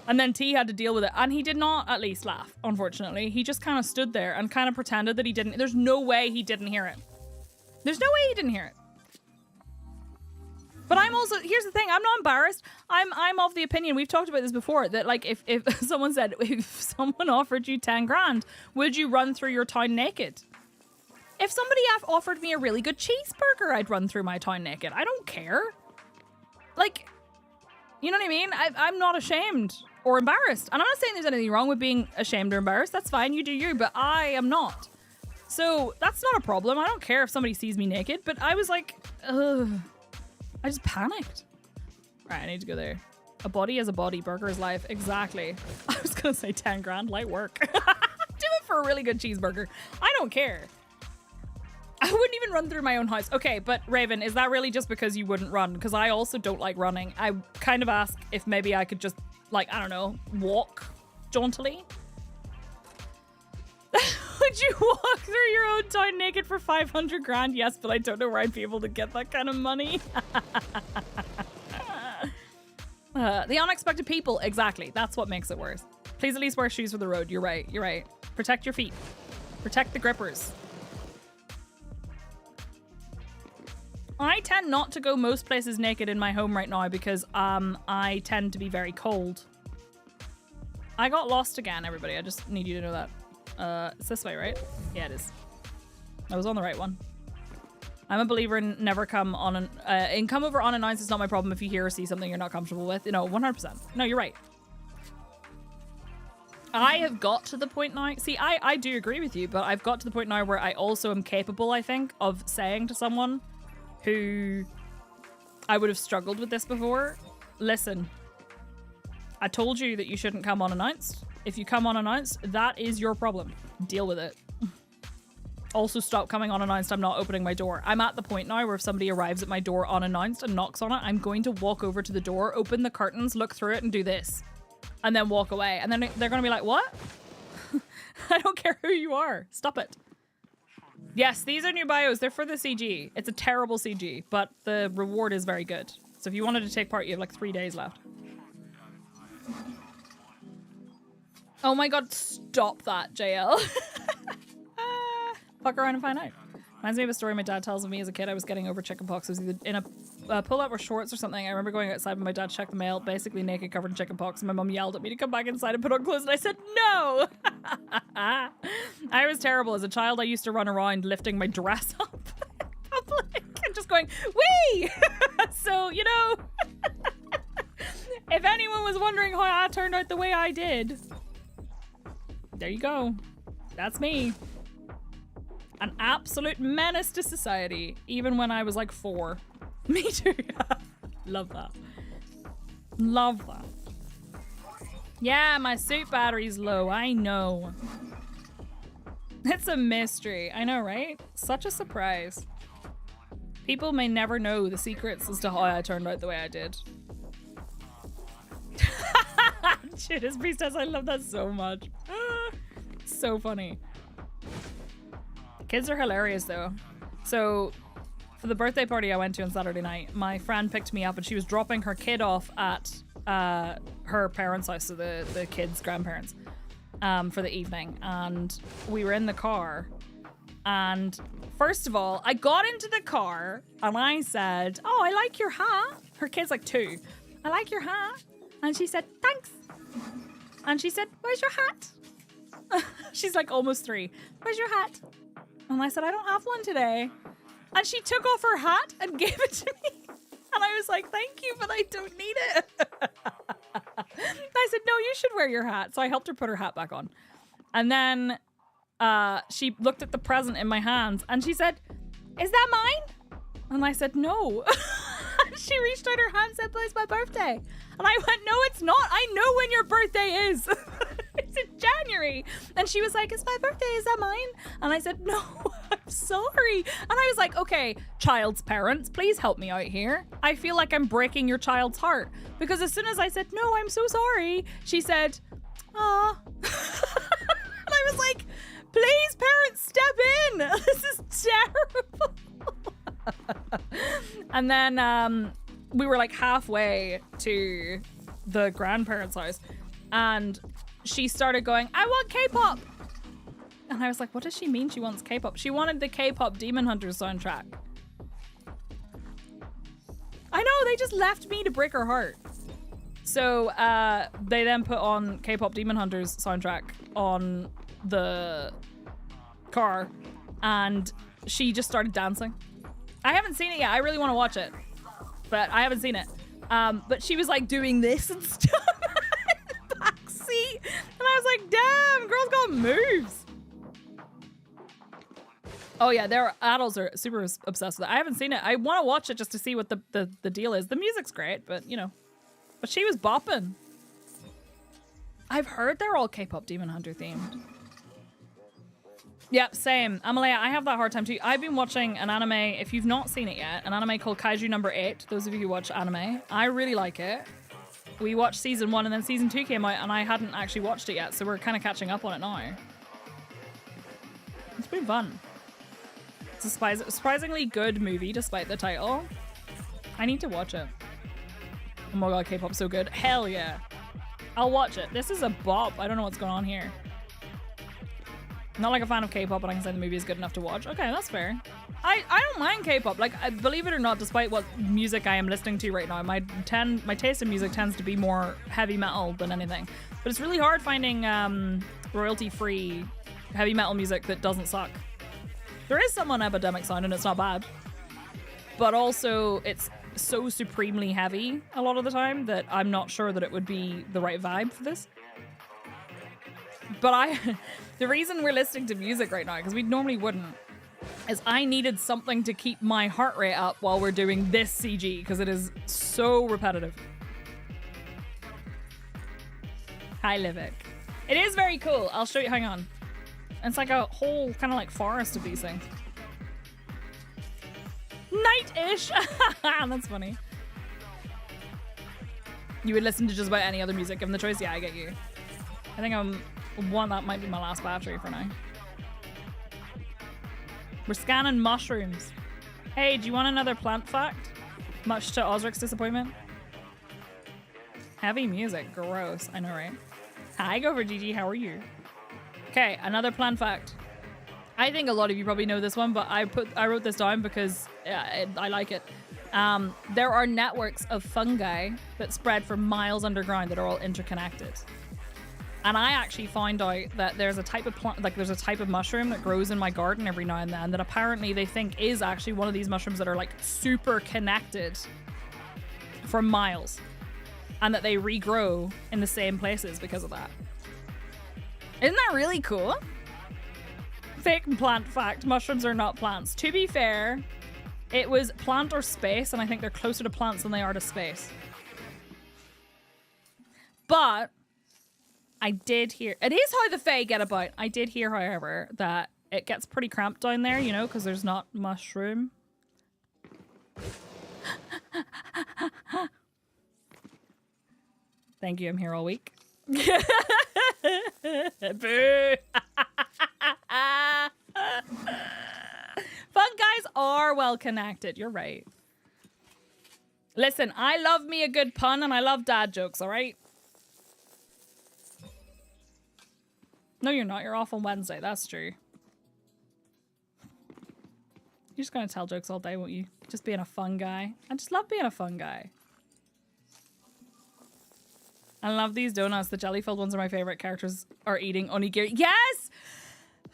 And then T had to deal with it, and he did not at least laugh, unfortunately. He just kind of stood there and kind of pretended that he didn't. There's no way he didn't hear it. There's no way he didn't hear it. But I'm also, here's the thing, I'm not embarrassed. I'm of the opinion, we've talked about this before, that like if someone said, if someone offered you 10 grand, would you run through your town naked? If somebody offered me a really good cheeseburger, I'd run through my town naked. I don't care. Like, you know what I mean? I'm not ashamed or embarrassed. And I'm not saying there's anything wrong with being ashamed or embarrassed. That's fine. You do you, but I am not. So that's not a problem. I don't care if somebody sees me naked, but I was like, ugh. I just panicked. All right, I need to go there. A body is a body. Burger is life. Exactly. I was going to say 10 grand. Light work. Do it for a really good cheeseburger. I don't care. I wouldn't even run through my own house. Okay, but Raven, is that really just because you wouldn't run? Because I also don't like running. I kind of ask if maybe I could just, like, I don't know, walk jauntily. Would you walk through your own town naked for 500 grand? Yes, but I don't know where I'd be able to get that kind of money. The unexpected people. Exactly. That's what makes it worse. Please at least wear shoes for the road. You're right. You're right. Protect your feet. Protect the grippers. I tend not to go most places naked in my home right now because I tend to be very cold. I got lost again, everybody. I just need you to know that. It's this way, right? Yeah, it is. I was on the right one. I'm a believer in never come on in come over unannounced. It's not my problem if you hear or see something you're not comfortable with. You know, 100%. No, you're right. I have got to the point now. See, I do agree with you, but I've got to the point now where I also am capable, I think, of saying to someone who I would have struggled with this before, listen, I told you that you shouldn't come unannounced. If you come unannounced, that is your problem. Deal with it. Also, stop coming unannounced. I'm not opening my door. I'm at the point now where if somebody arrives at my door unannounced and knocks on it, I'm going to walk over to the door, open the curtains, look through it and do this. And then walk away. And then they're going to be like, what? I don't care who you are. Stop it. Yes, these are new bios. They're for the CG. It's a terrible CG, but the reward is very good. So if you wanted to take part, you have like 3 days left. Oh my god, stop that, JL. Fuck around and find out. Reminds me of a story my dad tells of me as a kid. I was getting over chickenpox. I was either in a pull-up or shorts or something. I remember going outside when my dad checked the mail, basically naked, covered in chickenpox, and my mum yelled at me to come back inside and put on clothes, and I said no! I was terrible. As a child, I used to run around lifting my dress up in public and just going, wee! So, you know, if anyone was wondering how I turned out the way I did, there you go. That's me. An absolute menace to society, even when I was like 4. Me too. Love that. Love that. Yeah, my suit battery's low. I know. It's a mystery. I know, right? Such a surprise. People may never know the secrets as to how I turned out the way I did. Judas Priestess, I love that so much. So funny. Kids are hilarious though. So for the birthday party I went to on Saturday night, my friend picked me up and she was dropping her kid off at her parents' house, so the kid's grandparents, for the evening. And we were in the car. And first of all, I got into the car and I said, oh, I like your hat. Her kid's like 2. I like your hat. And she said, thanks. And she said, where's your hat? She's like almost 3. Where's your hat? And I said, I don't have one today. And she took off her hat and gave it to me. And I was like, thank you, but I don't need it. I said, no, you should wear your hat. So I helped her put her hat back on. And then she looked at the present in my hands and she said, is that mine? And I said, no. She reached out her hand and said, but it's my birthday. And I went, no, it's not. I know when your birthday is. It's in January. And she was like, it's my birthday. Is that mine? And I said, no, I'm sorry. And I was like, okay, child's parents, please help me out here. I feel like I'm breaking your child's heart. Because as soon as I said, no, I'm so sorry, she said, aw. And I was like, please, parents, step in. This is terrible. And then we were like halfway to the grandparents' house and she started going, I want K-pop. And I was like, what does she mean she wants K-pop? She wanted the K-pop Demon Hunters soundtrack. I know, they just left me to break her heart. So they then put on K-pop Demon Hunters soundtrack on the car and she just started dancing. I haven't seen it yet. I really want to watch it, but I haven't seen it. But she was like doing this and stuff in the backseat. And I was like, damn, girl's got moves. Oh yeah, their adults are super obsessed with it. I haven't seen it. I want to watch it just to see what the deal is. The music's great, but you know, but she was bopping. I've heard they're all K-pop Demon Hunter themed. Yep, same. Amalea, I have that hard time too. I've been watching an anime, if you've not seen it yet, an anime called Kaiju Number 8. Those of you who watch anime, I really like it. We watched season 1 and then season 2 came out and I hadn't actually watched it yet, so we're kind of catching up on it now. It's been fun. It's a surprisingly good movie despite the title. I need to watch it. Oh my god, K-pop's so good. Hell yeah. I'll watch it. This is a bop. I don't know what's going on here. Not like a fan of K-pop, but I can say the movie is good enough to watch. Okay, that's fair. I don't mind K-pop. Like, believe it or not, despite what music I am listening to right now, my taste in music tends to be more heavy metal than anything. But it's really hard finding royalty-free heavy metal music that doesn't suck. There is some on Epidemic Sound, and it's not bad. But also, it's so supremely heavy a lot of the time that I'm not sure that it would be the right vibe for this. But the reason we're listening to music right now, because we normally wouldn't, is I needed something to keep my heart rate up while we're doing this CG, because it is so repetitive. Hi, Livik. It is very cool. I'll show you. Hang on. It's like a whole kind of like forest of these things. Night-ish. That's funny. You would listen to just about any other music given the choice? Yeah, I get you. I think that might be my last battery for now. We're scanning mushrooms. Hey, do you want another plant fact? Much to Osric's disappointment. Heavy music, gross. I know, right? Hi, Gopher GG, how are you? Okay, another plant fact. I think a lot of you probably know this one, but I wrote this down because I like it. There are networks of fungi that spread for miles underground that are all interconnected. And I actually found out that there's a type of plant, like there's a type of mushroom that grows in my garden every now and then that apparently they think is actually one of these mushrooms that are like super connected for miles, and that they regrow in the same places because of that. Isn't that really cool? Fake plant fact, mushrooms are not plants. To be fair, it was plant or space, and I think they're closer to plants than they are to space. But I did hear, it is how the Fae get about. I did hear, however, that it gets pretty cramped down there, you know, because there's not mushroom. Thank you, I'm here all week. Boo! Fun guys are well connected, you're right. Listen, I love me a good pun and I love dad jokes, alright? No, you're not. You're off on Wednesday. That's true. You're just gonna tell jokes all day, won't you? Just being a fun guy. I just love being a fun guy. I love these donuts. The jelly-filled ones are my favorite. Characters are eating onigiri. Yes!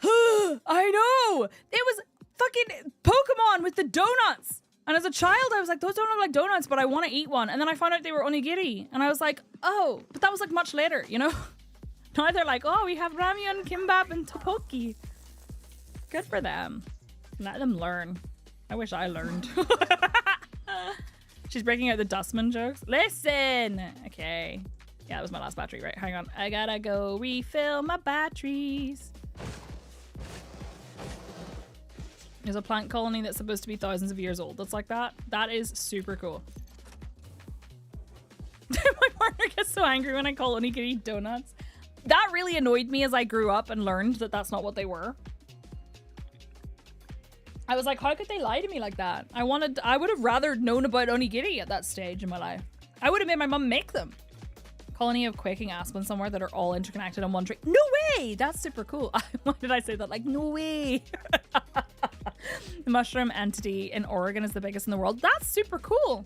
I know! It was fucking Pokemon with the donuts. And as a child, I was like, those don't look like donuts, but I want to eat one. And then I found out they were onigiri. And I was like, oh, but that was like much later, you know? Now they're like, oh, we have ramyun, kimbap, and tteokbokki. Good for them. Let them learn. I wish I learned. She's breaking out the dustman jokes. Listen! Okay. Yeah, that was my last battery, right? Hang on. I gotta go refill my batteries. There's a plant colony that's supposed to be thousands of years old. That's like that. That is super cool. My partner gets so angry when I call onigiri donuts. That really annoyed me as I grew up and learned that that's not what they were. I was like, how could they lie to me like that? I would have rather known about onigiri at that stage in my life. I would have made my mum make them. Colony of quaking aspen somewhere that are all interconnected on one tree. No way! That's super cool. Why did I say that? Like, no way. The mushroom entity in Oregon is the biggest in the world. That's super cool.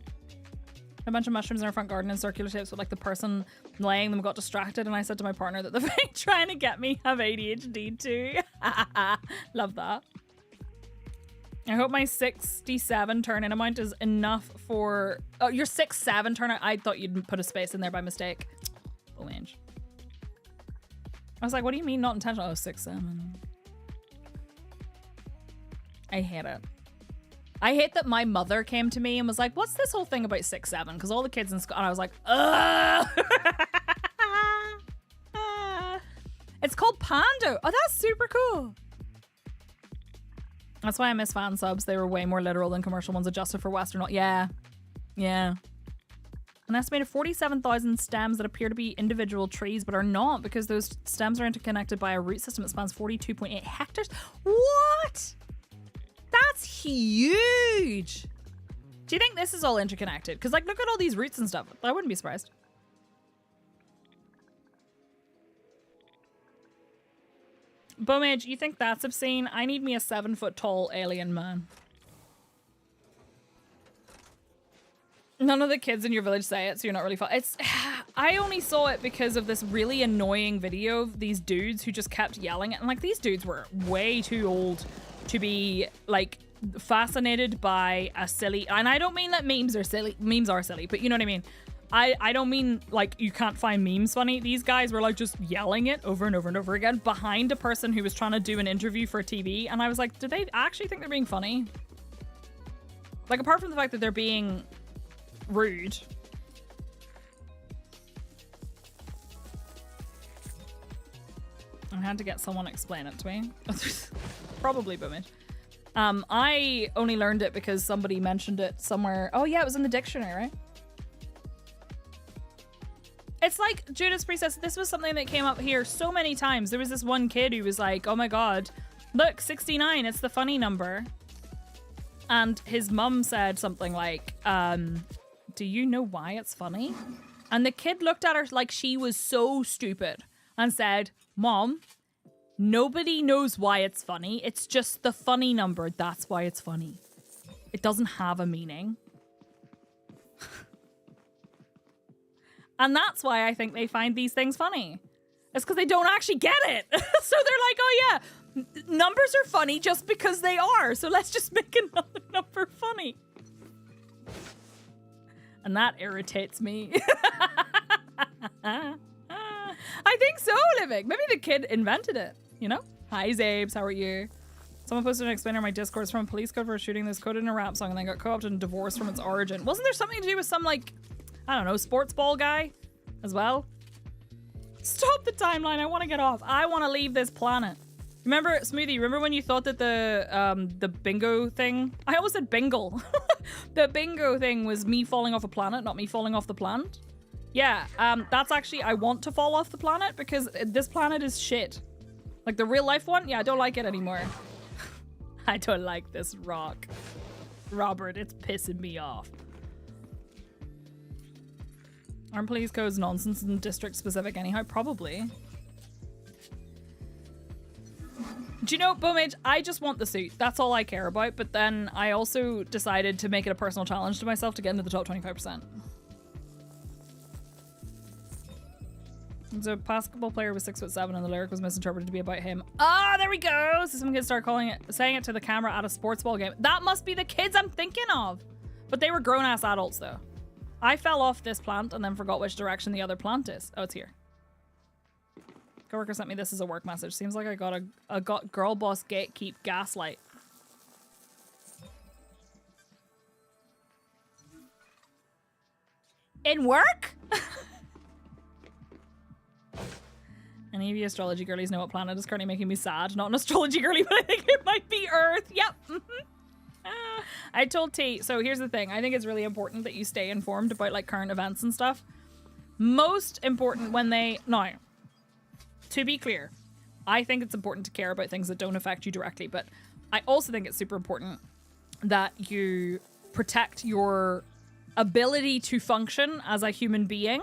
A bunch of mushrooms in our front garden in circular shapes, but like the person laying them got distracted, and I said to my partner that they're trying to get me have ADHD too. Love that. I hope my 67 turn-in amount is enough for... Oh, your 6-7 turn. I thought you'd put a space in there by mistake. Oh, man. I was like, what do you mean not intentional? Oh, 6-7. I hate it. I hate that my mother came to me and was like, what's this whole thing about 6-7? Because all the kids in school... And I was like, ugh! It's called Pando. Oh, that's super cool. That's why I miss fan subs. They were way more literal than commercial ones adjusted for Western. Yeah. Yeah. An estimated 47,000 stems that appear to be individual trees, but are not because those stems are interconnected by a root system that spans 42.8 hectares. What? That's huge. Do you think this is all interconnected? Because, like, look at all these roots and stuff. I wouldn't be surprised. Bomage, you think that's obscene? I need me a 7-foot-tall alien man. None of the kids in your village say it, so you're not really it's I only saw it because of this really annoying video of these dudes who just kept yelling it. And like, these dudes were way too old to be like fascinated by a silly, and I don't mean that memes are silly, but you know what I mean. I don't mean like you can't find memes funny. These guys were like just yelling it over and over and over again behind a person who was trying to do an interview for TV. And I was like, do they actually think they're being funny? Like, apart from the fact that they're being rude. I had to get someone to explain it to me. Probably Boomage. I only learned it because somebody mentioned it somewhere. Oh yeah, it was in the dictionary, right? It's like Judas Priestess, this was something that came up here so many times. There was this one kid who was like, oh my god, look, 69, it's the funny number. And his mum said something like, do you know why it's funny? And the kid looked at her like she was so stupid and said, Mom, nobody knows why it's funny. It's just the funny number. That's why it's funny. It doesn't have a meaning. And that's why I think they find these things funny. It's because they don't actually get it. So they're like, oh yeah, numbers are funny just because they are. So let's just make another number funny. And that irritates me. I think so, Living. Maybe the kid invented it, you know? Hi, Zabes. How are you? Someone posted an explainer on my Discord from a police code for shooting this code in a rap song and then got co-opted and divorced from its origin. Wasn't there something to do with some, like, I don't know, sports ball guy as well? Stop the timeline. I want to get off. I want to leave this planet. Remember, Smoothie, remember when you thought that the bingo thing... I almost said bingle. The bingo thing was me falling off a planet, not me falling off the planet. Yeah, that's actually... I want to fall off the planet because this planet is shit. Like the real life one? Yeah, I don't like it anymore. I don't like this rock. Robert, it's pissing me off. Aren't police codes nonsense and district specific anyhow? Probably. Do you know, Bomage, I just want the suit. That's all I care about. But then I also decided to make it a personal challenge to myself to get into the top 25%. It's a basketball player was 6'7" and the lyric was misinterpreted to be about him. Ah, there we go. So someone could start saying it to the camera at a sports ball game. That must be the kids I'm thinking of. But they were grown-ass adults though. I fell off this plant and then forgot which direction the other plant is. Oh, it's here. Coworker sent me this as a work message. Seems like I got girl boss gatekeep gaslight. In work? Any of you astrology girlies know what planet is currently making me sad? Not an astrology girly, but I think it might be Earth. Yep. I told T. So here's the thing. I think it's really important that you stay informed about like current events and stuff. Most important when they... Now, to be clear, I think it's important to care about things that don't affect you directly, but I also think it's super important that you protect your ability to function as a human being.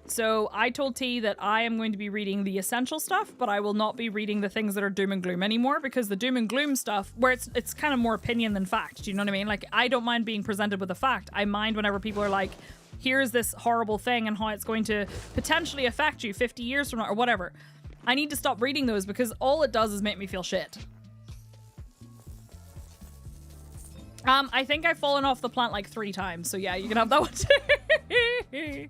So I told T that I am going to be reading the essential stuff, but I will not be reading the things that are doom and gloom anymore, because the doom and gloom stuff, where it's kind of more opinion than fact. Do you know what I mean? Like, I don't mind being presented with a fact. I mind whenever people are like, here's this horrible thing and how it's going to potentially affect you 50 years from now or whatever. I need to stop reading those because all it does is make me feel shit. I think I've fallen off the plant like 3 times, so yeah, you can have that one too.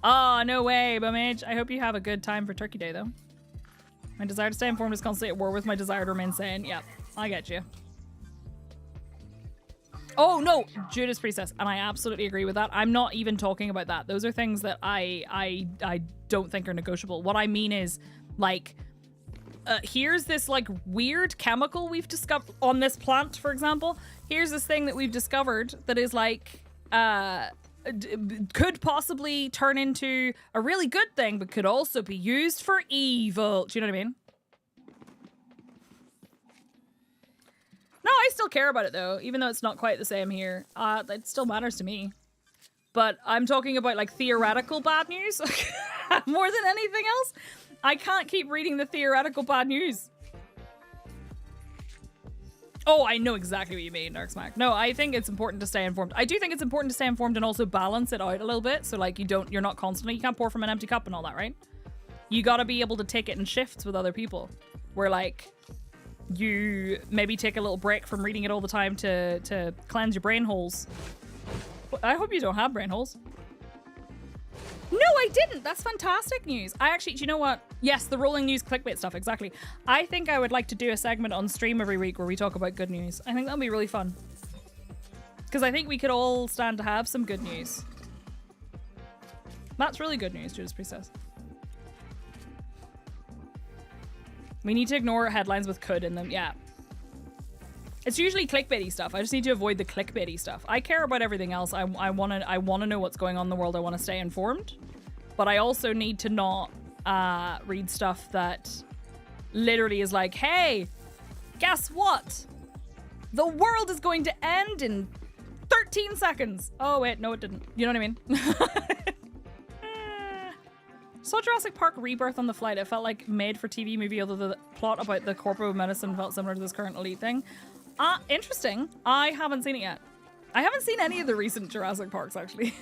Oh, no way, Bumage. I hope you have a good time for Turkey Day, though. My desire to stay informed is constantly at war with my desire to remain sane. Yep, I get you. Oh, no, Judas Priestess, and I absolutely agree with that. I'm not even talking about that. Those are things that I don't think are negotiable. What I mean is, like, here's this, like, weird chemical we've discovered on this plant, for example. Here's this thing that we've discovered that is, like, could possibly turn into a really good thing, but could also be used for evil. Do you know what I mean? No, I still care about it though, even though it's not quite the same here. It still matters to me. But I'm talking about like theoretical bad news more than anything else. I can't keep reading the theoretical bad news. Oh, I know exactly what you mean, Dark Smack. No, I think it's important to stay informed. I do think it's important to stay informed and also balance it out a little bit. So like you're not constantly, you can't pour from an empty cup and all that, right? You gotta be able to take it in shifts with other people. Where like, you maybe take a little break from reading it all the time to cleanse your brain holes. I hope you don't have brain holes. No, I didn't. That's fantastic news. I actually, do you know what? Yes, the rolling news clickbait stuff, exactly. I think I would like to do a segment on stream every week where we talk about good news. I think that'll be really fun. Because I think we could all stand to have some good news. That's really good news, Judas Priestess. We need to ignore headlines with could in them, yeah. It's usually clickbaity stuff. I just need to avoid the clickbaity stuff. I care about everything else. I wanna know what's going on in the world. I want to stay informed. But I also need to not read stuff that literally is like, hey, guess what? The world is going to end in 13 seconds. Oh, wait, no, it didn't. You know what I mean? Saw Jurassic Park Rebirth on the flight. It felt like made-for-TV movie, although the plot about the corporate medicine felt similar to this current elite thing. Interesting. I haven't seen it yet. I haven't seen any of the recent Jurassic Parks, actually.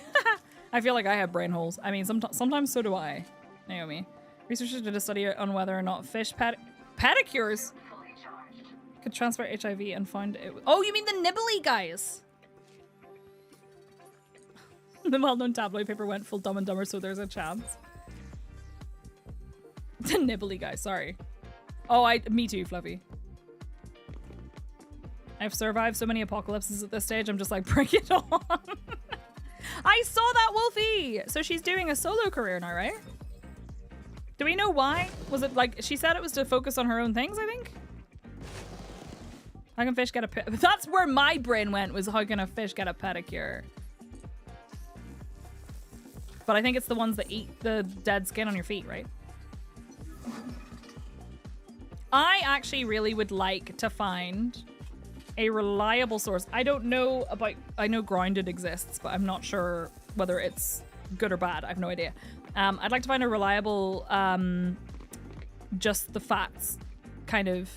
I feel like I have brain holes. I mean, sometimes so do I, Naomi. Researchers did a study on whether or not fish pedicures could transfer HIV and found it... Oh, you mean the nibbly guys? The well-known tabloid paper went full Dumb and Dumber, so there's a chance. The nibbly guy, sorry. Oh, me too, Fluffy. I've survived so many apocalypses at this stage, I'm just like, bring it on. I saw that, Wolfie! So she's doing a solo career now, right? Do we know why? Was it like, she said it was to focus on her own things, I think? How can fish get a that's where my brain went, was how can a fish get a pedicure? But I think it's the ones that eat the dead skin on your feet, right? I actually really would like to find a reliable source. I don't know about, I know Grounded exists, but I'm not sure whether it's good or bad. I have no idea. I'd like to find a reliable, just the facts kind of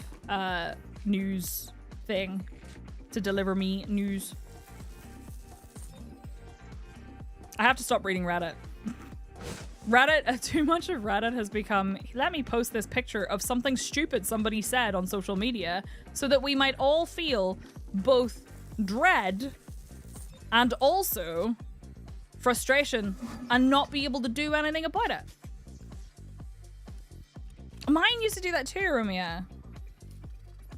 news thing to deliver me news. I have to stop reading Reddit. Reddit, too much of Reddit has become, let me post this picture of something stupid somebody said on social media so that we might all feel both dread and also frustration and not be able to do anything about it. Mine used to do that too, Romeo.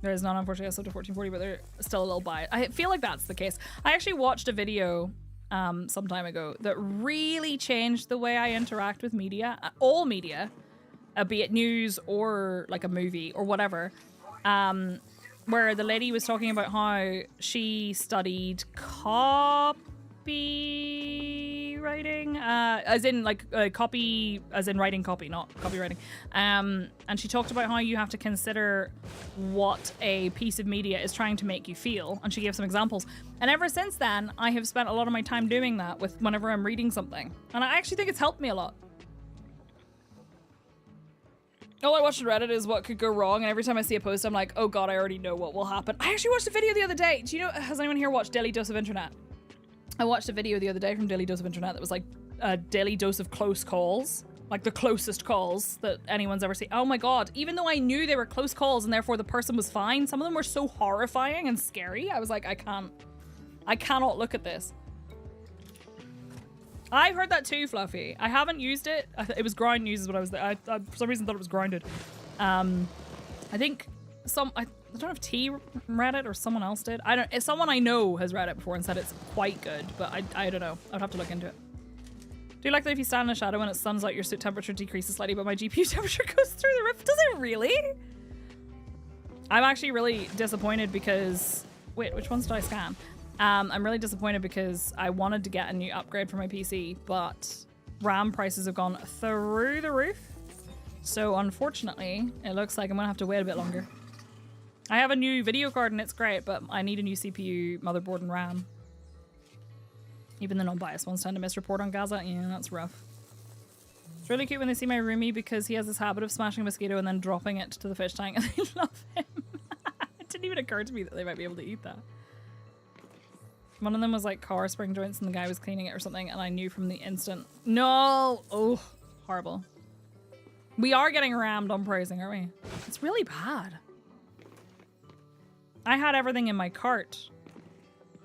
There is not, unfortunately, a sub to 1440, but they're still a little biased. I feel like that's the case. I actually watched a video some time ago that really changed the way I interact with media, all media, be it news or like a movie or whatever, where the lady was talking about how she studied copywriting, as in like copy, as in writing copy, not copywriting. And she talked about how you have to consider what a piece of media is trying to make you feel. And she gave some examples. And ever since then, I have spent a lot of my time doing that with whenever I'm reading something. And I actually think it's helped me a lot. All I watched on Reddit is what could go wrong, and every time I see a post, I'm like, oh god, I already know what will happen. I actually watched a video the other day. Do you know, has anyone here watched Daily Dose of Internet? I watched a video the other day from Daily Dose of Internet that was like a daily dose of close calls. Like the closest calls that anyone's ever seen. Oh my god, even though I knew they were close calls and therefore the person was fine, some of them were so horrifying and scary. I was like, I cannot look at this. I've heard that too, Fluffy. I haven't used it. It was grind news is what I was there. I for some reason thought it was grounded. I think I don't know if T read it or someone else did. It's someone I know has read it before and said it's quite good, but I don't know. I would have to look into it. Do you like that if you stand in the shadow and it suns out, your suit temperature decreases slightly, but my GPU temperature goes through the roof? Does it really? I'm actually really disappointed because... Wait, which ones did I scan? I'm really disappointed because I wanted to get a new upgrade for my PC, but RAM prices have gone through the roof. So unfortunately, it looks like I'm gonna have to wait a bit longer. I have a new video card and it's great, but I need a new CPU, motherboard, and RAM. Even the non-biased ones tend to misreport on Gaza. Yeah, that's rough. It's really cute when they see my roomie because he has this habit of smashing a mosquito and then dropping it to the fish tank and they love him. It didn't even occur to me that they might be able to eat that. One of them was like car spring joints and the guy was cleaning it or something and I knew from the instant. No! Oh, horrible. We are getting rammed on pricing, aren't we? It's really bad. I had everything in my cart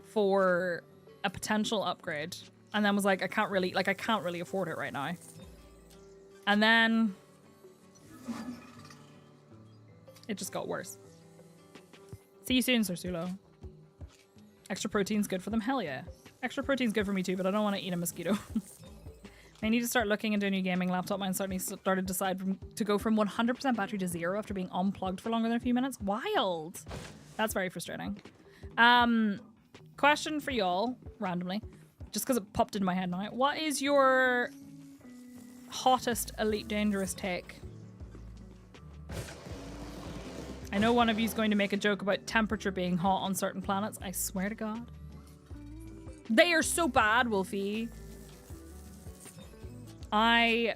for a potential upgrade and then was like, I can't really afford it right now. And then it just got worse. See you soon, Sir Sulo. Extra protein's good for them? Hell yeah. Extra protein's good for me too, but I don't want to eat a mosquito. I need to start looking into a new gaming laptop. Mine started to decide to go from 100% battery to 0 after being unplugged for longer than a few minutes. Wild. That's very frustrating. Question for y'all, randomly, just because it popped into my head now. What is your hottest Elite Dangerous take? I know one of you is going to make a joke about temperature being hot on certain planets. I swear to God. They are so bad, Wolfie. My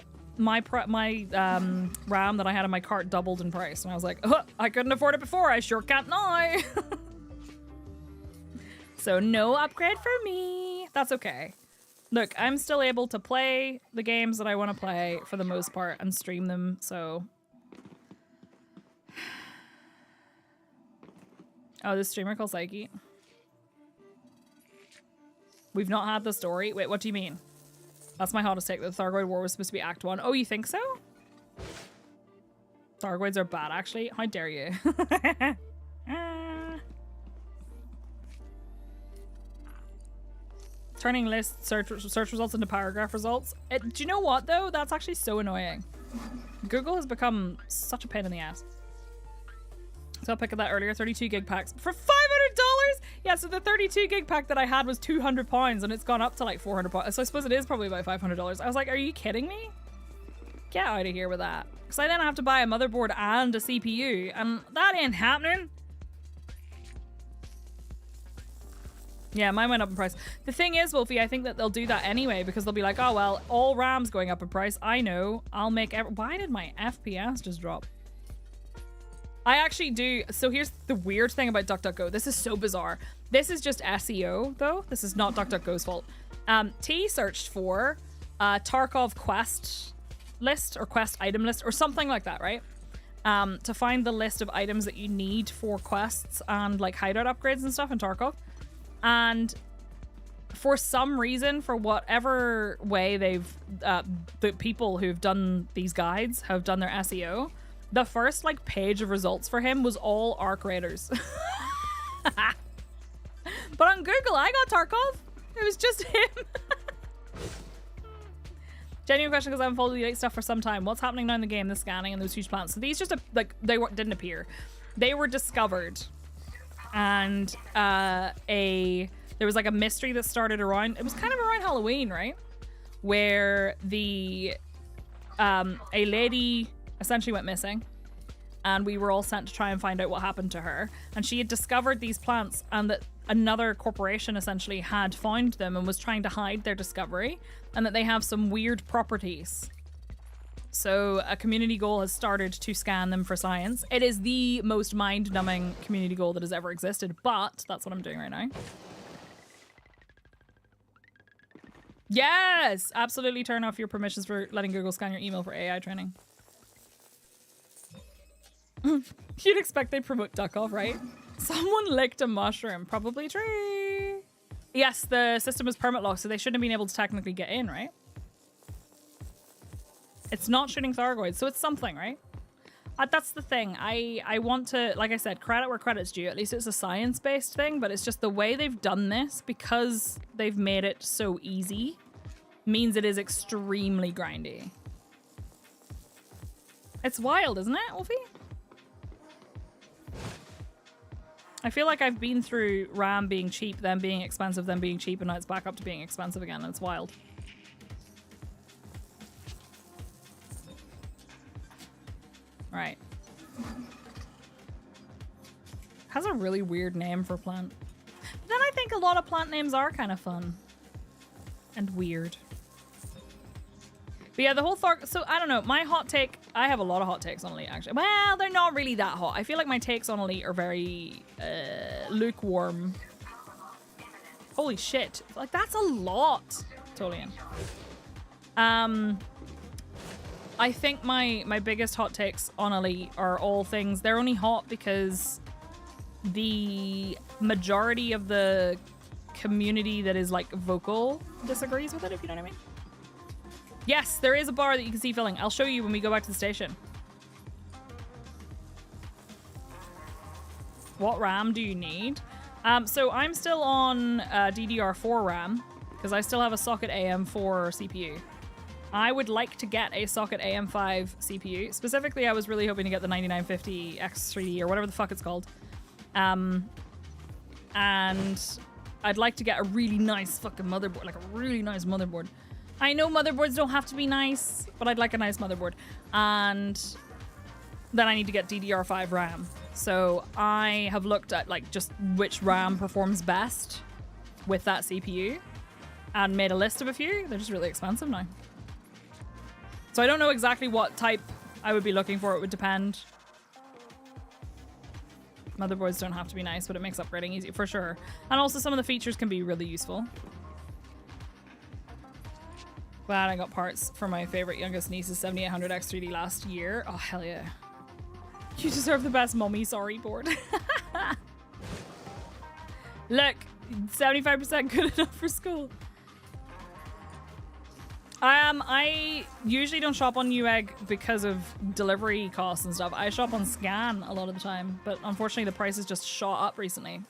RAM that I had in my cart doubled in price. And I was like, oh, I couldn't afford it before. I sure can't now. So no upgrade for me. That's okay. Look, I'm still able to play the games that I want to play for the most part and stream them, so... Oh, this streamer called Psyche. We've not had the story. Wait, what do you mean? That's my hottest take. The Thargoid War was supposed to be Act 1. Oh, you think so? Thargoids are bad, actually. How dare you? Turning list search results into paragraph results. Do you know what, though? That's actually so annoying. Google has become such a pain in the ass. So I'll pick at that earlier. 32 gig packs for $500? Yeah, so the 32 gig pack that I had was £200 and it's gone up to like £400. So I suppose it is probably about $500. I was like, are you kidding me? Get out of here with that. Because I then have to buy a motherboard and a CPU and that ain't happening. Yeah, mine went up in price. The thing is, Wolfie, I think that they'll do that anyway because they'll be like, oh, well, all RAM's going up in price. I know. I'll make... Why did my FPS just drop? I actually do. So here's the weird thing about DuckDuckGo. This is so bizarre. This is just SEO, though. This is not DuckDuckGo's fault. T searched for Tarkov Quest list or quest item list or something like that, right? To find the list of items that you need for quests and like hideout upgrades and stuff in Tarkov. And for some reason, for whatever way they've, the people who've done these guides have done their SEO, the first like page of results for him was all Arc Raiders. But on Google, I got Tarkov. It was just him. Genuine question, because I haven't followed the late stuff for some time. What's happening now in the game? The scanning and those huge plants. So these just didn't appear. They were discovered, and there was like a mystery that started around. It was kind of around Halloween, right? Where a lady essentially went missing, and we were all sent to try and find out what happened to her. And she had discovered these plants, and that another corporation essentially had found them and was trying to hide their discovery, and that they have some weird properties. So a community goal has started to scan them for science. It is the most mind-numbing community goal that has ever existed, but that's what I'm doing right now. Yes! Absolutely turn off your permissions for letting Google scan your email for AI training. You'd expect they'd promote duck off, right? Someone licked a mushroom. Probably true. Yes, the system was permit locked, so they shouldn't have been able to technically get in, right? It's not shooting Thargoids, so it's something, right? That's the thing. I want to, like I said, credit where credit's due. At least it's a science-based thing, but it's just the way they've done this, because they've made it so easy, means it is extremely grindy. It's wild, isn't it, Wolfie? I feel like I've been through RAM being cheap, then being expensive, then being cheap, and now it's back up to being expensive again. It's wild. Right. Has a really weird name for plant. But then I think a lot of plant names are kind of fun. And weird. But yeah, the whole so I don't know, my hot take, I have a lot of hot takes on Elite actually. Well, they're not really that hot. I feel like my takes on Elite are very lukewarm. Holy shit. Like that's a lot. Totally in. I think my biggest hot takes on Elite are all things, they're only hot because the majority of the community that is like vocal disagrees with it, if you know what I mean. Yes, there is a bar that you can see filling. I'll show you when we go back to the station. What RAM do you need? So I'm still on DDR4 RAM because I still have a socket AM4 CPU. I would like to get a socket AM5 CPU. Specifically, I was really hoping to get the 9950 X3D or whatever the fuck it's called. And I'd like to get a really nice fucking motherboard, like a really nice motherboard. I know motherboards don't have to be nice, but I'd like a nice motherboard. And then I need to get DDR5 RAM. So I have looked at like just which RAM performs best with that CPU and made a list of a few. They're just really expensive now. So I don't know exactly what type I would be looking for. It would depend. Motherboards don't have to be nice, but it makes upgrading easy for sure. And also some of the features can be really useful. Glad I got parts for my favorite youngest niece's 7800 X3D last year. Oh, hell yeah. You deserve the best mummy, sorry board. Look, 75% good enough for school. I usually don't shop on Newegg because of delivery costs and stuff. I shop on Scan a lot of the time, but unfortunately the prices just shot up recently.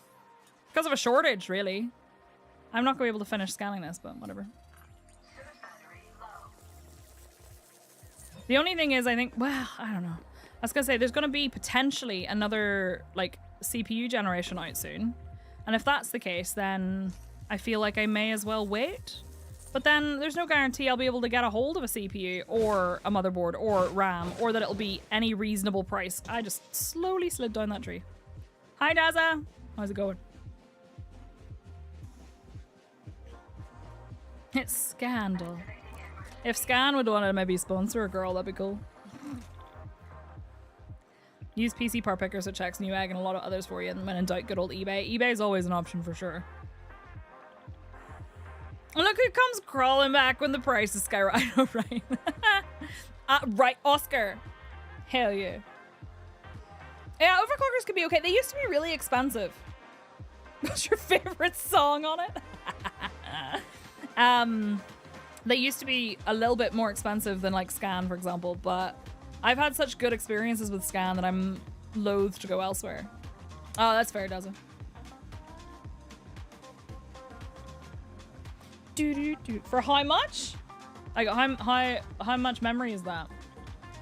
Because of a shortage, really. I'm not going to be able to finish scanning this, but whatever. The only thing is, I think, well, I don't know. I was going to say, there's going to be potentially another, like, CPU generation out soon. And if that's the case, then I feel like I may as well wait. But then there's no guarantee I'll be able to get a hold of a CPU or a motherboard or RAM, or that it'll be any reasonable price. I just slowly slid down that tree. Hi, Daza. How's it going? It's Scandal. If Scan would want to maybe sponsor a girl, that'd be cool. Use PC part pickers, it checks Newegg and a lot of others for you, and when in doubt, good old eBay. eBay is always an option for sure. Look who comes crawling back when the prices skyrocket, right? Right, Oscar. Hell yeah. Yeah, overclockers could be okay. They used to be really expensive. What's your favorite song on it? They used to be a little bit more expensive than like Scan, for example, but I've had such good experiences with Scan that I'm loath to go elsewhere. Oh, that's fair, Dazzle. For how much? Like how much memory is that?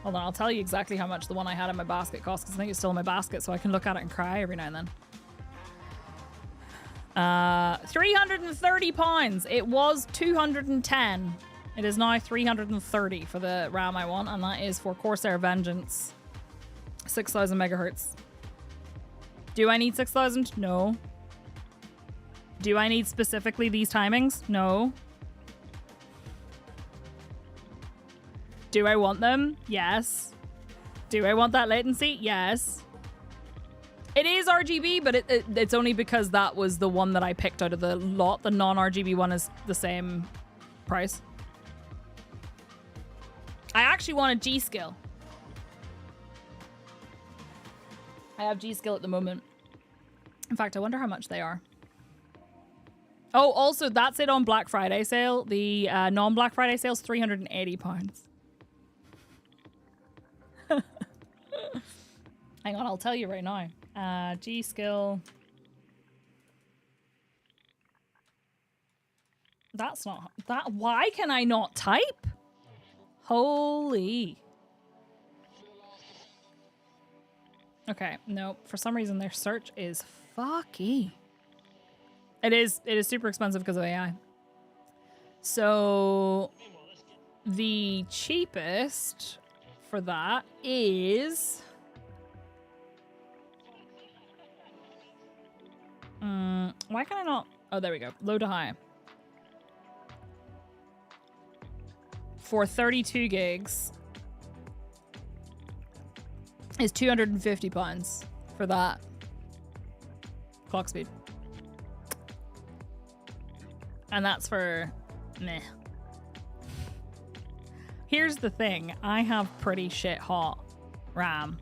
Hold on, I'll tell you exactly how much the one I had in my basket cost, because I think it's still in my basket, so I can look at it and cry every now and then. 330 pounds. It was 210. It is now 330 for the RAM I want, and that is for Corsair Vengeance. 6,000 megahertz. Do I need 6,000? No. Do I need specifically these timings? No. Do I want them? Yes. Do I want that latency? Yes. It is RGB, but it's only because that was the one that I picked out of the lot. The non-RGB one is the same price. I actually want a G-Skill. I have G-Skill at the moment. In fact, I wonder how much they are. Oh, also, that's it on Black Friday sale. The non-Black Friday sale is £380. Hang on, I'll tell you right now. G-Skill. That's not... that. Why can I not type? Holy... Okay, no, for some reason their search is fucky. It is super expensive because of AI. So the cheapest for that is why can I not? Oh, there we go. Low to high. For 32 gigs is £250 for that clock speed. And that's for meh. Here's the thing. I have pretty shit hot RAM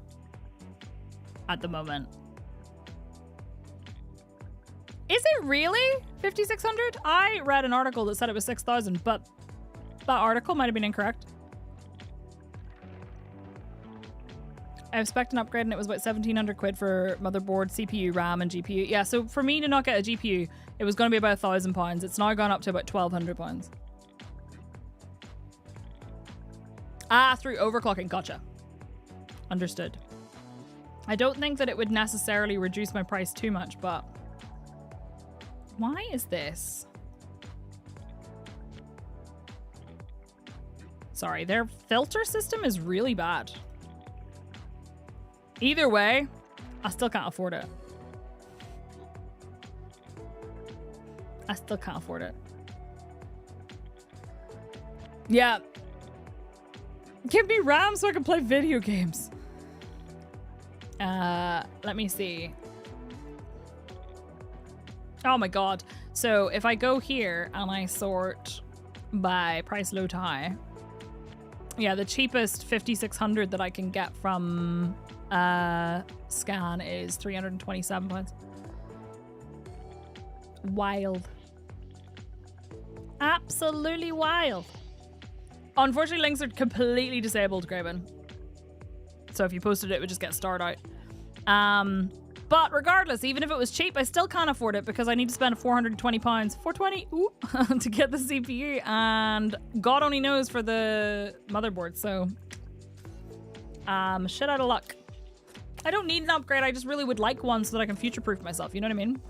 at the moment. Is it really 5,600? I read an article that said it was 6,000, but that article might have been incorrect. I expect an upgrade and it was about 1,700 quid for motherboard, CPU, RAM, and GPU. Yeah, so for me to not get a GPU, it was going to be about £1,000. It's now gone up to about £1,200. Ah, through overclocking. Gotcha. Understood. I don't think that it would necessarily reduce my price too much, but... why is this? Sorry, their filter system is really bad. Either way, I still can't afford it. I still can't afford it. Yeah. Give me RAM so I can play video games. Let me see. Oh my god. So if I go here and I sort by price low to high. Yeah, the cheapest 5,600 that I can get from Scan is £327. Wild. Absolutely wild. Unfortunately, links are completely disabled, Graven. So if you posted it, it would just get starred out. But regardless, even if it was cheap, I still can't afford it because I need to spend £420, £420, ooh, to get the CPU, and God only knows for the motherboard. So, shit out of luck. I don't need an upgrade. I just really would like one so that I can future-proof myself. You know what I mean?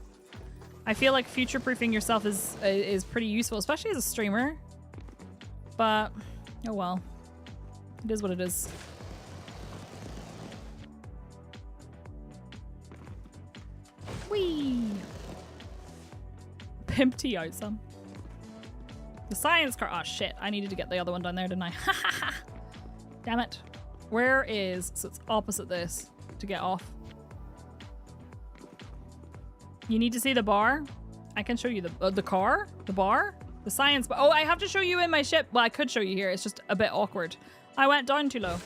I feel like future-proofing yourself is pretty useful, especially as a streamer. But, oh well. It is what it is. Whee! Pimp tea out some. The science car. Oh shit! I needed to get the other one down there, didn't I? Ha ha ha! Damn it! Where is? So it's opposite this to get off. You need to see the bar. I can show you the car, the bar, the science bar. Oh, I have to show you in my ship. Well, I could show you here. It's just a bit awkward. I went down too low.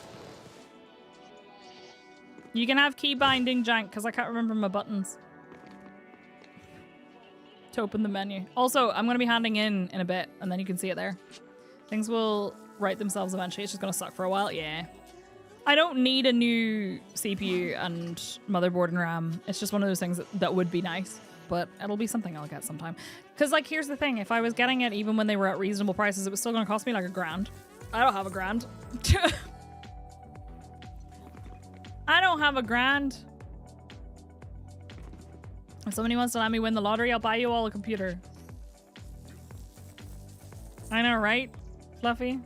You can have key binding, Jank, because I can't remember my buttons to open the menu. Also, I'm going to be handing in a bit, and then you can see it there. Things will right themselves eventually. It's just going to suck for a while. Yeah. I don't need a new CPU and motherboard and RAM. It's just one of those things that would be nice, but it'll be something I'll get sometime. Because, like, here's the thing. If I was getting it even when they were at reasonable prices, it was still going to cost me like $1,000. I don't have $1,000. I don't have $1,000. If somebody wants to let me win the lottery, I'll buy you all a computer. I know, right? Fluffy?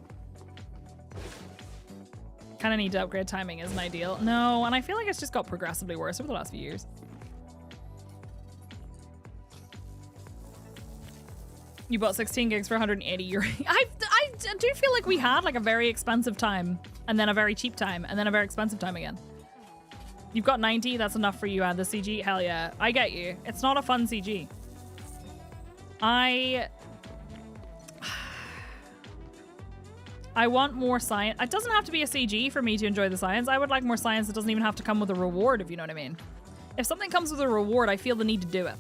Kind of need to upgrade. Timing isn't ideal. No, and I feel like it's just got progressively worse over the last few years. You bought 16 gigs for 180 euro. I do feel like we had like a very expensive time and then a very cheap time and then a very expensive time again. You've got 90, that's enough for you and the CG. Hell yeah. I get you. It's not a fun CG. I want more science. It doesn't have to be a CG for me to enjoy the science. I would like more science that doesn't even have to come with a reward, if you know what I mean. If something comes with a reward, I feel the need to do it.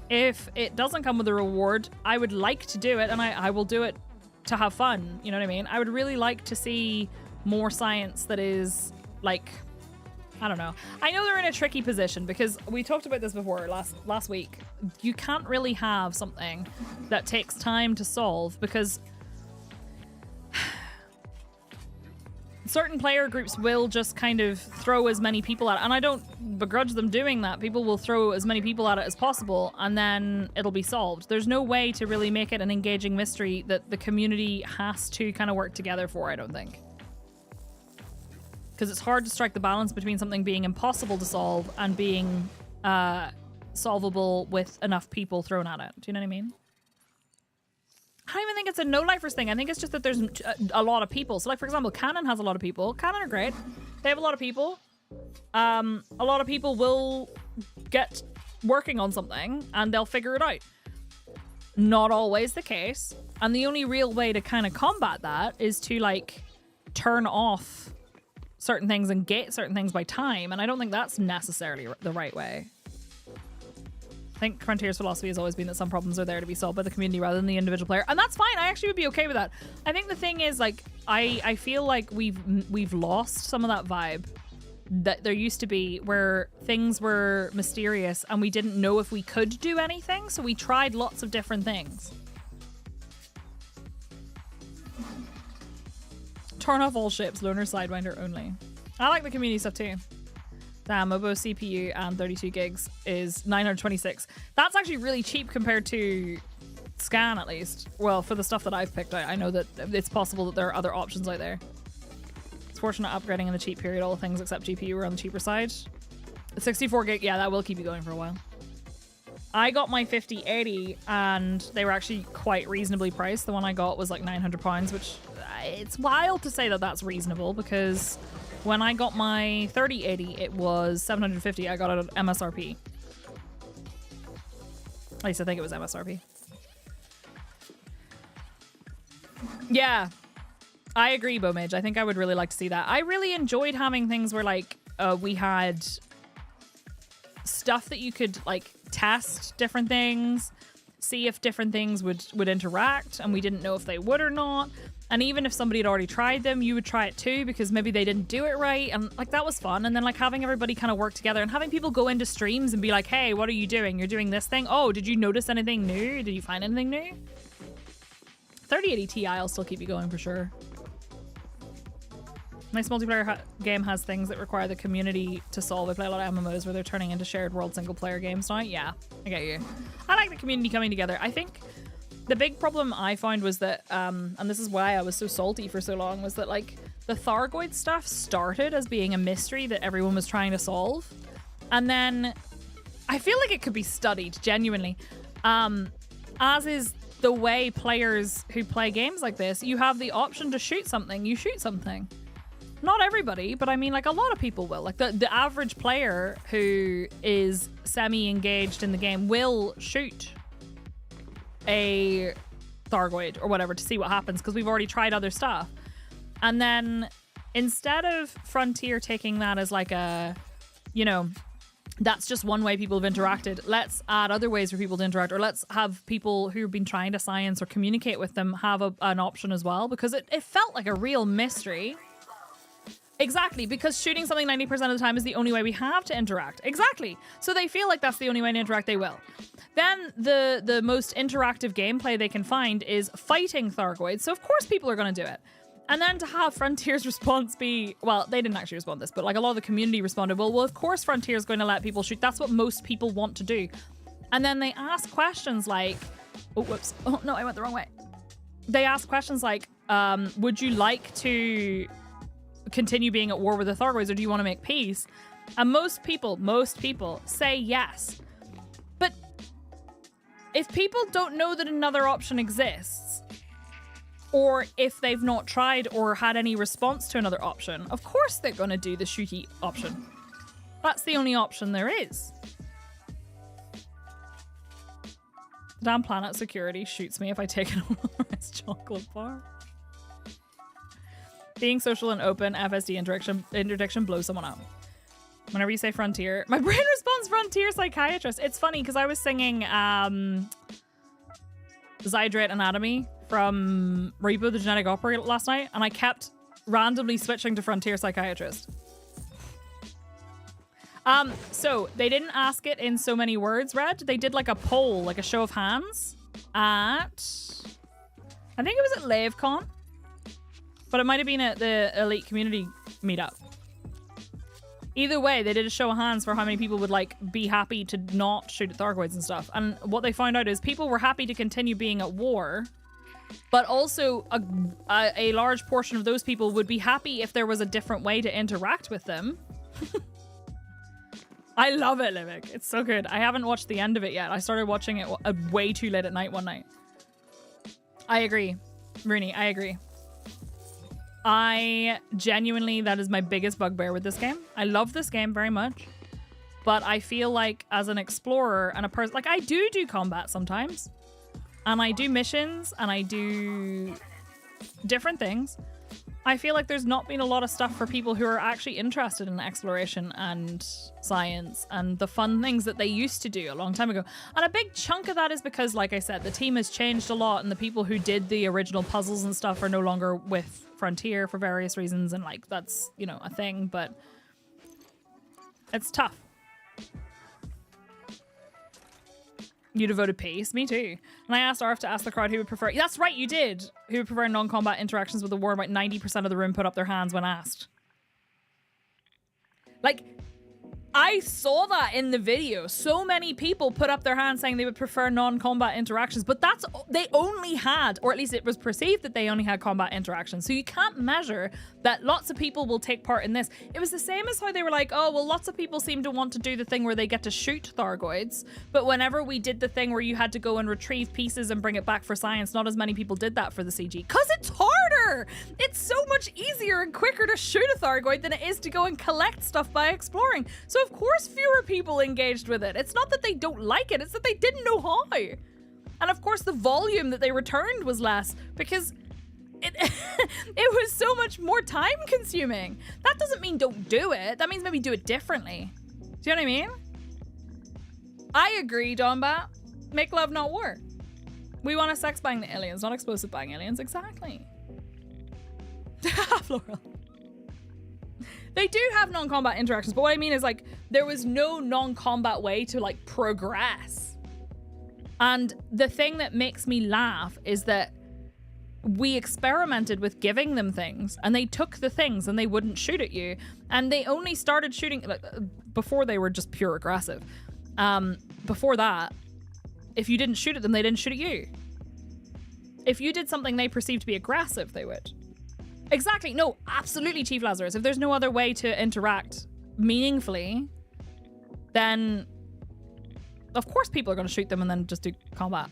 If it doesn't come with a reward, I would like to do it, and I will do it to have fun. You know what I mean? I would really like to see more science that is, like, I don't know. I know they're in a tricky position because we talked about this before last week. You can't really have something that takes time to solve because certain player groups will just kind of throw as many people at it. And I don't begrudge them doing that. People will throw as many people at it as possible and then it'll be solved. There's no way to really make it an engaging mystery that the community has to kind of work together for, I don't think. Because it's hard to strike the balance between something being impossible to solve and being solvable with enough people thrown at it. Do you know what I mean? I don't even think it's a no-lifers thing. I think it's just that there's a lot of people. So, like, for example, Canon has a lot of people. Canon are great. They have a lot of people. A lot of people will get working on something and they'll figure it out. Not always the case. And the only real way to kind of combat that is to, like, turn off certain things and gate certain things by time. And I don't think that's necessarily the right way. I think Frontier's philosophy has always been that some problems are there to be solved by the community rather than the individual player, and that's fine. I actually would be okay with that. I think the thing is, like, I feel like we've lost some of that vibe that there used to be, where things were mysterious and we didn't know if we could do anything, so we tried lots of different things. Turn off all ships, loner sidewinder only. I like the community stuff too. Damn, Mobo CPU and 32 gigs is 926. That's actually really cheap compared to Scan, at least. Well, for the stuff that I've picked out, I know that it's possible that there are other options out there. It's fortunate upgrading in the cheap period. All things except GPU were on the cheaper side. 64 gig, yeah, that will keep you going for a while. I got my 5080 and they were actually quite reasonably priced. The one I got was like £900, which it's wild to say that that's reasonable because when I got my 3080, it was $750. I got it at MSRP. At least I think it was MSRP. Yeah, I agree, Bomage. I think I would really like to see that. I really enjoyed having things where, like, we had stuff that you could, like, test different things, see if different things would interact, and we didn't know if they would or not. And even if somebody had already tried them, you would try it too because maybe they didn't do it right. And, like, that was fun. And then, like, having everybody kind of work together and having people go into streams and be like, hey, what are you doing? You're doing this thing. Oh, did you notice anything new? Did you find anything new? 3080 Ti will still keep you going for sure. Nice multiplayer game has things that require the community to solve. I play a lot of MMOs where they're turning into shared world single player games now. Yeah, I get you. I like the community coming together. I think the big problem I found was that, and this is why I was so salty for so long, was that, like, the Thargoid stuff started as being a mystery that everyone was trying to solve. And then I feel like it could be studied, genuinely. As is the way players who play games like this, you have the option to shoot something, you shoot something. Not everybody, but I mean, like, a lot of people will. Like, the average player who is semi-engaged in the game will shoot a Thargoid or whatever to see what happens because we've already tried other stuff. And then instead of Frontier taking that as like a, you know, that's just one way people have interacted, let's add other ways for people to interact, or let's have people who've been trying to science or communicate with them have an option as well, because it felt like a real mystery. Exactly, because shooting something 90% of the time is the only way we have to interact. Exactly. So they feel like that's the only way to interact, they will. Then the most interactive gameplay they can find is fighting Thargoids. So of course people are going to do it. And then to have Frontier's response be, well, they didn't actually respond to this, but like a lot of the community responded, well, of course Frontier's going to let people shoot. That's what most people want to do. And then they ask questions like, oh, whoops. Oh, no, I went the wrong way. They ask questions like, would you like to continue being at war with the Thargoids, or do you want to make peace? And most people say yes. But if people don't know that another option exists, or if they've not tried or had any response to another option, of course they're going to do the shooty option. That's the only option there is. Damn Planet Security shoots me if I take an Artemis chocolate bar. Being social and open, FSD interdiction blows someone up. Whenever you say Frontier, my brain responds Frontier Psychiatrist. It's funny because I was singing Zydrate Anatomy from Rebo the Genetic Opera last night, and I kept randomly switching to Frontier Psychiatrist. So they didn't ask it in so many words, Red. They did like a poll, like a show of hands at, I think it was at LaveCon, but it might have been at the Elite Community meetup. Either way, they did a show of hands for how many people would like be happy to not shoot at Thargoids and stuff. And what they found out is people were happy to continue being at war, but also a large portion of those people would be happy if there was a different way to interact with them. I love it, Livik. It's so good. I haven't watched the end of it yet. I started watching it way too late at night one night. I agree. Rooney, I agree. I genuinely, that is my biggest bugbear with this game. I love this game very much, but I feel like as an explorer and a person, like I do combat sometimes, and I do missions, and I do different things. I feel like there's not been a lot of stuff for people who are actually interested in exploration and science and the fun things that they used to do a long time ago. And a big chunk of that is because, like I said, the team has changed a lot, and the people who did the original puzzles and stuff are no longer with Frontier for various reasons, and like that's, you know, a thing, but it's tough. You devoted peace? Me too. And I asked Arf to ask the crowd who would prefer... That's right, you did! Who would prefer non-combat interactions with the war. About 90% of the room put up their hands when asked. Like, I saw that in the video. So many people put up their hands saying they would prefer non-combat interactions, but that's... They only had, or at least it was perceived that they only had combat interactions. So you can't measure that lots of people will take part in this. It was the same as how they were like, oh, well, lots of people seem to want to do the thing where they get to shoot Thargoids, but whenever we did the thing where you had to go and retrieve pieces and bring it back for science, not as many people did that for the CG. Because it's harder! It's so much easier and quicker to shoot a Thargoid than it is to go and collect stuff by exploring. So of course fewer people engaged with it. It's not that they don't like it, it's that they didn't know how. And of course the volume that they returned was less because it was so much more time consuming. That doesn't mean don't do it. That means maybe do it differently. Do you know what I mean? I agree, Donbat. Make love, not war. We want to sex bang the aliens, not explosive bang aliens. Exactly. Floral. They do have non-combat interactions, but what I mean is like there was no non-combat way to like progress. And the thing that makes me laugh is that we experimented with giving them things, and they took the things and they wouldn't shoot at you, and they only started shooting like, before they were just pure aggressive. Before that, if you didn't shoot at them, they didn't shoot at you. If you did something they perceived to be aggressive, they would. Exactly. No, absolutely, Chief Lazarus. If there's no other way to interact meaningfully, then of course people are going to shoot them and then just do combat.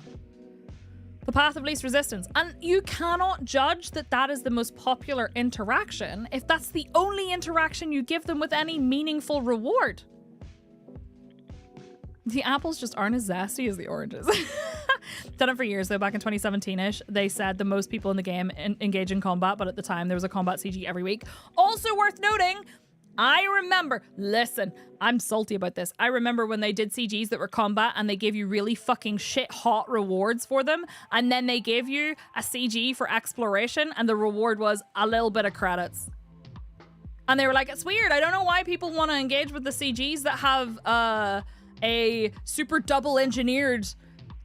The path of least resistance. And you cannot judge that that is the most popular interaction if that's the only interaction you give them with any meaningful reward. The apples just aren't as zesty as the oranges. Done it for years though. Back in 2017ish, they said the most people in the game engage in combat, but at the time there was a combat CG every week. Also worth noting, I remember, listen, I'm salty about this. I remember when they did CGs that were combat and they gave you really fucking shit hot rewards for them. And then they gave you a CG for exploration and the reward was a little bit of credits. And they were like, it's weird. I don't know why people want to engage with the CGs that have a super double engineered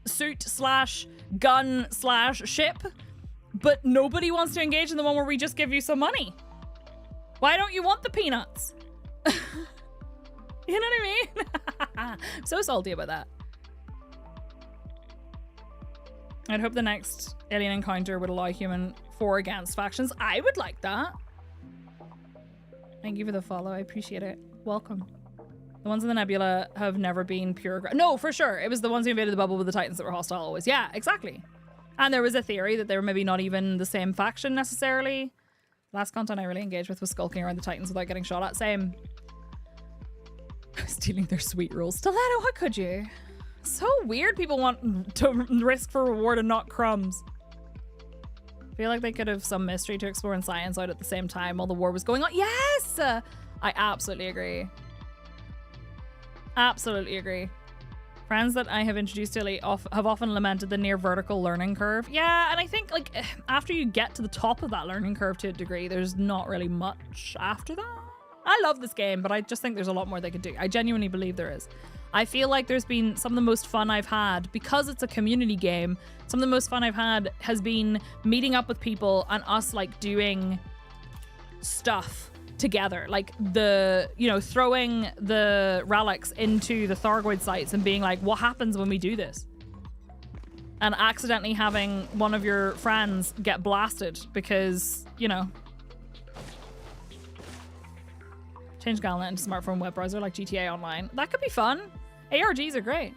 suit slash gun slash ship, but nobody wants to engage in the one where we just give you some money. Why don't you want the peanuts? You know what I mean? I'm so salty about that. I'd hope the next alien encounter would allow human for against factions. I would like that. Thank you for the follow. I appreciate it. Welcome. The ones in the nebula have never been pure. No, for sure. It was the ones who invaded the bubble with the Titans that were hostile always. Yeah, exactly. And there was a theory that they were maybe not even the same faction necessarily. Last content I really engaged with was skulking around the Titans without getting shot at. Same. Stealing their sweet rolls. Stiletto, how could you? So weird people want to risk for reward and not crumbs. I feel like they could have some mystery to explore and science out at the same time while the war was going on. Yes! I absolutely agree. Absolutely agree. Friends that I have introduced to Elite have often lamented the near vertical learning curve. Yeah, and I think like after you get to the top of that learning curve to a degree, there's not really much after that. I love this game, but I just think there's a lot more they could do. I genuinely believe there is. I feel like there's been some of the most fun I've had because it's a community game. Some of the most fun I've had has been meeting up with people and us like doing stuff together, like the, you know, throwing the relics into the Thargoid sites and being like, what happens when we do this? And accidentally having one of your friends get blasted because, you know, change Galnet into smartphone web browser like GTA Online. That could be fun. ARGs are great.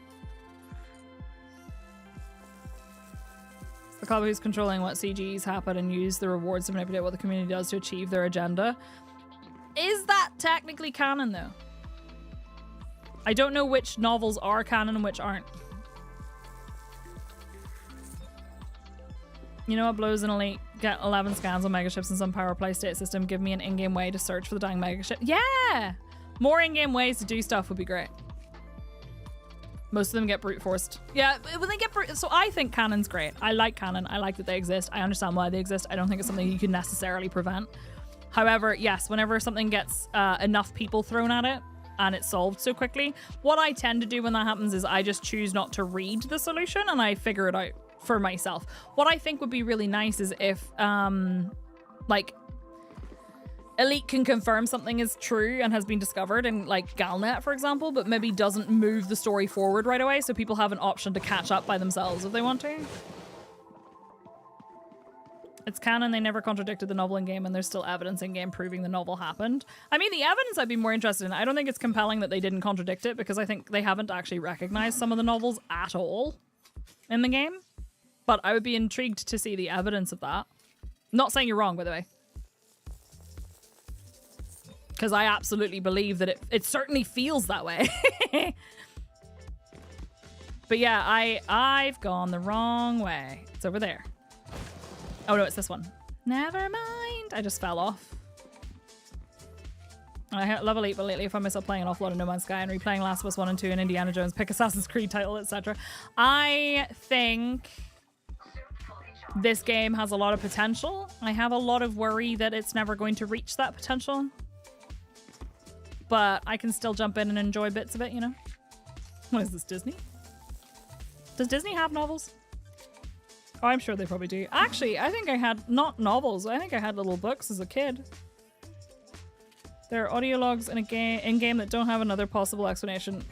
It's the club who's controlling what CGs happen and use the rewards to manipulate what the community does to achieve their agenda. Is that technically canon, though? I don't know which novels are canon and which aren't. You know what blows an Elite? Get 11 scans on megaships and some power play state system. Give me an in-game way to search for the dying megaship. Yeah! More in-game ways to do stuff would be great. Most of them get brute forced. Yeah, when they get brute... So I think canon's great. I like canon. I like that they exist. I understand why they exist. I don't think it's something you can necessarily prevent. However, yes, whenever something gets enough people thrown at it and it's solved so quickly, what I tend to do when that happens is I just choose not to read the solution and I figure it out for myself. What I think would be really nice is if, like, Elite can confirm something is true and has been discovered in, like, Galnet, for example, but maybe doesn't move the story forward right away, so people have an option to catch up by themselves if they want to. It's canon, they never contradicted the novel in game, and there's still evidence in game proving the novel happened. I mean, the evidence I'd be more interested in. I don't think it's compelling that they didn't contradict it, because I think they haven't actually recognized some of the novels at all in the game. But I would be intrigued to see the evidence of that. Not saying you're wrong, by the way. Because I absolutely believe that it certainly feels that way. But yeah, I've gone the wrong way. It's over there. Oh no, it's this one. Never mind. I just fell off. I love Elite, but lately I find myself playing an awful lot of No Man's Sky and replaying Last of Us 1 and 2 and Indiana Jones, pick Assassin's Creed title, etc. I think this game has a lot of potential. I have a lot of worry that it's never going to reach that potential. But I can still jump in and enjoy bits of it, you know? What is this, Disney? Does Disney have novels? Oh, I'm sure they probably do. Actually, I think I had, not novels, I think I had little books as a kid. There are audio logs in a game that don't have another plausible explanation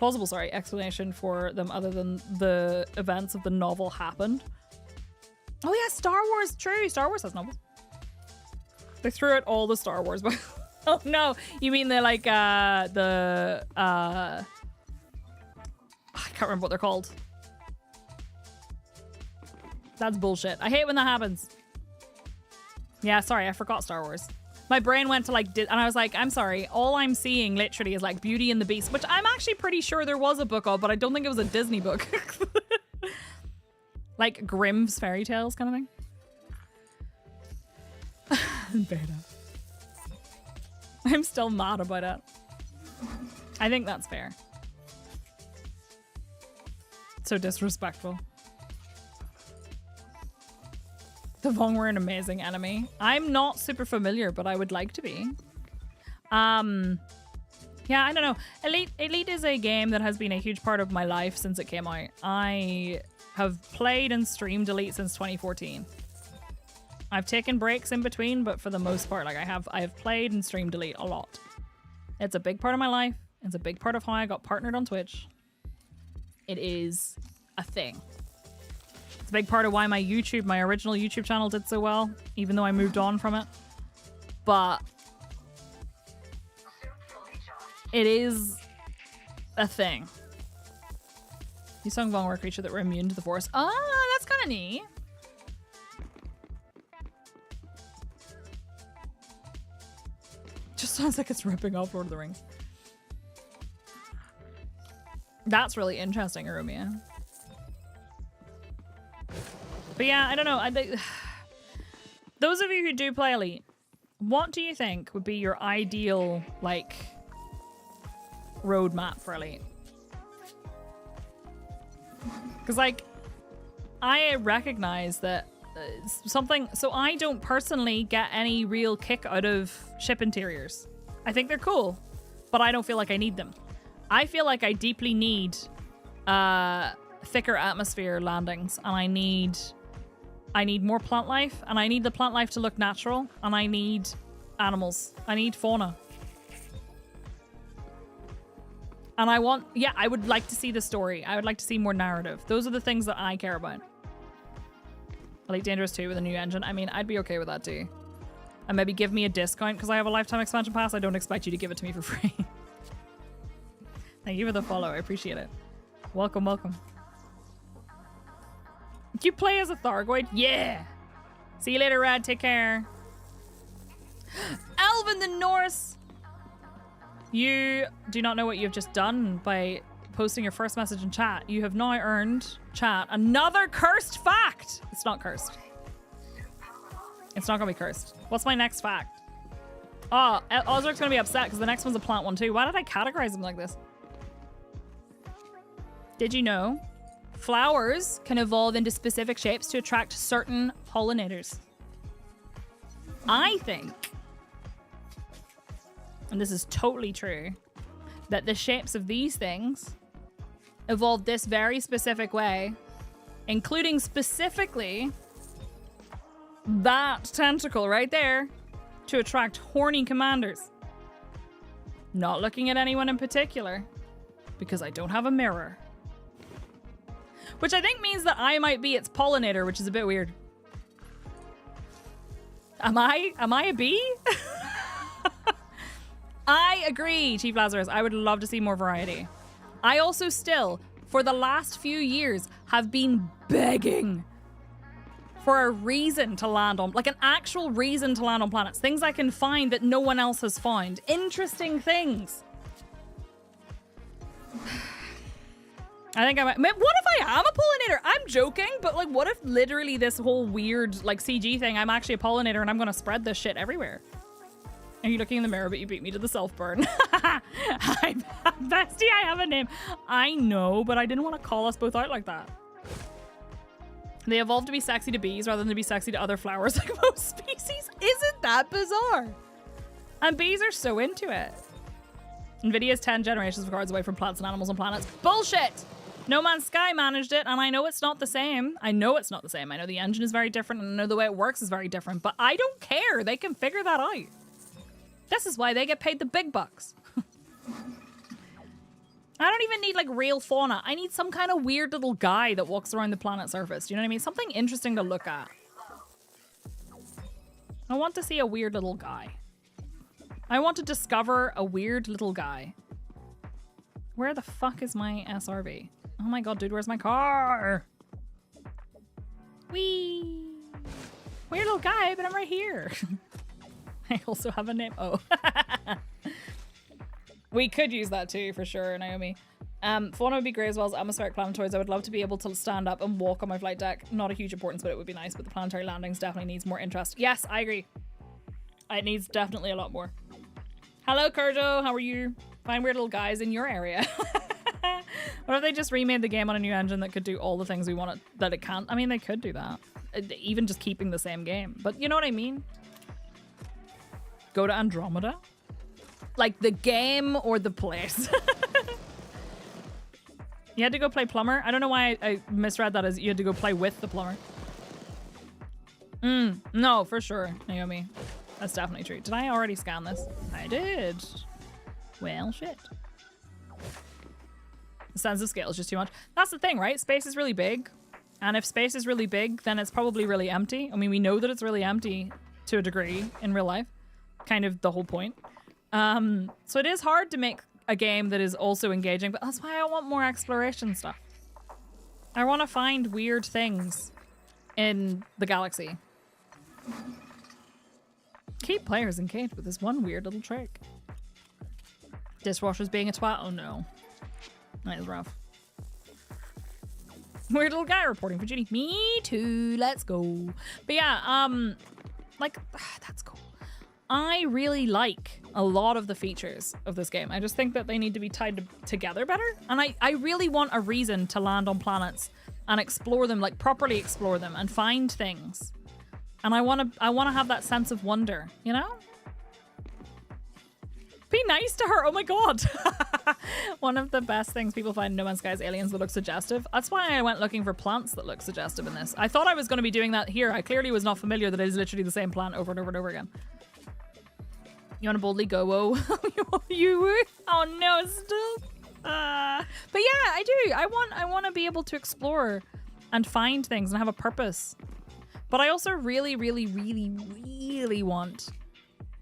for them other than the events of the novel happened. Oh yeah, Star Wars, true. Star Wars has novels. They threw out all the Star Wars books. Oh no, you mean they're like, I can't remember what they're called. That's bullshit. I hate when that happens. Yeah, sorry, I forgot Star Wars. My brain went to like, and I was like, I'm sorry, all I'm seeing literally is like Beauty and the Beast, which I'm actually pretty sure there was a book of, but I don't think it was a Disney book. Like Grimm's fairy tales kind of thing. Beta. I'm still mad about it. I think that's fair. So disrespectful. The Vong were an amazing enemy. I'm not super familiar, but I would like to be. Yeah, I don't know. Elite is a game that has been a huge part of my life since it came out. I have played and streamed Elite since 2014. I've taken breaks in between, but for the most part, like I have played and streamed Elite a lot. It's a big part of my life. It's a big part of how I got partnered on Twitch. It is a thing. It's a big part of why my original YouTube channel did so well, even though I moved on from it. But it is a thing. You sung Vong were a creature that were immune to the force. Oh, that's kind of neat. Just sounds like it's ripping off Lord of the Rings. That's really interesting, Arumia. But yeah, I don't know. Those of you who do play Elite, what do you think would be your ideal, like, roadmap for Elite? Because, like, I recognize that something... So I don't personally get any real kick out of ship interiors. I think they're cool, but I don't feel like I need them. I feel like I deeply need thicker atmosphere landings, and I need more plant life, and I need the plant life to look natural, and I need animals. I need fauna. And I would like to see the story. I would like to see more narrative. Those are the things that I care about. Elite Dangerous 2 with a new engine. I mean, I'd be okay with that too. And maybe give me a discount because I have a lifetime expansion pass. I don't expect you to give it to me for free. Thank you for the follow. I appreciate it. Welcome, welcome. Do you play as a Thargoid? Yeah. See you later, Rad. Take care. Alvin the Norse. You do not know what you've just done by posting your first message in chat. You have now earned, chat, another cursed fact. It's not cursed. It's not gonna be cursed. What's my next fact? Oh, Ozark's gonna be upset because the next one's a plant one too. Why did I categorize them like this? Did you know flowers can evolve into specific shapes to attract certain pollinators? I think, and this is totally true, that the shapes of these things evolved this very specific way, including specifically that tentacle right there to attract horny commanders. Not looking at anyone in particular because I don't have a mirror. Which I think means that I might be its pollinator, which is a bit weird. Am I a bee? I agree, Chief Lazarus. I would love to see more variety. I also still, for the last few years, have been begging for a reason to land on, like an actual reason to land on planets. Things I can find that no one else has found. Interesting things. I think I might. What if I am a pollinator? I'm joking, but like, what if literally this whole weird like CG thing, I'm actually a pollinator and I'm gonna spread this shit everywhere? Are you looking in the mirror, but you beat me to the self-burn? Bestie, I have a name. I know, but I didn't want to call us both out like that. They evolved to be sexy to bees rather than to be sexy to other flowers like most species. Isn't that bizarre? And bees are so into it. Nvidia's 10 generations of cards away from plants and animals and planets. Bullshit! No Man's Sky managed it, and I know it's not the same. I know it's not the same. I know the engine is very different, and I know the way it works is very different, but I don't care. They can figure that out. This is why they get paid the big bucks. I don't even need like real fauna. I need some kind of weird little guy that walks around the planet's surface. Do you know what I mean? Something interesting to look at. I want to see a weird little guy. I want to discover a weird little guy. Where the fuck is my SRV? Oh my god, dude, where's my car? Whee! Weird little guy, but I'm right here. I also have a name. Oh. We could use that too, for sure, Naomi. Fauna would be great as well as atmospheric planetoids. I would love to be able to stand up and walk on my flight deck. Not a huge importance, but it would be nice. But the planetary landings definitely needs more interest. Yes, I agree. It needs definitely a lot more. Hello, Kurjo. How are you? Find weird little guys in your area. What if they just remade the game on a new engine that could do all the things we want that it can't? I mean, they could do that. Even just keeping the same game. But you know what I mean? Go to Andromeda? Like the game or the place? You had to go play plumber? I don't know why I misread that as you had to go play with the plumber. No, for sure, Naomi. That's definitely true. Did I already scan this? I did. Well, shit. The sense of scale is just too much. That's the thing, right? Space is really big. And if space is really big, then it's probably really empty. I mean, we know that it's really empty to a degree in real life. Kind of the whole point. So it is hard to make a game that is also engaging, but that's why I want more exploration stuff. I want to find weird things in the galaxy. Keep players engaged with this one weird little trick. Dishwasher's being a twat? Oh no. That is rough. Weird little guy reporting for duty. Me too. Let's go. But yeah, like, that's cool. I really like a lot of the features of this game. I just think that they need to be tied together better. And I really want a reason to land on planets and explore them, like properly explore them and find things. And I want to have that sense of wonder, you know? Be nice to her. Oh my god. One of the best things people find in No Man's Sky is aliens that look suggestive. That's why I went looking for plants that look suggestive in this. I thought I was going to be doing that here. I clearly was not familiar that it is literally the same plant over and over and over again. You want to boldly go, whoa. You? Oh no, still. But yeah, I do. I want to be able to explore and find things and have a purpose. But I also really, really, really, really want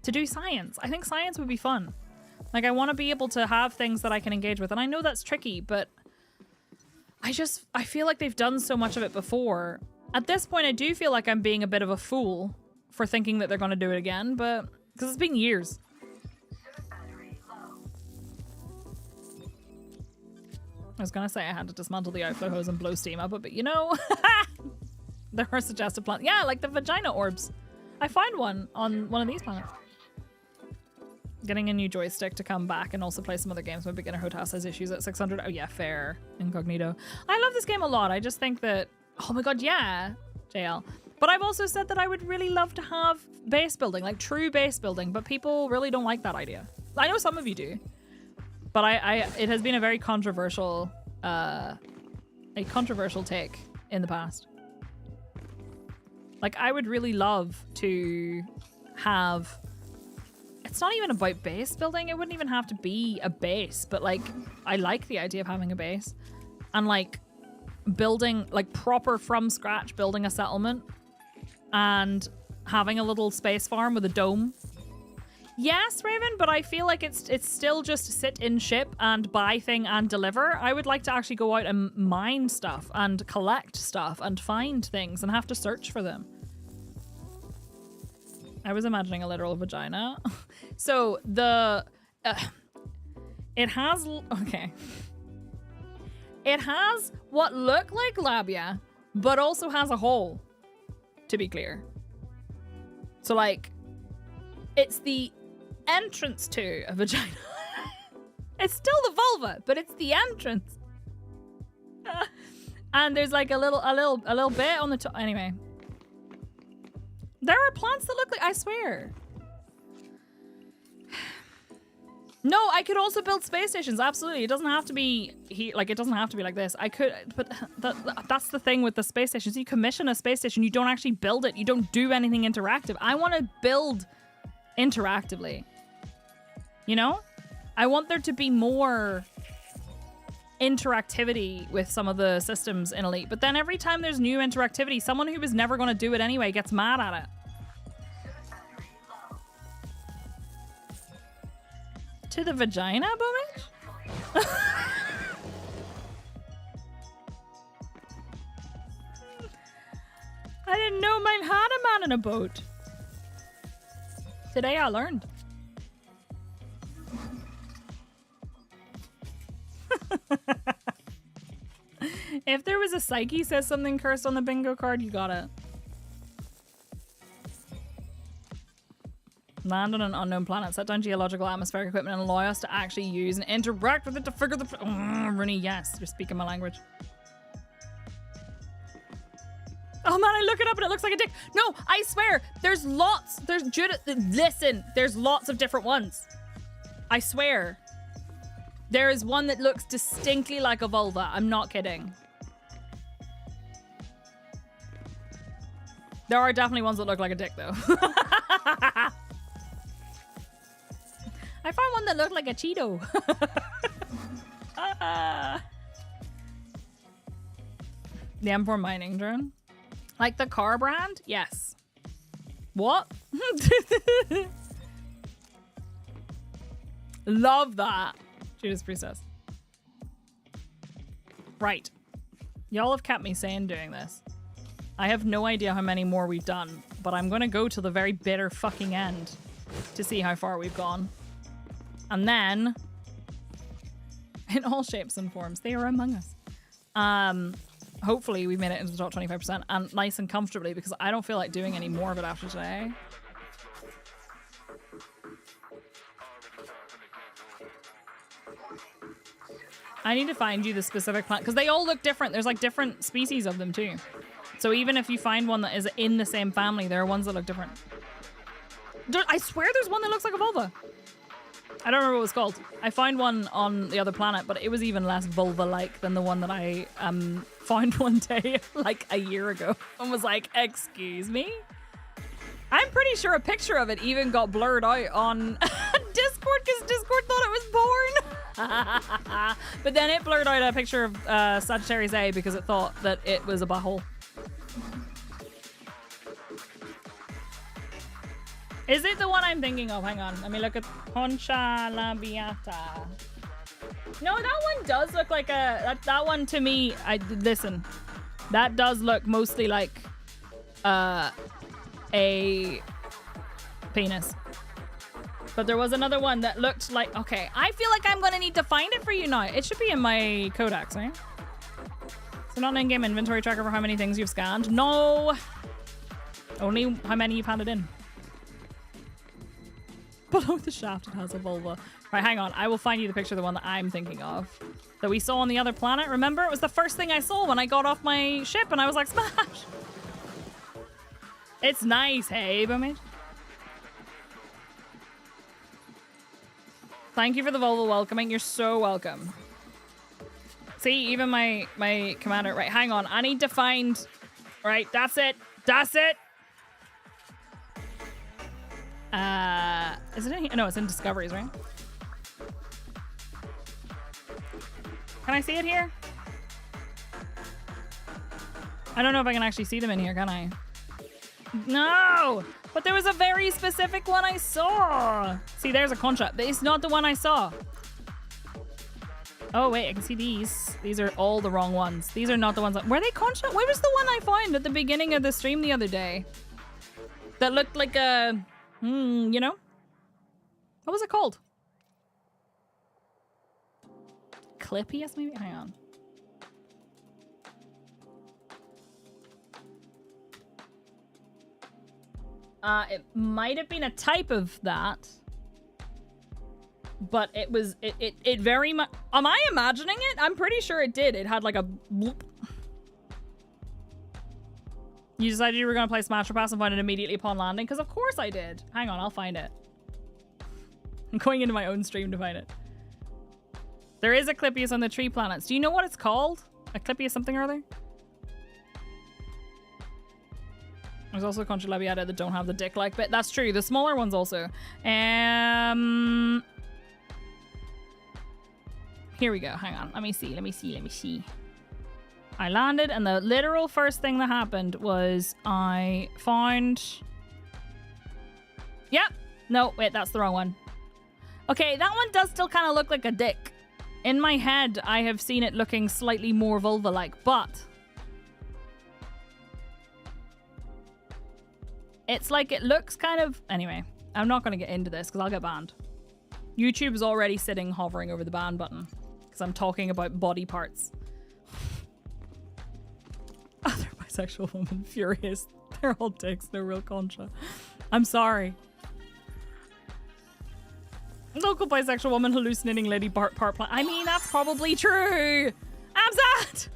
to do science. I think science would be fun. Like, I want to be able to have things that I can engage with. And I know that's tricky, but I feel like they've done so much of it before. At this point, I do feel like I'm being a bit of a fool for thinking that they're going to do it again, but because it's been years. I was going to say I had to dismantle the outflow hose and blow steam up it, but you know, there are suggestive plants. Yeah, like the vagina orbs. I found one on one of these planets. Getting a new joystick to come back and also play some other games. My beginner HOTAS has issues at 600. Oh yeah, fair. Incognito. I love this game a lot. I just think that, oh my god, yeah, JL. But I've also said that I would really love to have base building, like true base building, but people really don't like that idea. I know some of you do, but it has been a very controversial, take in the past. Like, I would really love to have, it's not even about base building. It wouldn't even have to be a base, but like, I like the idea of having a base and like building, like proper from scratch, building a settlement and having a little space farm with a dome. Yes, Raven, but I feel like it's still just sit in ship and buy thing and deliver. I would like to actually go out and mine stuff and collect stuff and find things and have to search for them. I was imagining a literal vagina. So it has, okay. It has what look like labia, but also has a hole, to be clear. So like, it's the entrance to a vagina. It's still the vulva, but it's the entrance. And there's like a little bit on the top. Anyway, there are plants that look like, I swear. No, I could also build space stations. Absolutely, it doesn't have to be like it doesn't have to be like this. I could, but that's the thing with the space stations. You commission a space station, you don't actually build it. You don't do anything interactive. I want to build interactively. You know, I want there to be more interactivity with some of the systems in Elite. But then every time there's new interactivity, someone who was never going to do it anyway gets mad at it. To the vagina, Bowmage? I didn't know mine had a man in a boat. Today I learned. If there was a Psyche says something cursed on the bingo card, you got it. Land on an unknown planet, set down geological atmospheric equipment, and allow us to actually use and interact with it to figure the... Rooney, yes, you're speaking my language. Oh man, I look it up and it looks like a dick. No, I swear, there's lots. There's Judith. Listen, there's lots of different ones. I swear. There is one that looks distinctly like a vulva. I'm not kidding. There are definitely ones that look like a dick, though. I found one that looked like a Cheeto. The M4 mining drone. Like the car brand? Yes. What? Love that. Judas Priestess. Right. Y'all have kept me sane doing this. I have no idea how many more we've done, but I'm gonna go to the very bitter fucking end to see how far we've gone. And then, in all shapes and forms, they are among us. Hopefully we've made it into the top 25% and nice and comfortably, because I don't feel like doing any more of it after today. I need to find you the specific plant, because they all look different. There's like different species of them too. So even if you find one that is in the same family, there are ones that look different. I swear there's one that looks like a vulva. I don't remember what it was called. I found one on the other planet, but it was even less vulva-like than the one that I found one day like a year ago and was like, excuse me? I'm pretty sure a picture of it even got blurred out on Discord because Discord thought it was porn. But then it blurred out a picture of Sagittarius A because it thought that it was a butthole. Is it the one I'm thinking of? Hang on. Let me look at Concha labiata. No, that one does look like a... That one to me... Listen. That does look mostly like a penis. But there was another one that looked like... Okay, I feel like I'm going to need to find it for you now. It should be in my codex, right? So not an in-game inventory tracker for how many things you've scanned. No. Only how many you've handed in. Below the shaft, it has a vulva. Right, hang on. I will find you the picture of the one that I'm thinking of. That we saw on the other planet. Remember? It was the first thing I saw when I got off my ship and I was like, smash! It's nice, hey, Boomage. Thank you for the vulva welcoming. You're so welcome. See, even my commander... Right, hang on. I need to find... Right, that's it. That's it! Is it in here? No, it's in Discoveries, right? Can I see it here? I don't know if I can actually see them in here, can I? No! But there was a very specific one I saw! See, there's a contract. It's not the one I saw. Oh, wait, I can see these. These are all the wrong ones. These are not the ones. Were they contract? Where was the one I found at the beginning of the stream the other day? That looked like a... you know? What was it called? Clippius, maybe? Hang on. It might have been a type of that. But it was... It very much... Am I imagining it? I'm pretty sure it did. It had like a... Bloop. You decided you were going to play Smash or Pass and find it immediately upon landing? Because of course I did. Hang on, I'll find it. I'm going into my own stream to find it. There is a Clippius on the tree planets. Do you know what it's called? A Clippius something or other? There's also Concha labiata that don't have the dick-like bit. That's true. The smaller ones also. Here we go. Hang on. Let me see. I landed, and the literal first thing that happened was I found... Yep. No, wait, that's the wrong one. Okay, that one does still kind of look like a dick. In my head, I have seen it looking slightly more vulva-like, but... It's like it looks kind of... Anyway, I'm not going to get into this because I'll get banned. YouTube's already hovering over the ban button. because I'm talking about body parts. Other bisexual woman furious. They're all dicks, no real concha. I'm sorry. Local bisexual woman hallucinating lady part plant. I mean, that's probably true. Amzat!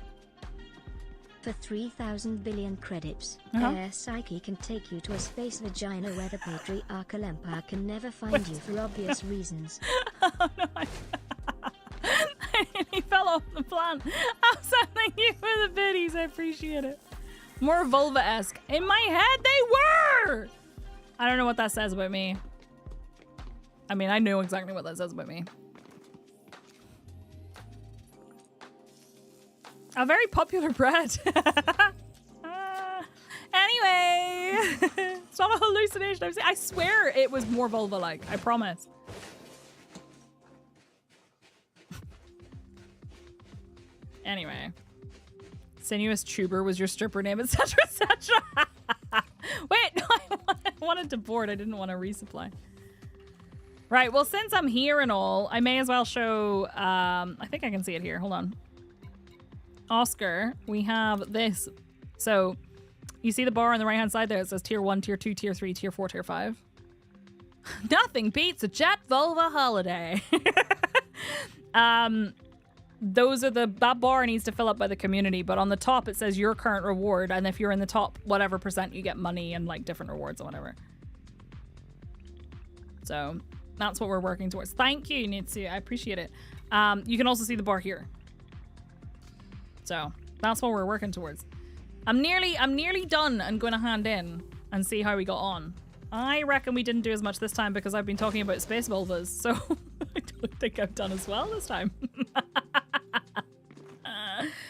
For 3,000 billion credits, Air Psyche can take you to a space vagina where the patriarchal empire can never find you for obvious reasons. Oh no, he fell off the plant. Amzat, thank you for the biddies. I appreciate it. More vulva-esque. In my head, they were! I don't know what that says about me. I mean, I know exactly what that says about me. A very popular bread. Anyway, it's not a hallucination. I swear it was more vulva-like. I promise. Anyway. Sinuous tuber was your stripper name, etc., etc. Wait, no, I wanted to board. I didn't want to resupply. Right, well, since I'm here and all, I may as well show... I think I can see it here. Hold on. Oscar, we have this. So, you see the bar on the right-hand side there? It says Tier 1, Tier 2, Tier 3, Tier 4, Tier 5. Nothing beats a jet vulva holiday. Those are that bar needs to fill up by the community, but on the top it says your current reward, and if you're in the top whatever percent, you get money and like different rewards or whatever. So that's what we're working towards. Thank you, Nitsu. I appreciate it. You can also see the bar here. So that's what we're working towards. I'm nearly done and going to hand in and see how we got on. I reckon we didn't do as much this time because I've been talking about space vulvas, so I don't think I've done as well this time.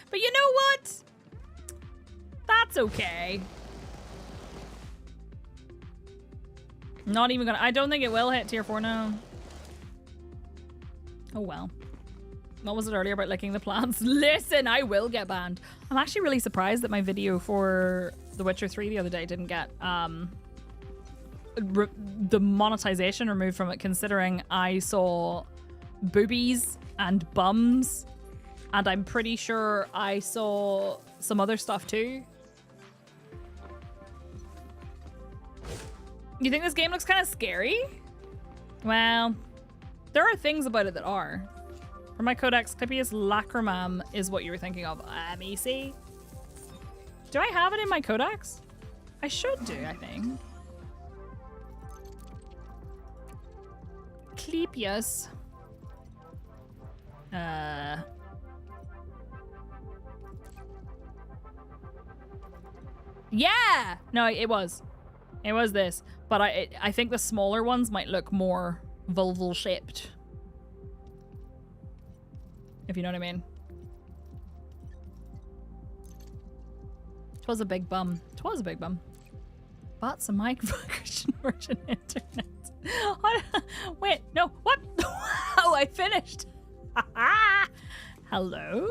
But you know what? That's okay. Not even gonna... I don't think it will hit Tier 4 now. Oh well. What was it earlier about licking the plants? Listen, I will get banned. I'm actually really surprised that my video for The Witcher 3 the other day didn't get the monetization removed from it, considering I saw boobies and bums, and I'm pretty sure I saw some other stuff too. You think this game looks kind of scary? Well, there are things about it that are. For my codex, Clippius lacrimam is what you were thinking of. Let me see. Do I have it in my codex? I should do, I think. Clippius. Yeah! No, it was. It was this. But I think the smaller ones might look more vulval shaped. If you know what I mean. Twas a big bum. Twas a big bum. Bought some mic Christian Virgin Internet. Wait, no, what? Oh, I finished. Hello?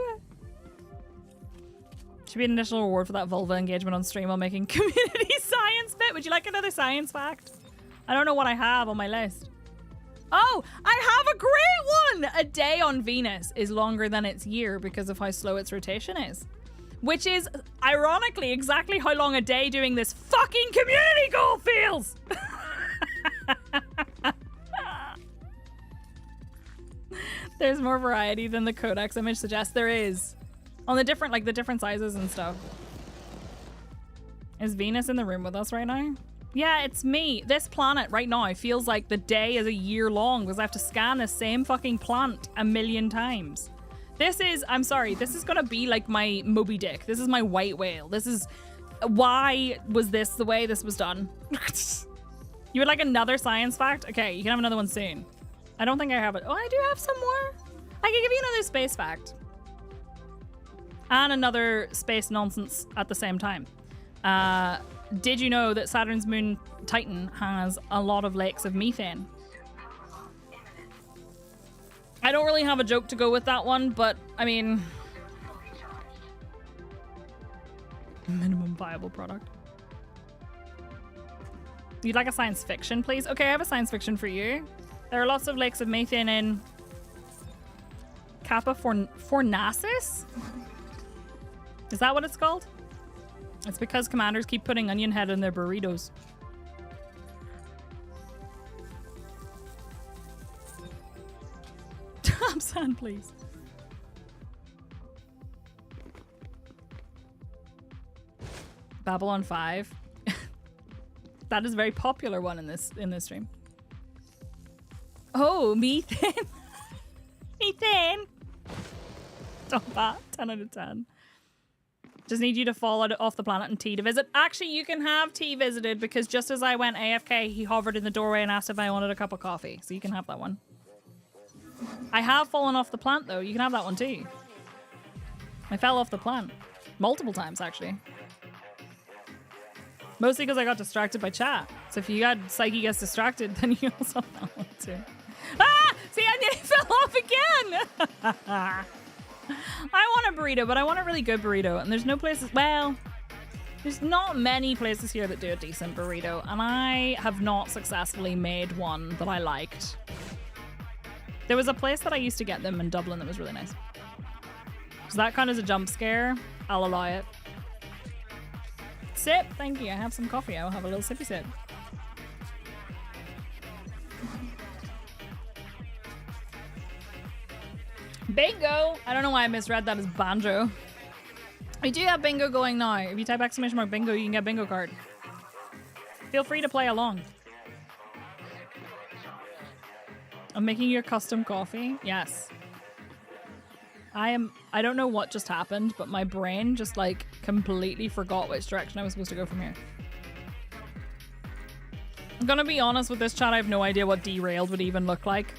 Should be an additional reward for that vulva engagement on stream while making community science bit. Would you like another science fact? I don't know what I have on my list. Oh, I have a great one! A day on Venus is longer than its year because of how slow its rotation is. Which is, ironically, exactly how long a day doing this fucking community goal feels! There's more variety than the codex image suggests. There is. On the different, like the different sizes and stuff. Is Venus in the room with us right now? Yeah, it's me. This planet right now feels like the day is a year long because I have to scan the same fucking plant a million times. This is, I'm sorry, this is gonna be like my Moby Dick. This is my white whale. This is, why was this the way this was done? You would like another science fact? Okay, you can have another one soon. I don't think I have it. Oh, I do have some more. I can give you another space fact. And another space nonsense at the same time. Did you know that Saturn's moon Titan has a lot of lakes of methane? I don't really have a joke to go with that one, but I mean... Minimum viable product. You'd like a science fiction, please? Okay, I have a science fiction for you. There are lots of lakes of methane in Kappa Fornacis? Is that what it's called? It's because commanders keep putting onion head in their burritos. Top sand, please. Babylon 5. That is a very popular one in this stream. Oh, methane. Methane. Stop that. 10 out of 10. Just need you to fall off the planet and T to visit. Actually, you can have T visited because just as I went AFK, he hovered in the doorway and asked if I wanted a cup of coffee. So you can have that one. I have fallen off the plant though. You can have that one too. I fell off the plant. Multiple times actually. Mostly because I got distracted by chat. So if you got Psyche gets distracted, then you also have that one too. Ah! See, I nearly fell off again! I want a burrito, but I want a really good burrito. And there's no places, well, there's not many places here that do a decent burrito. And I have not successfully made one that I liked. There was a place that I used to get them in Dublin that was really nice. So that kind of is a jump scare. I'll allow it. Sip, thank you. I have some coffee. I'll have a little sippy sip. Bingo! I don't know why I misread that as banjo. We do have bingo going now. If you type !bingo, you can get bingo card. Feel free to play along. I'm making you a custom coffee. Yes. I don't know what just happened, but my brain just like completely forgot which direction I was supposed to go from here. I'm gonna be honest with this chat, I have no idea what derailed would even look like.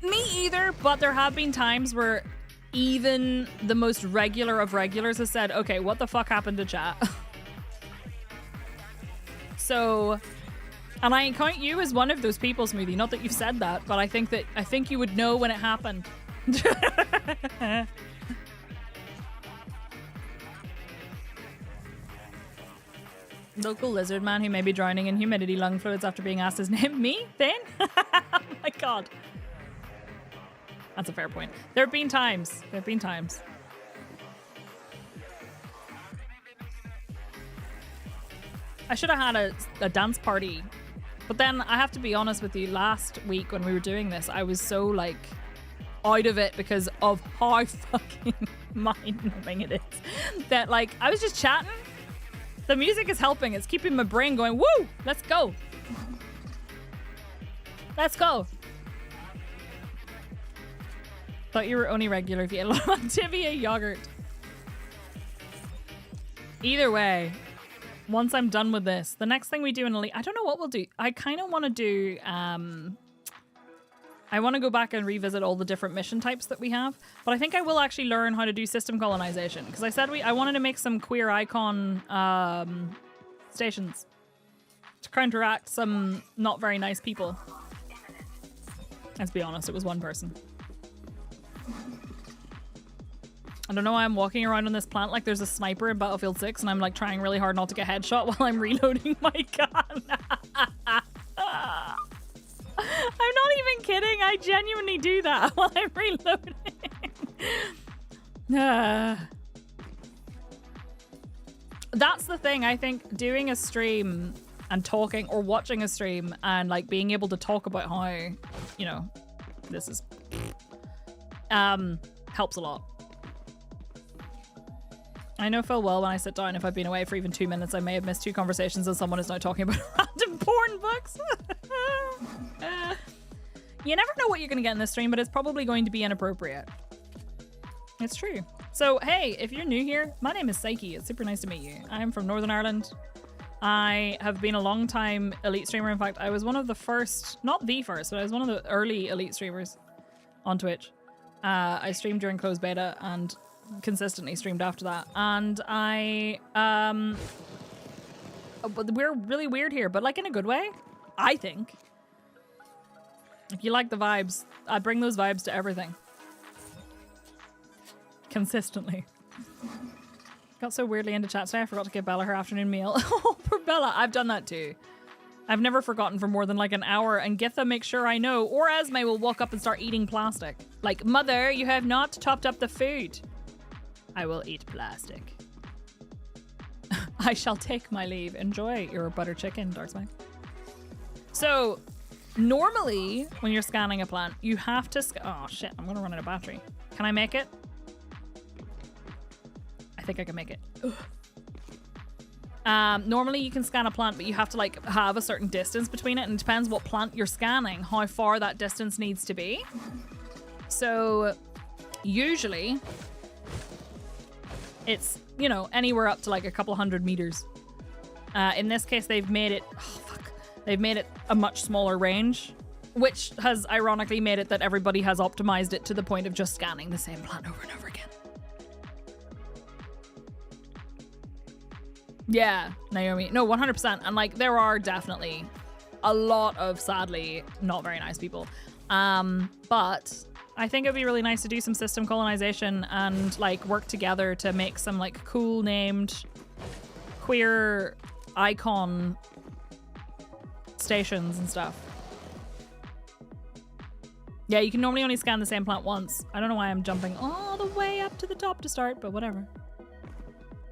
Me either, but there have been times where even the most regular of regulars has said, okay, what the fuck happened to chat? So, and I count you as one of those people, Smoothie. Not that you've said that, but I think you would know when it happened. Local lizard man who may be drowning in humidity lung fluids after being asked his name. Me? Finn? Oh my god. That's a fair point. There have been times. There have been times. I should have had a dance party. But then I have to be honest with you, last week when we were doing this, I was so like out of it because of how fucking mind-numbing it is. That like, I was just chatting. The music is helping. It's keeping my brain going, woo, let's go. Let's go. Thought you were only regular if you ate a lot of Activia yogurt. Either way, once I'm done with this, the next thing we do in Elite, I don't know what we'll do. I kind of want to do, I want to go back and revisit all the different mission types that we have, but I think I will actually learn how to do system colonization because I said I wanted to make some queer icon stations to counteract some not very nice people. Let's be honest, it was one person. I don't know why I'm walking around on this plant like there's a sniper in Battlefield 6 and I'm like trying really hard not to get headshot while I'm reloading my gun. I'm not even kidding. I genuinely do that while I'm reloading. That's the thing. I think doing a stream and talking or watching a stream and like being able to talk about how, you know, this is helps a lot. I know full well when I sit down, if I've been away for even 2 minutes, I may have missed 2 conversations and someone is now talking about random porn books. You never know what you're going to get in this stream, but it's probably going to be inappropriate. It's true. So, hey, if you're new here, my name is Psyche. It's super nice to meet you. I'm from Northern Ireland. I have been a long time Elite streamer. In fact, I was one of the first, not the first, but I was one of the early Elite streamers on Twitch. I streamed during closed beta and consistently streamed after that. And we're really weird here, but like in a good way, I think. If you like the vibes, I bring those vibes to everything. Consistently. Got so weirdly into chat today, I forgot to give Bella her afternoon meal. Oh, poor Bella. I've done that too. I've never forgotten for more than like an hour, and Githa makes sure I know, or Esme will walk up and start eating plastic. Like, mother, you have not topped up the food. I will eat plastic. I shall take my leave. Enjoy your butter chicken, Darksmite. So, normally, when you're scanning a plant, you have to... Oh, shit. I'm going to run out of battery. Can I make it? I think I can make it. Normally, you can scan a plant, but you have to, like, have a certain distance between it, and it depends what plant you're scanning, how far that distance needs to be. So, usually, it's, you know, anywhere up to, like, a couple hundred meters. In this case, they've made it... Oh, fuck. They've made it a much smaller range, which has ironically made it that everybody has optimized it to the point of just scanning the same plant over and over again. Yeah, Naomi. No, 100%. And like, there are definitely a lot of, sadly, not very nice people. But I think it'd be really nice to do some system colonization and like work together to make some like cool named queer icon stations and stuff. Yeah, you can normally only scan the same plant once. I don't know why I'm jumping all the way up to the top to start, but whatever.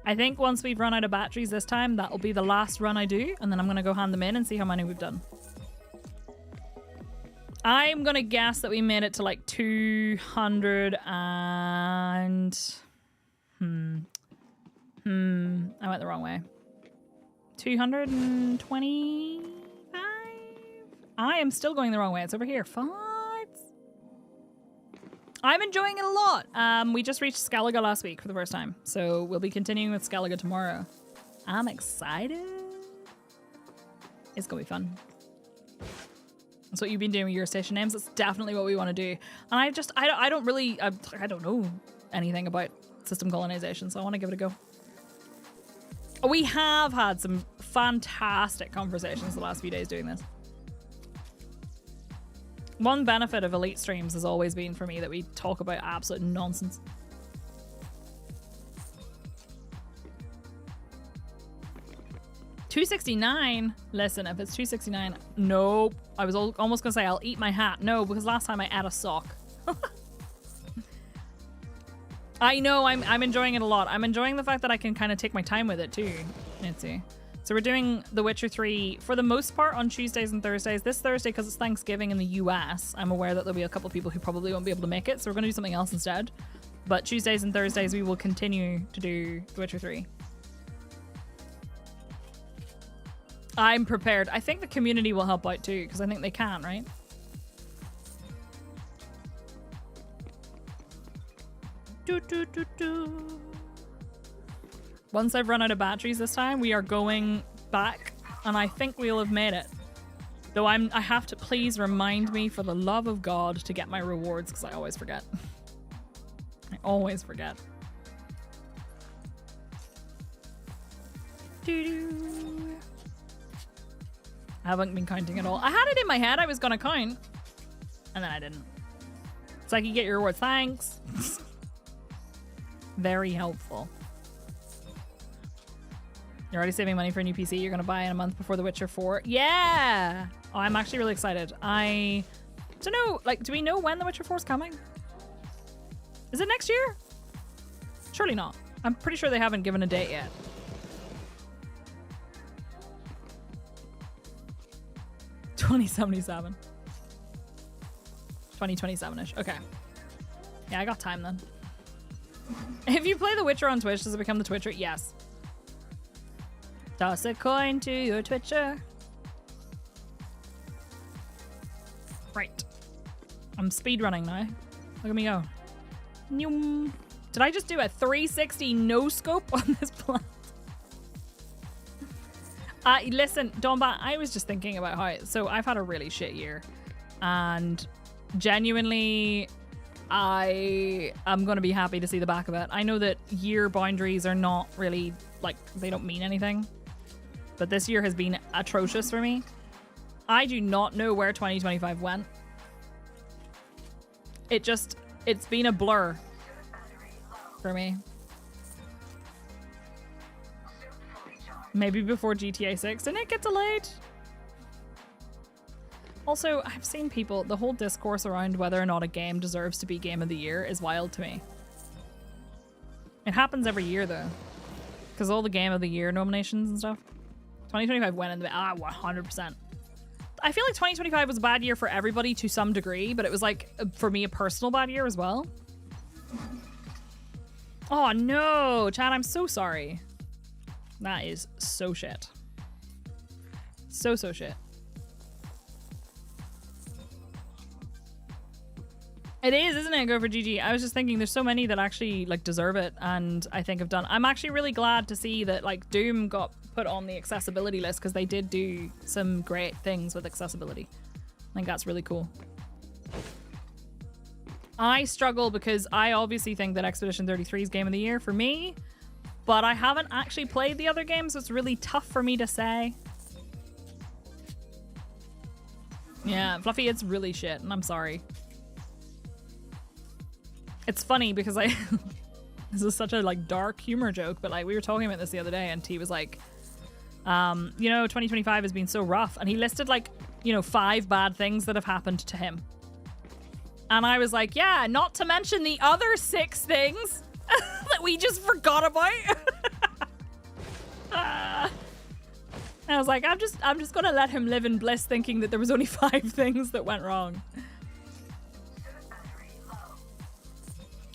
I think once we've run out of batteries this time, that'll be the last run I do, and then I'm gonna go hand them in and see how many we've done. I'm gonna guess that we made it to like 200 and... I went the wrong way. 225? I am still going the wrong way. It's over here. Farts. I'm enjoying it a lot. We just reached Skellige last week for the first time, so we'll be continuing with Skellige tomorrow. I'm excited. It's gonna be fun. That's what you've been doing with your station names. That's definitely what we want to do. And I don't know anything about system colonization, so I want to give it a go. We have had some fantastic conversations the last few days doing this. One benefit of Elite streams has always been for me that we talk about absolute nonsense. $269? Listen, if it's $269, nope. I was almost gonna say I'll eat my hat. No, because last time I ate a sock. I know, I'm enjoying it a lot. I'm enjoying the fact that I can kind of take my time with it too. Let's see. So we're doing The Witcher 3 for the most part on Tuesdays and Thursdays. This Thursday, because it's Thanksgiving in the US, I'm aware that there'll be a couple of people who probably won't be able to make it, so we're going to do something else instead. But Tuesdays and Thursdays, we will continue to do The Witcher 3. I'm prepared. I think the community will help out too, because I think they can, right? Once I've run out of batteries this time, we are going back, and I think we'll have made it. Though I have to, please remind me for the love of God to get my rewards, because I always forget. I always forget. I haven't been counting at all. I had it in my head I was gonna count, and then I didn't. So I can get your rewards. Thanks. Very helpful. You're already saving money for a new PC you're going to buy in a month before The Witcher 4. Yeah! Oh, I'm actually really excited. I don't know, like, do we know when The Witcher 4 is coming? Is it next year? Surely not. I'm pretty sure they haven't given a date yet. $2077. 2027-ish. Okay. Yeah, I got time then. If you play The Witcher on Twitch, does it become the Twitcher? Yes. Toss a coin to your Twitcher. Right. I'm speedrunning now. Look at me go. Did I just do a 360 no scope on this plant? Listen, Domba, I was just thinking about how... So I've had a really shit year. And genuinely... I am going to be happy to see the back of it. I know that year boundaries are not really, like, they don't mean anything. But this year has been atrocious for me. I do not know where 2025 went. It's been a blur for me. Maybe before GTA 6. Didn't it get delayed? Also, I've seen people, the whole discourse around whether or not a game deserves to be Game of the Year is wild to me. It happens every year though. Because all the Game of the Year nominations and stuff. 2025 went in the 100%. I feel like 2025 was a bad year for everybody to some degree, but it was like, for me, a personal bad year as well. Oh no, Chad, I'm so sorry. That is so shit. So shit. It is, isn't it? Go for GG. I was just thinking there's so many that actually like deserve it and I think have done. I'm actually really glad to see that like Doom got put on the accessibility list because they did do some great things with accessibility. I think that's really cool. I struggle because I obviously think that Expedition 33 is Game of the Year for me, but I haven't actually played the other games, so it's really tough for me to say. Yeah, Fluffy, it's really shit, and I'm sorry. It's funny because this is such a like dark humor joke, but like we were talking about this the other day and T was like, you know, 2025 has been so rough, and he listed like, you know, 5 bad things that have happened to him. And I was like, yeah, not to mention the other 6 things that we just forgot about. I was like, I'm just gonna let him live in bliss thinking that there was only 5 things that went wrong.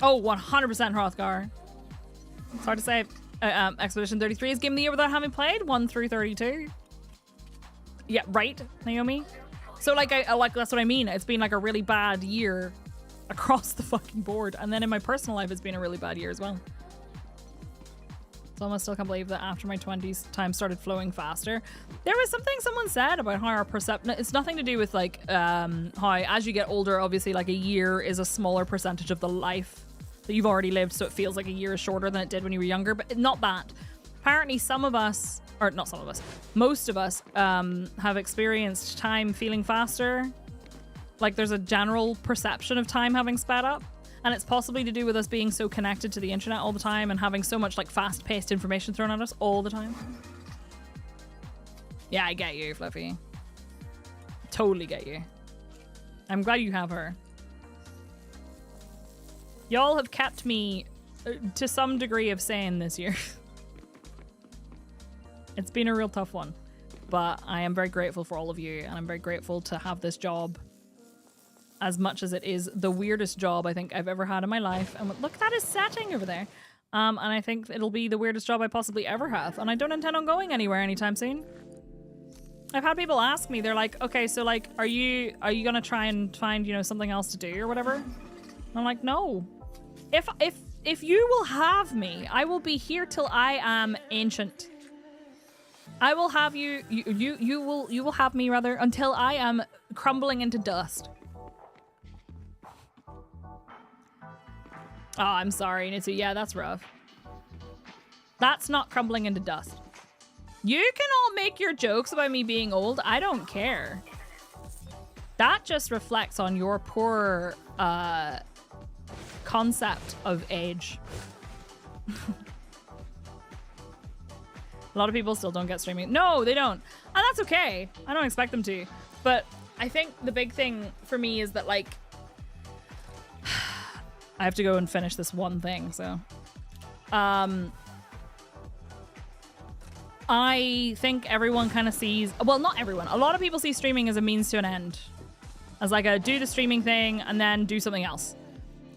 Oh, 100% Hrothgar. It's hard to say. Expedition 33 is Game of the Year without having played 1 through 32. Yeah, right, Naomi? So like, I like that's what I mean. It's been like a really bad year across the fucking board. And then in my personal life, it's been a really bad year as well. So I still can't believe that after my 20s, time started flowing faster. There was something someone said about how our perception, it's nothing to do with like how as you get older, obviously like a year is a smaller percentage of the life that you've already lived. So it feels like a year is shorter than it did when you were younger, but not that. Apparently some of us, or not some of us, most of us have experienced time feeling faster. Like there's a general perception of time having sped up. And it's possibly to do with us being so connected to the internet all the time and having so much like fast-paced information thrown at us all the time. Yeah, I get you, Fluffy. Totally get you. I'm glad you have her. Y'all have kept me to some degree of sane this year. It's been a real tough one, but I am very grateful for all of you, and I'm very grateful to have this job. As much as it is the weirdest job I think I've ever had in my life. And look, that is setting over there. And I think it'll be the weirdest job I possibly ever have. And I don't intend on going anywhere anytime soon. I've had people ask me, they're like, okay, so like, are you gonna try and find, you know, something else to do or whatever? And I'm like, no. If you will have me, I will be here till I am ancient. I will have you will have me rather until I am crumbling into dust. Oh, I'm sorry, Nitsu. Yeah, that's rough. That's not crumbling into dust. You can all make your jokes about me being old. I don't care. That just reflects on your poor concept of age. A lot of people still don't get streaming. No, they don't. And that's okay. I don't expect them to. But I think the big thing for me is that, like, I have to go and finish this one thing, so. I think everyone kind of sees, well, not everyone. A lot of people see streaming as a means to an end. As like a do the streaming thing and then do something else.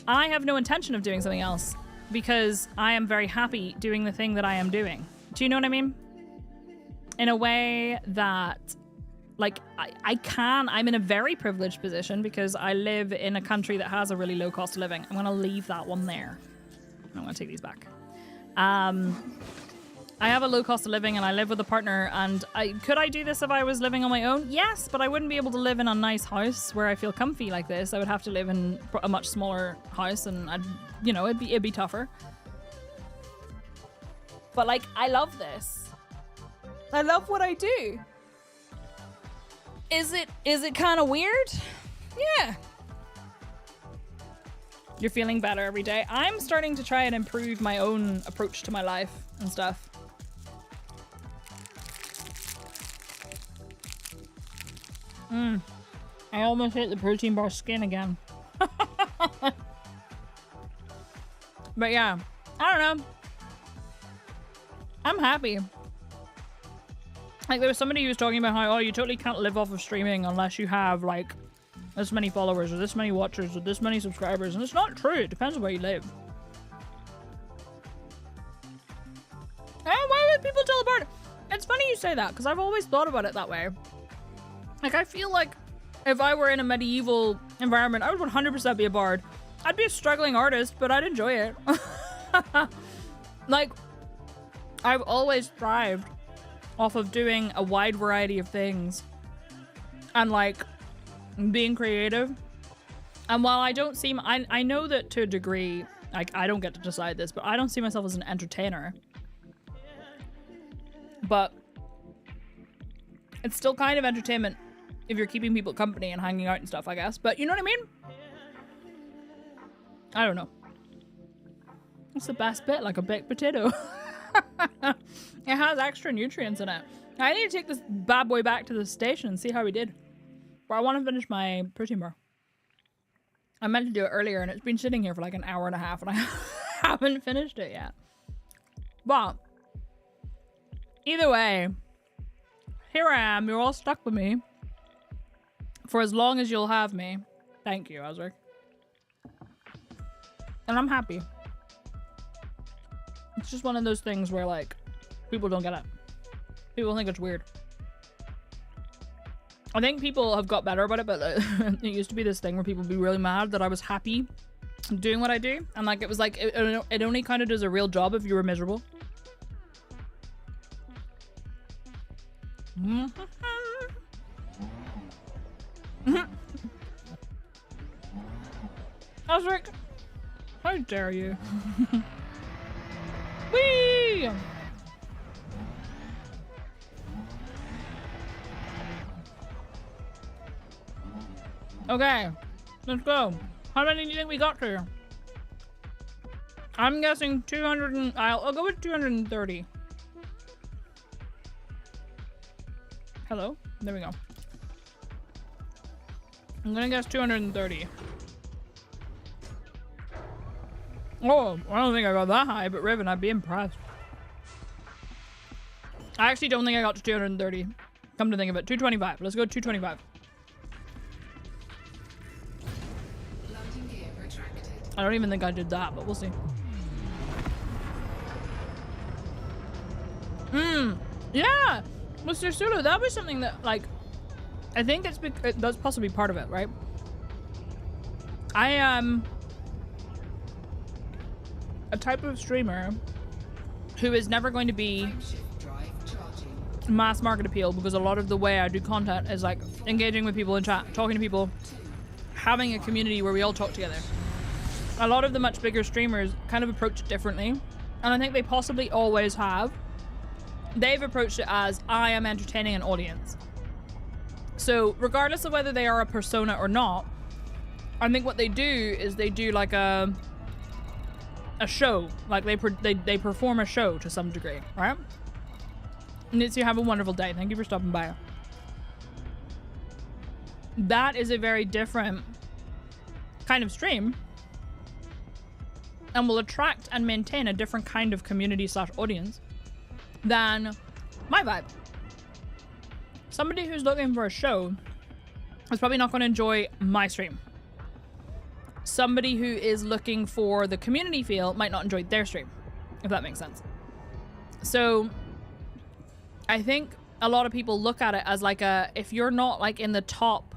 I have no intention of doing something else because I am very happy doing the thing that I am doing. Do you know what I mean? In a way that, like, I'm in a very privileged position because I live in a country that has a really low cost of living. I'm going to leave that one there. I'm going to take these back. I have a low cost of living and I live with a partner, and could I do this if I was living on my own? Yes, but I wouldn't be able to live in a nice house where I feel comfy like this. I would have to live in a much smaller house, and I'd, you know, it'd be tougher. But like, I love this. I love what I do. Is it kind of weird? Yeah. You're feeling better every day. I'm starting to try and improve my own approach to my life and stuff. I almost hit the protein bar skin again. But yeah, I don't know. I'm happy. Like, there was somebody who was talking about how, oh, you totally can't live off of streaming unless you have, like, this many followers or this many watchers or this many subscribers. And it's not true. It depends on where you live. Why would people teleport? It's funny you say that, because I've always thought about it that way. Like, I feel like if I were in a medieval environment, I would 100% be a bard. I'd be a struggling artist, but I'd enjoy it. Like, I've always thrived off of doing a wide variety of things and, like, being creative. And while I don't seem, I know that to a degree, like, I don't get to decide this, but I don't see myself as an entertainer. But it's still kind of entertainment if you're keeping people company and hanging out and stuff, I guess. But you know what I mean? I don't know. It's the best bit, like a baked potato. It has extra nutrients in it. I need to take this bad boy back to the station and see how we did. But I want to finish my protein bar. I meant to do it earlier and it's been sitting here for like an hour and a half and I haven't finished it yet. But either way, here I am. You're all stuck with me for as long as you'll have me. Thank you, Osric. And I'm happy. It's just one of those things where, like, people don't get it. People think it's weird. I think people have got better about it, but it used to be this thing where people would be really mad that I was happy doing what I do. And, like, it was like, it only kind of does a real job if you were miserable. Osric, how dare you? Whee! Okay, let's go. How many do you think we got here? I'm guessing 200 and I'll go with 230. Hello? There we go. I'm gonna guess 230. Oh, I don't think I got that high, but Riven, I'd be impressed. I actually don't think I got to 230. Come to think of it, 225. Let's go 225. I don't even think I did that, but we'll see. Yeah! Mr. Sulu, that was something that, like, I think that's possibly part of it, right? I am a type of streamer who is never going to be mass market appeal because a lot of the way I do content is like engaging with people in chat, talking to people, having a community where we all talk together. A lot of the much bigger streamers kind of approach it differently, and I think they possibly always have. They've approached it as, I am entertaining an audience. So regardless of whether they are a persona or not, I think what they do is they do like a show. Like they perform a show to some degree, right? Nitsu, have a wonderful day. Thank you for stopping by. That is a very different kind of stream and will attract and maintain a different kind of community / audience than my vibe. Somebody who's looking for a show is probably not going to enjoy my stream. Somebody who is looking for the community feel might not enjoy their stream, if that makes sense. So I think a lot of people look at it as like if you're not like in the top,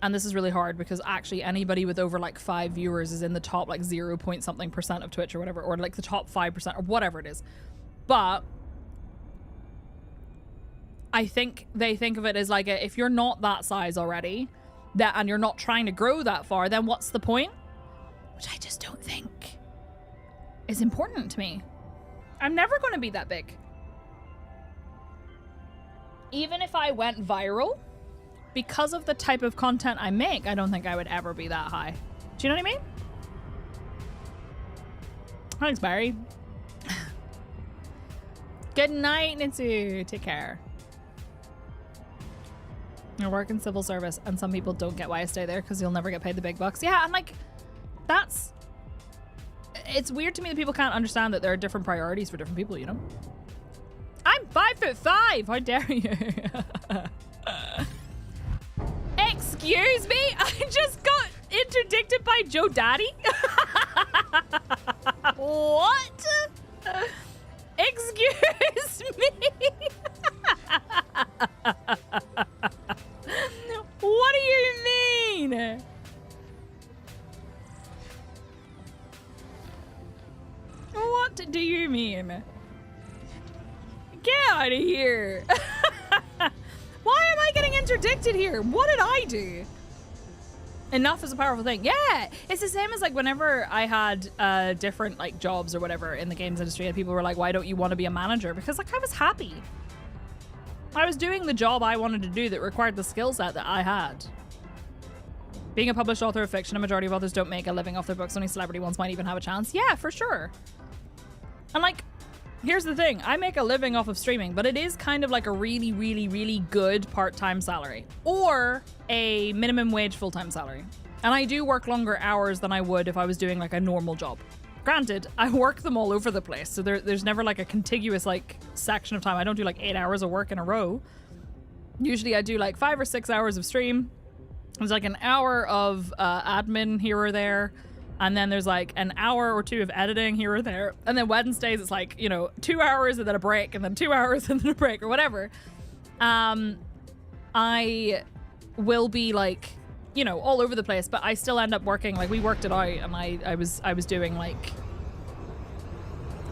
and this is really hard because actually anybody with over like 5 viewers is in the top like 0 point something % of Twitch or whatever, or like the top 5% or whatever it is. But I think they think of it as like if you're not that size already, and you're not trying to grow that far, then what's the point? Which I just don't think is important to me. I'm never going to be that big. Even if I went viral, because of the type of content I make, I don't think I would ever be that high. Do you know what I mean? Thanks, Barry. Good night, Nitsu. Take care. I work in civil service, and some people don't get why I stay there because you'll never get paid the big bucks. Yeah, and like, that's... It's weird to me that people can't understand that there are different priorities for different people, you know? I'm 5'5". How dare you? Excuse me? I just got interdicted by Joe Daddy? What? Excuse me? What do you mean? What do you mean? Get out of here. Why am I getting interdicted here? What did I do? Enough is a powerful thing. Yeah, it's the same as like whenever I had different like jobs or whatever in the games industry, and people were like, why don't you want to be a manager? Because like I was happy. I was doing the job I wanted to do that required the skill set that I had. Being a published author of fiction, a majority of authors don't make a living off their books. Only celebrity ones might even have a chance. Yeah, for sure. And like, here's the thing. I make a living off of streaming, but it is kind of like a really, really, really good part-time salary or a minimum wage full-time salary. And I do work longer hours than I would if I was doing like a normal job. Granted, I work them all over the place. So there's never like a contiguous like section of time. I don't do like 8 hours of work in a row. Usually I do like 5 or 6 hours of stream. There's like an hour of admin here or there. And then there's like an hour or 2 of editing here or there. And then Wednesdays, it's like, you know, 2 hours and then a break and then 2 hours and then a break or whatever. I will be like, you know, all over the place, but I still end up working. Like we worked it out, and I was doing like,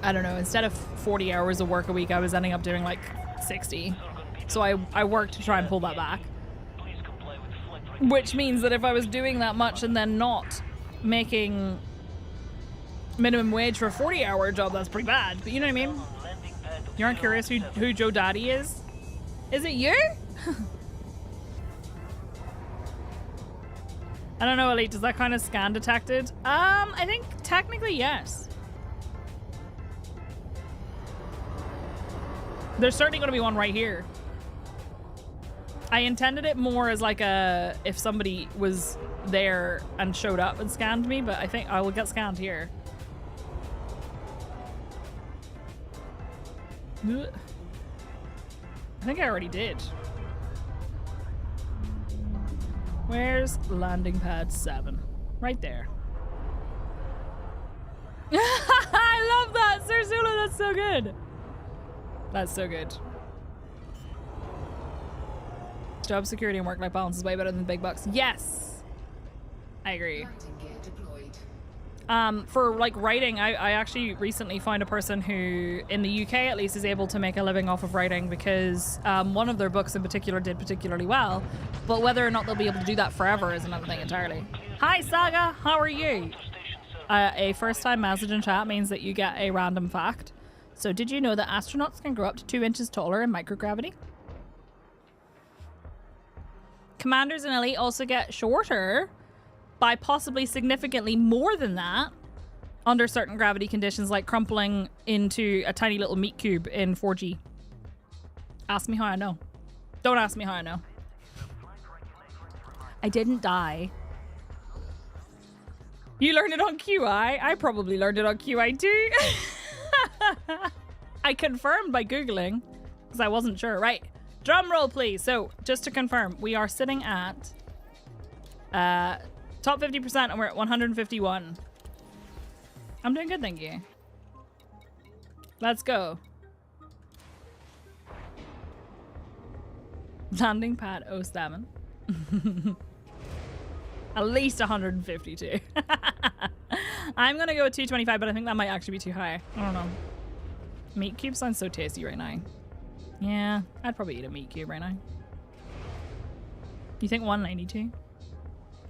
I don't know, instead of 40 hours of work a week, I was ending up doing like 60. So I worked to try and pull that back. Which means that if I was doing that much and then not making minimum wage for a 40-hour job, that's pretty bad. But you know what I mean? You aren't curious who Joe Daddy is? Is it you? I don't know, Elite. Does that kind of scan detected? I think technically yes. There's certainly going to be one right here. I intended it more as like a, if somebody was there and showed up and scanned me, but I think I will get scanned here. I think I already did. Where's landing pad 7? Right there. I love that, Sir Zula. That's so good. That's so good. Job security and work-life balance is way better than big bucks. Yes, I agree. For like writing, I actually recently found a person who, in the UK at least, is able to make a living off of writing because one of their books in particular did particularly well. But whether or not they'll be able to do that forever is another thing entirely. Hi, Saga. How are you? A first-time message in chat means that you get a random fact. So did you know that astronauts can grow up to 2 inches taller in microgravity? Commanders in Elite also get shorter by possibly significantly more than that under certain gravity conditions, like crumpling into a tiny little meat cube in 4G. Ask me how I know. Don't ask me how I know. I didn't die. You learned it on QI? I probably learned it on QI too. I confirmed by Googling because I wasn't sure. Right. Drum roll, please. So, just to confirm, we are sitting at top 50% and we're at 151. I'm doing good, thank you. Let's go. Landing pad 07. At least 152. I'm gonna go with 225, but I think that might actually be too high. I don't know. Meat cube sounds so tasty right now. Yeah, I'd probably eat a meat cube right now. You think 192?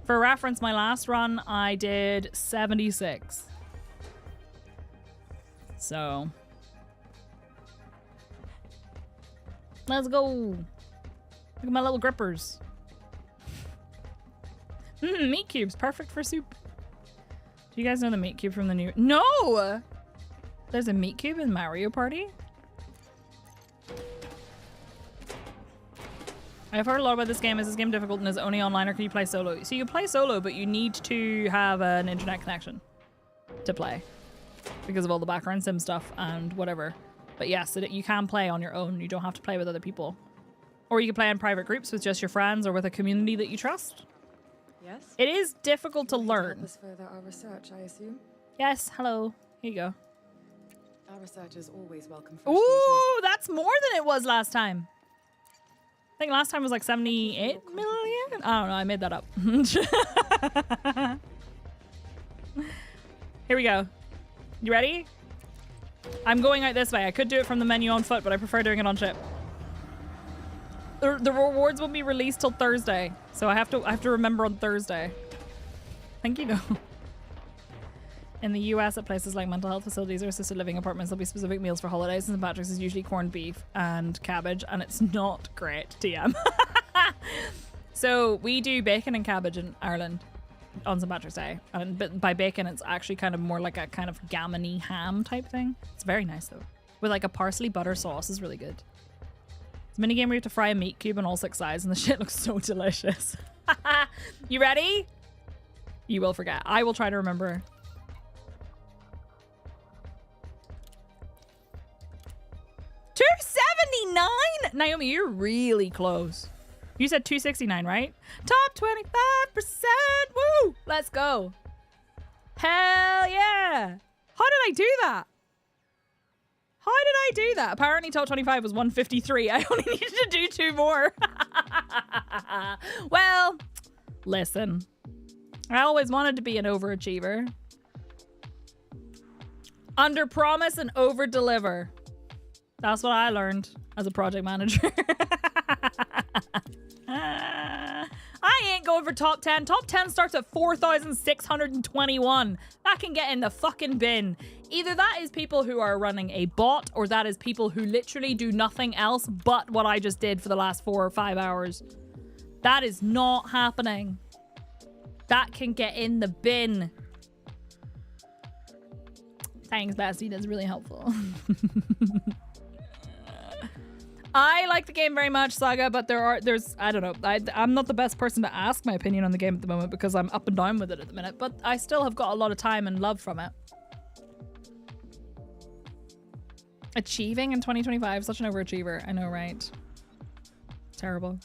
For reference, my last run, I did 76. So. Let's go. Look at my little grippers. Meat cubes, perfect for soup. Do you guys know the meat cube from the new... No! There's a meat cube in Mario Party? I've heard a lot about this game. Is this game difficult and is it only online or can you play solo? So you can play solo, but you need to have an internet connection to play because of all the background sim stuff and whatever. But yes, you can play on your own. You don't have to play with other people. Or you can play in private groups with just your friends or with a community that you trust. Yes? It is difficult to learn. Help us further our research, I assume. Yes, hello. Here you go. Our research is always welcome. Fresh Ooh, that's more than it was last time. I think last time was like 78 million. I don't know. I made that up. Here we go. You ready? I'm going out this way. I could do it from the menu on foot, but I prefer doing it on ship. The rewards will be released till Thursday, so I have to remember on Thursday. Thank you, though. In the US, at places like mental health facilities or assisted living apartments, there'll be specific meals for holidays, and St. Patrick's is usually corned beef and cabbage, and it's not great, TM. So we do bacon and cabbage in Ireland on St. Patrick's Day, and by bacon, it's actually kind of more like a kind of gammony ham type thing. It's very nice though, with like a parsley butter sauce is really good. It's a mini game where you have to fry a meat cube on all 6 sides, and the shit looks so delicious. You ready? You will forget. I will try to remember. $279? Naomi, you're really close. You said 269, right? Top 25%. Woo! Let's go. Hell yeah. How did I do that? How did I do that? Apparently top 25 was 153. I only needed to do 2 more. Well, listen. I always wanted to be an overachiever. Under promise and over deliver. That's what I learned as a project manager. I ain't going for top 10. Top 10 starts at 4,621. That can get in the fucking bin. Either that is people who are running a bot, or that is people who literally do nothing else but what I just did for the last 4 or 5 hours. That is not happening. That can get in the bin. Thanks, Bessie. That's really helpful. I like the game very much, Saga, but there's I don't know. I'm not the best person to ask my opinion on the game at the moment because I'm up and down with it at the minute, but I still have got a lot of time and love from it. Achieving in 2025, such an overachiever. I know, right? Terrible.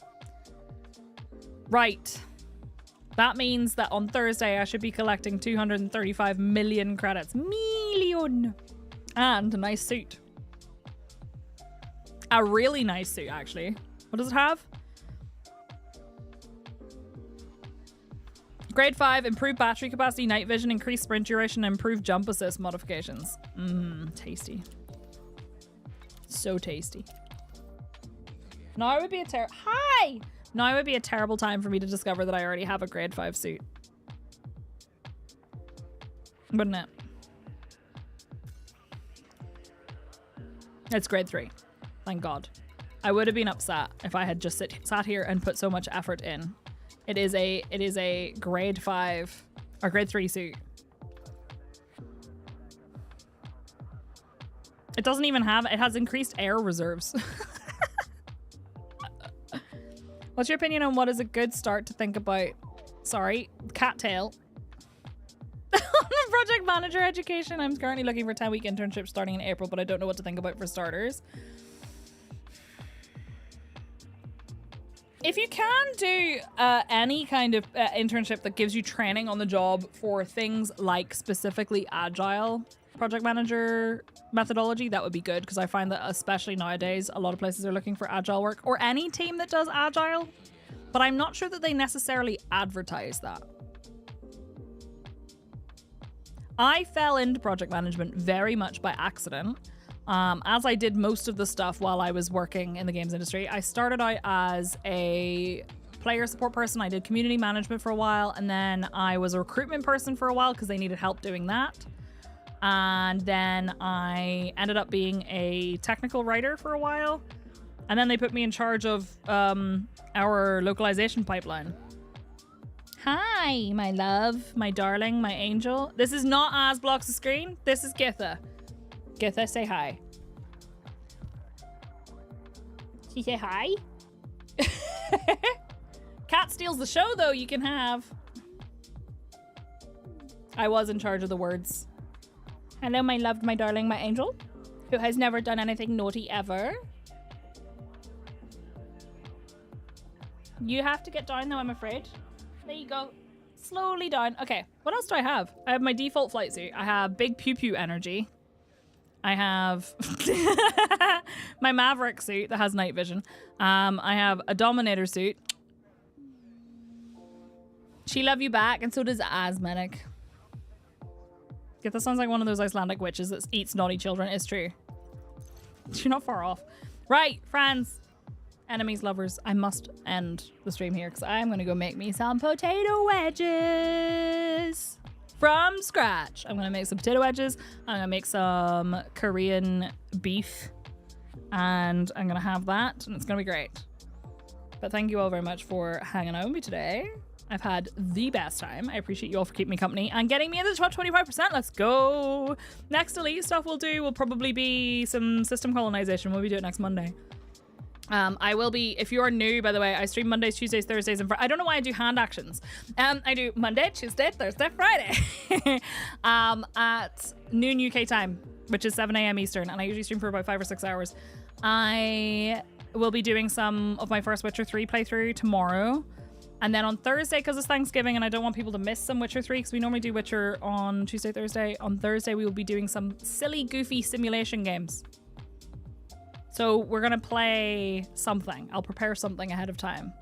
Right. That means that on Thursday I should be collecting 235 million credits. Million! And a nice suit. A really nice suit, actually. What does it have? Grade 5, improved battery capacity, night vision, increased sprint duration, and improved jump assist modifications. Tasty. So tasty. Now it would be a Now it would be a terrible time for me to discover that I already have a grade 5 suit. Wouldn't it? It's grade 3. Thank God. I would have been upset if I had just sat here and put so much effort in. It is a grade 5 or grade 3 suit. It doesn't even have, it has increased air reserves. What's your opinion on what is a good start to think about? Sorry, cattail. Project manager education. I'm currently looking for a 10-week internship starting in April, but I don't know what to think about for starters. If you can do any kind of internship that gives you training on the job for things like specifically agile project manager methodology, that would be good, because I find that especially nowadays a lot of places are looking for agile work, or any team that does agile, but I'm not sure that they necessarily advertise that. I fell into project management very much by accident. As I did most of the stuff while I was working in the games industry. I started out as a player support person. I did community management for a while, and then I was a recruitment person for a while because they needed help doing that. And then I ended up being a technical writer for a while. And then they put me in charge of our localization pipeline. Hi, my love, my darling, my angel. This is not As Blocks the Screen. This is Githa. Githa, say hi. She say hi? chat steals the show, though, you can have. I was in charge of the words. Hello, my loved, my darling, my angel, who has never done anything naughty ever. You have to get down, though, I'm afraid. There you go. Slowly down. Okay, what else do I have? I have my default flight suit. I have big pew pew energy. I have my Maverick suit that has night vision. I have a Dominator suit. She love you back, and so does Asthmatic. Yeah, that sounds like one of those Icelandic witches that eats naughty children. It's true. You're not far off. Right, friends. Enemies, lovers. I must end the stream here because I'm going to go make me some potato wedges from scratch. I'm going to make some potato wedges. I'm going to make some Korean beef. And I'm going to have that. And it's going to be great. But thank you all very much for hanging out with me today. I've had the best time. I appreciate you all for keeping me company and getting me into the top 25%. Let's go. Next elite stuff we'll do will probably be some system colonization. We'll do it next Monday. I will be, if you are new, by the way, I stream Mondays, Tuesdays, Thursdays, and Fridays. I don't know why I do hand actions. I do Monday, Tuesday, Thursday, Friday at noon UK time, which is 7 a.m. Eastern, and I usually stream for about 5 or 6 hours. I will be doing some of my first Witcher 3 playthrough tomorrow. And then on Thursday, because it's Thanksgiving and I don't want people to miss some Witcher 3, because we normally do Witcher on Tuesday, Thursday. On Thursday, we will be doing some silly, goofy simulation games. So we're going to play something. I'll prepare something ahead of time.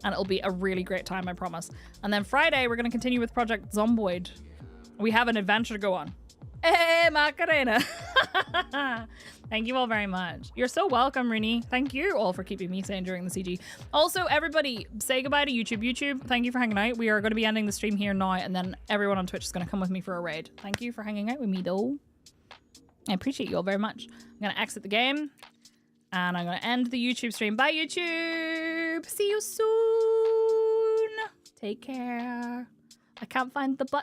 And it'll be a really great time, I promise. And then Friday, we're going to continue with Project Zomboid. We have an adventure to go on. Hey, Macarena. Thank you all very much. You're so welcome, Rooney. Thank you all for keeping me sane during the CG. Also, everybody, say goodbye to YouTube. YouTube, thank you for hanging out. We are going to be ending the stream here now, and then everyone on Twitch is going to come with me for a raid. Thank you for hanging out with me, though. I appreciate you all very much. I'm going to exit the game, and I'm going to end the YouTube stream. Bye, YouTube. See you soon. Take care. I can't find the button.